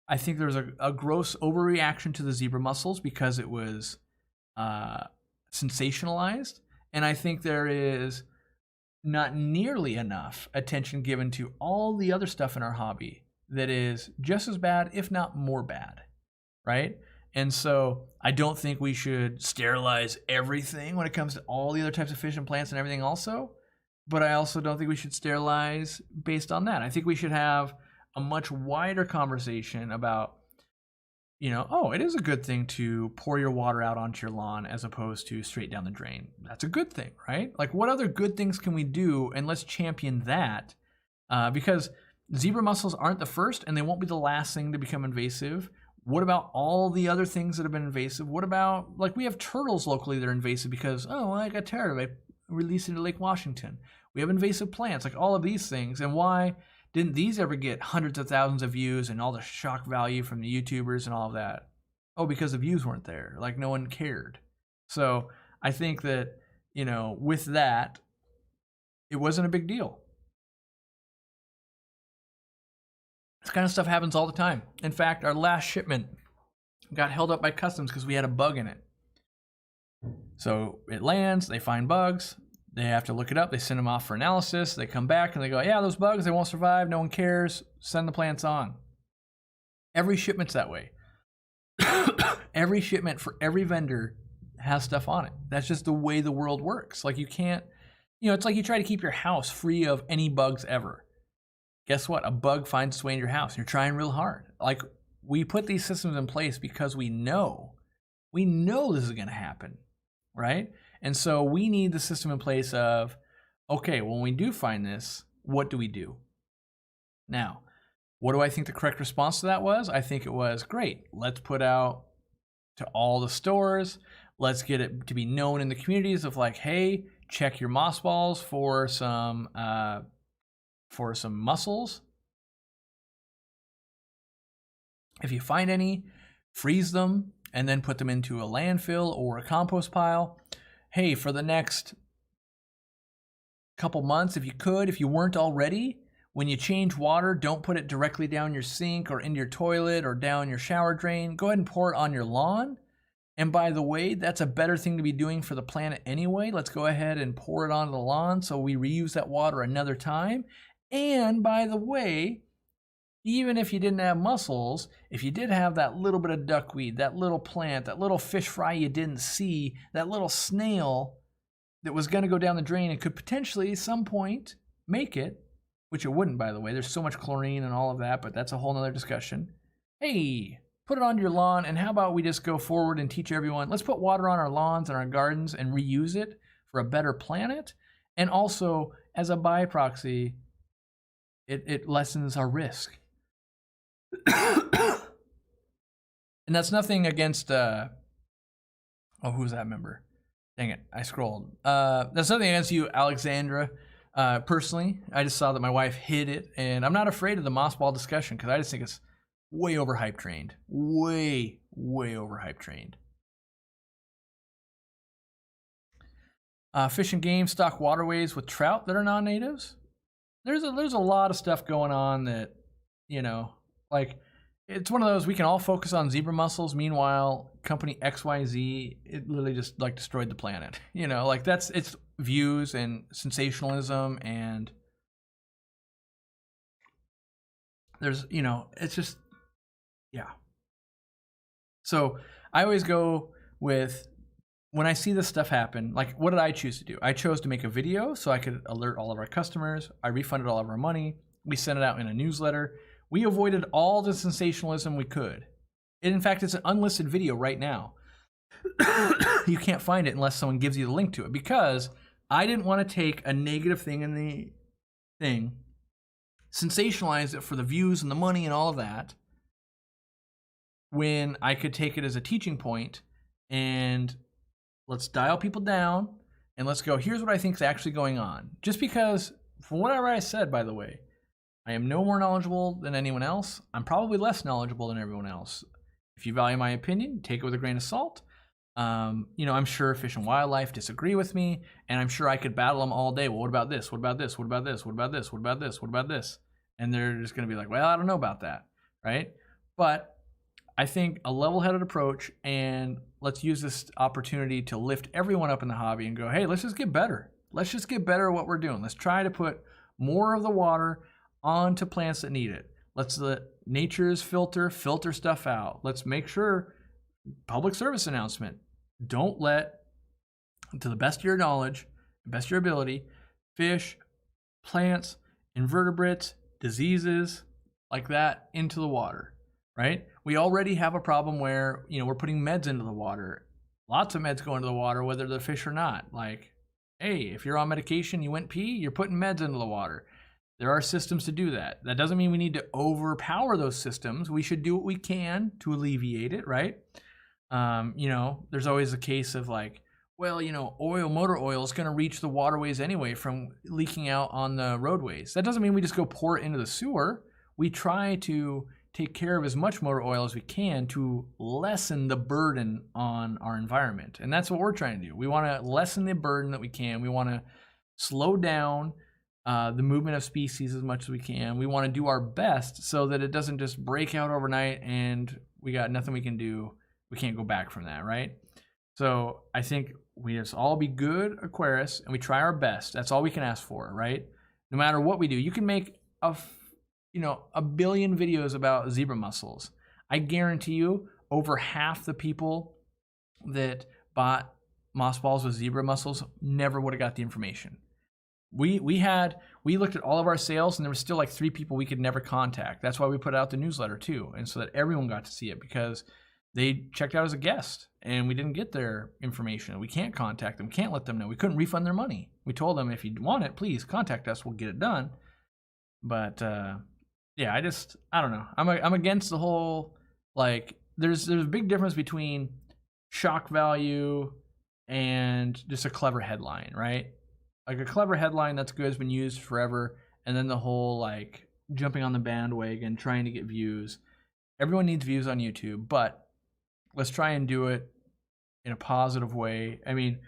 I think there's a gross overreaction to the zebra mussels because it was sensationalized. And I think there is not nearly enough attention given to all the other stuff in our hobby that is just as bad, if not more bad, right? And so I don't think we should sterilize everything when it comes to all the other types of fish and plants and everything also. But I also don't think we should sterilize based on that. I think we should have a much wider conversation about, you know, oh, it is a good thing to pour your water out onto your lawn as opposed to straight down the drain. That's a good thing, right? Like, what other good things can we do? And let's champion that because zebra mussels aren't the first and they won't be the last thing to become invasive. What about all the other things that have been invasive? What about, like, we have turtles locally that are invasive because, oh, well, I got tired of it. I released it into Lake Washington. We have invasive plants, like all of these things. And why didn't these ever get hundreds of thousands of views and all the shock value from the YouTubers and all of that? Oh, because the views weren't there. Like, no one cared. So I think that, you know, with that, it wasn't a big deal. This kind of stuff happens all the time. In fact, our last shipment got held up by customs because we had a bug in it. So it lands, they find bugs, they have to look it up, they send them off for analysis, they come back and they go, yeah, those bugs, they won't survive, no one cares, send the plants on. Every shipment's that way. Every shipment for every vendor has stuff on it. That's just the way the world works. Like, you can't, you know, it's like you try to keep your house free of any bugs ever. Guess what? A bug finds its way in your house. You're trying real hard. Like, we put these systems in place because we know this is going to happen, right? And so we need the system in place of, okay, when we do find this, what do we do? Now, what do I think the correct response to that was? I think it was, great, let's put out to all the stores, let's get it to be known in the communities of like, hey, check your moss balls for some mussels. If you find any, freeze them and then put them into a landfill or a compost pile. Hey, for the next couple months, if you weren't already, when you change water, don't put it directly down your sink or into your toilet or down your shower drain. Go ahead and pour it on your lawn. And by the way, that's a better thing to be doing for the planet anyway. Let's go ahead and pour it onto the lawn so we reuse that water another time. And by the way, even if you didn't have mussels, if you did have that little bit of duckweed, that little plant, that little fish fry you didn't see, that little snail that was going to go down the drain and could potentially at some point make it, which it wouldn't, by the way. There's so much chlorine and all of that, but that's a whole nother discussion. Hey, put it on your lawn, and how about we just go forward and teach everyone, let's put water on our lawns and our gardens and reuse it for a better planet. And also, as a byproxy, it lessens our risk. And that's nothing against who's that member? Dang it, I scrolled. That's nothing against you, Alexandra. Personally, I just saw that my wife hid it, and I'm not afraid of the moss ball discussion because I just think it's way overhype trained. Way overhype trained. Fish and game stock waterways with trout that are non-natives. There's a lot of stuff going on that, you know, like, it's one of those, we can all focus on zebra mussels. Meanwhile, company XYZ, it literally just like destroyed the planet. You know, like it's views and sensationalism and There's, you know, it's just, yeah. So I always go with, when I see this stuff happen, like, what did I choose to do? I chose to make a video so I could alert all of our customers. I refunded all of our money. We sent it out in a newsletter. We avoided all the sensationalism we could. And in fact, it's an unlisted video right now. You can't find it unless someone gives you the link to it, because I didn't want to take a negative thing in the thing, sensationalize it for the views and the money and all of that, when I could take it as a teaching point and let's dial people down and let's go, here's what I think is actually going on. Just because, from whatever I said, by the way, I am no more knowledgeable than anyone else. I'm probably less knowledgeable than everyone else. If you value my opinion, take it with a grain of salt. You know, I'm sure Fish and Wildlife disagree with me, and I'm sure I could battle them all day. Well, what about this? What about this? What about this? What about this? What about this? What about this? And they're just going to be like, well, I don't know about that, right? But I think a level-headed approach, and let's use this opportunity to lift everyone up in the hobby and go, hey, let's just get better. Let's just get better at what we're doing. Let's try to put more of the water onto plants that need it. Let's let nature's filter stuff out. Let's make sure, public service announcement, don't let, to the best of your knowledge, best of your ability, fish, plants, invertebrates, diseases like that into the water, right? We already have a problem where, you know, we're putting meds into the water. Lots of meds go into the water, whether they're fish or not. Like, hey, if you're on medication, you went pee, you're putting meds into the water. There are systems to do that. That doesn't mean we need to overpower those systems. We should do what we can to alleviate it, right? You know, there's always a case of like, well, you know, motor oil is going to reach the waterways anyway from leaking out on the roadways. That doesn't mean we just go pour it into the sewer. We try to take care of as much motor oil as we can to lessen the burden on our environment. And that's what we're trying to do. We want to lessen the burden that we can. We want to slow down the movement of species as much as we can. We want to do our best so that it doesn't just break out overnight and we got nothing we can do. We can't go back from that, right? So I think we just all be good Aquarius and we try our best. That's all we can ask for, right? No matter what we do. You can make a billion videos about zebra mussels. I guarantee you over half the people that bought moss balls with zebra mussels never would have got the information. We looked at all of our sales and there was still like 3 people we could never contact. That's why we put out the newsletter too, and so that everyone got to see it, because they checked out as a guest and we didn't get their information. We can't contact them, can't let them know. We couldn't refund their money. We told them, if you want it, please contact us, we'll get it done. But yeah, I don't know. I'm against the whole, like, there's a big difference between shock value and just a clever headline, right? Like a clever headline that's good has been used forever, and then the whole like jumping on the bandwagon, trying to get views. Everyone needs views on YouTube, but let's try and do it in a positive way. I mean,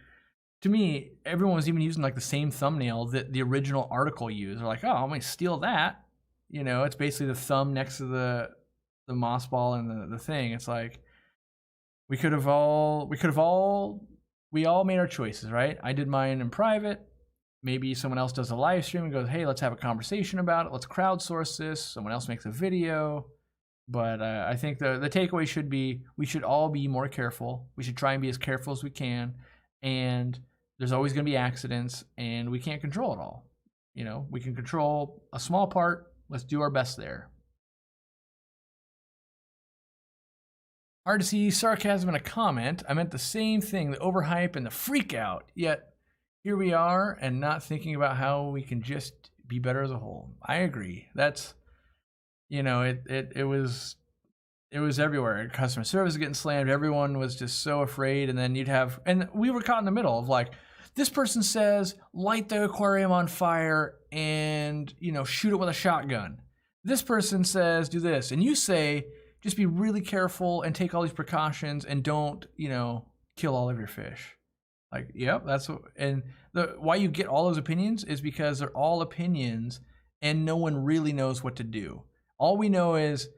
to me, everyone was even using like the same thumbnail that the original article used. They're like, oh, I'm gonna steal that. You know, it's basically the thumb next to the moss ball and the thing. It's like we all made our choices, right? I did mine in private. Maybe someone else does a live stream and goes, hey, let's have a conversation about it. Let's crowdsource this. Someone else makes a video. But I think the takeaway should be, we should all be more careful. We should try and be as careful as we can. And there's always going to be accidents, and we can't control it all. You know, we can control a small part. Let's do our best there. Hard to see sarcasm in a comment. I meant the same thing, the overhype and the freak out. Yet here we are and not thinking about how we can just be better as a whole. I agree. That's, you know, it was everywhere. Customer service getting slammed. Everyone was just so afraid. And then and we were caught in the middle of like, this person says, light the aquarium on fire and, you know, shoot it with a shotgun. This person says, do this. And you say, just be really careful and take all these precautions and don't, you know, kill all of your fish. Like, yep, that's what, and why you get all those opinions is because they're all opinions and no one really knows what to do. All we know is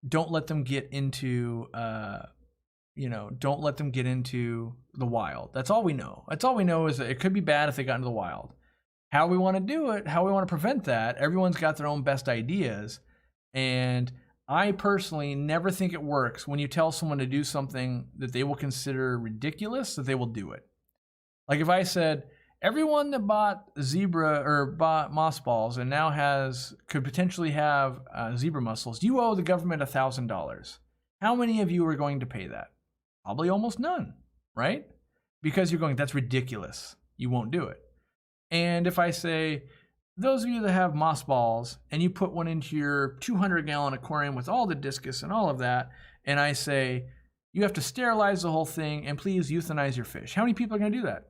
don't let them get into, don't let them get into the wild. That's all we know. That's all we know is that it could be bad if they got into the wild. How we want to do it, how we want to prevent that, everyone's got their own best ideas. And I personally never think it works when you tell someone to do something that they will consider ridiculous, that they will do it. Like if I said, everyone that bought zebra or bought moss balls and now could potentially have zebra mussels, you owe the government $1,000. How many of you are going to pay that? Probably almost none, right? Because you're going, that's ridiculous. You won't do it. And if I say, those of you that have moss balls and you put one into your 200-gallon aquarium with all the discus and all of that, and I say, you have to sterilize the whole thing and please euthanize your fish. How many people are going to do that?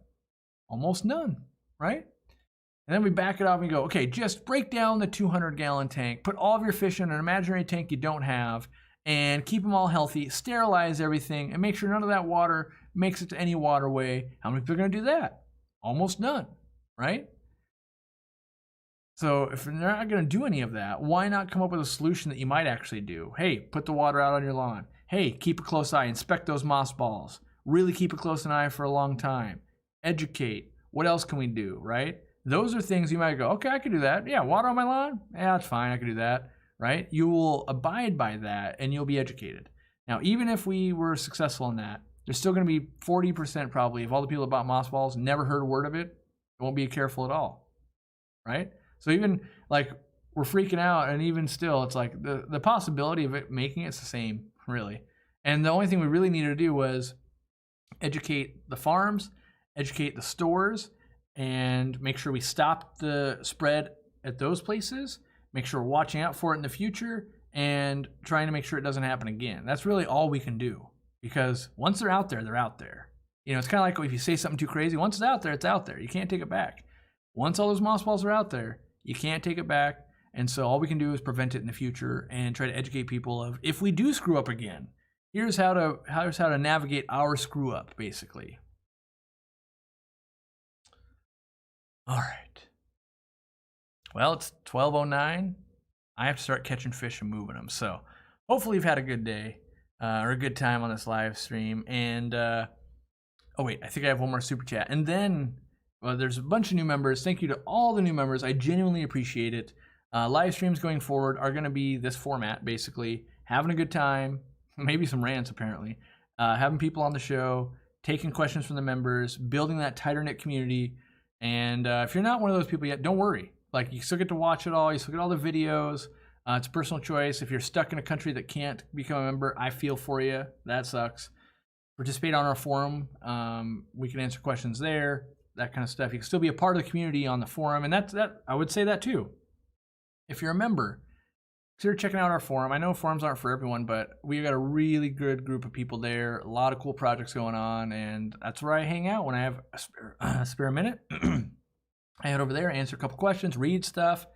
Almost none, right? And then we back it up and go, okay, just break down the 200-gallon tank, put all of your fish in an imaginary tank you don't have, and keep them all healthy, sterilize everything, and make sure none of that water makes it to any waterway. How many people are going to do that? Almost none, right? So if they're not going to do any of that, why not come up with a solution that you might actually do? Hey, put the water out on your lawn. Hey, keep a close eye, inspect those moss balls. Really keep a close eye for a long time. Educate. What else can we do, right? Those are things you might go, okay, I could do that. Yeah, water on my lawn? Yeah, that's fine, I could do that, right? You will abide by that and you'll be educated. Now, even if we were successful in that, there's still going to be 40% probably of all the people that bought moss balls never heard a word of it. Won't be careful at all, right? So even like we're freaking out, and even still, it's like the possibility of it making it's the same, really. And the only thing we really needed to do was educate the farms, educate the stores, and make sure we stop the spread at those places, make sure we're watching out for it in the future, and trying to make sure it doesn't happen again. That's really all we can do, because once they're out there, they're out there. You know, it's kind of like if you say something too crazy, once it's out there, it's out there. You can't take it back. Once all those moss balls are out there, you can't take it back. And so all we can do is prevent it in the future and try to educate people of, if we do screw up again, here's how to navigate our screw up, basically. All right. Well, it's 12:09. I have to start catching fish and moving them. So hopefully you've had a good day or a good time on this live stream. And oh wait, I think I have one more super chat. And then there's a bunch of new members. Thank you to all the new members. I genuinely appreciate it. Live streams going forward are going to be this format, basically having a good time, maybe some rants apparently, having people on the show, taking questions from the members, building that tighter knit community. And if you're not one of those people yet, don't worry. Like, you still get to watch it all. You still get all the videos. It's a personal choice. If you're stuck in a country that can't become a member, I feel for you. That sucks. Participate on our forum. We can answer questions there. That kind of stuff. You can still be a part of the community on the forum, and that I would say that too. If you're a member, consider checking out our forum. I know forums aren't for everyone, but we got a really good group of people there. A lot of cool projects going on, and that's where I hang out when I have a spare minute. I head over there, answer a couple questions, read stuff,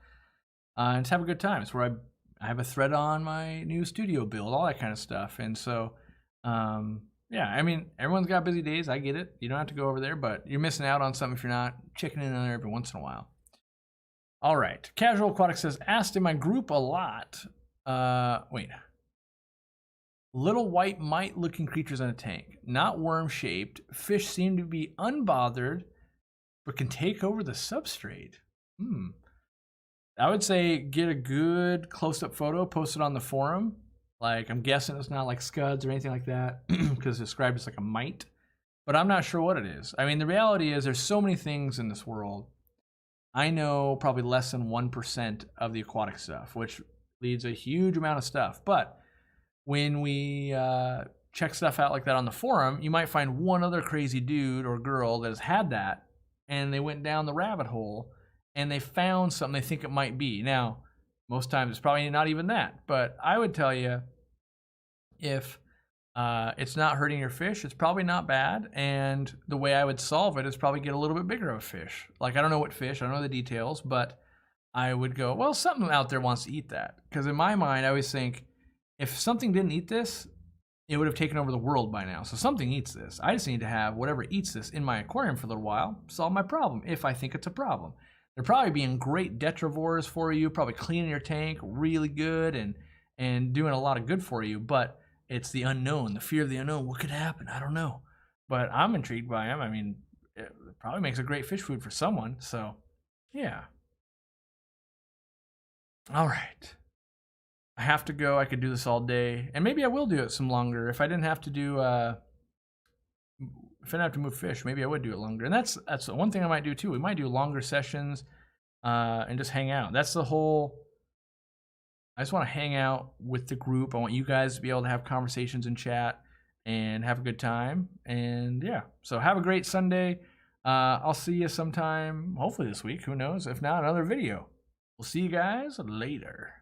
and just have a good time. It's where I have a thread on my new studio build, all that kind of stuff, and so. Yeah, I mean, everyone's got busy days. I get it. You don't have to go over there, but you're missing out on something if you're not checking in on there every once in a while. All right. Casual Aquatic says, asked in my group a lot. Wait. Little white mite-looking creatures in a tank. Not worm-shaped. Fish seem to be unbothered, but can take over the substrate. I would say get a good close-up photo, post it on the forum. Like, I'm guessing it's not like scuds or anything like that, because it's described as like a mite, but I'm not sure what it is. I mean, the reality is there's so many things in this world. I know probably less than 1% of the aquatic stuff, which leads a huge amount of stuff. But when we check stuff out like that on the forum, you might find one other crazy dude or girl that has had that, and they went down the rabbit hole, and they found something they think it might be. Now, most times it's probably not even that, but I would tell you, if it's not hurting your fish, it's probably not bad. And the way I would solve it is probably get a little bit bigger of a fish. Like, I don't know what fish, I don't know the details, but I would go, well, something out there wants to eat that. Because in my mind, I always think, if something didn't eat this, it would have taken over the world by now. So something eats this. I just need to have whatever eats this in my aquarium for a little while, solve my problem, if I think it's a problem. They're probably being great detrivores for you, probably cleaning your tank really good and doing a lot of good for you, but it's the unknown, the fear of the unknown. What could happen? I don't know. But I'm intrigued by them. I mean, it probably makes a great fish food for someone. So, yeah. All right. I have to go. I could do this all day, and maybe I will do it some longer if I didn't have to do. If I didn't have to move fish, maybe I would do it longer. And that's one thing I might do too. We might do longer sessions, and just hang out. That's the whole. I just want to hang out with the group. I want you guys to be able to have conversations and chat and have a good time. And yeah, so have a great Sunday. I'll see you sometime, hopefully this week. Who knows? If not, another video. We'll see you guys later.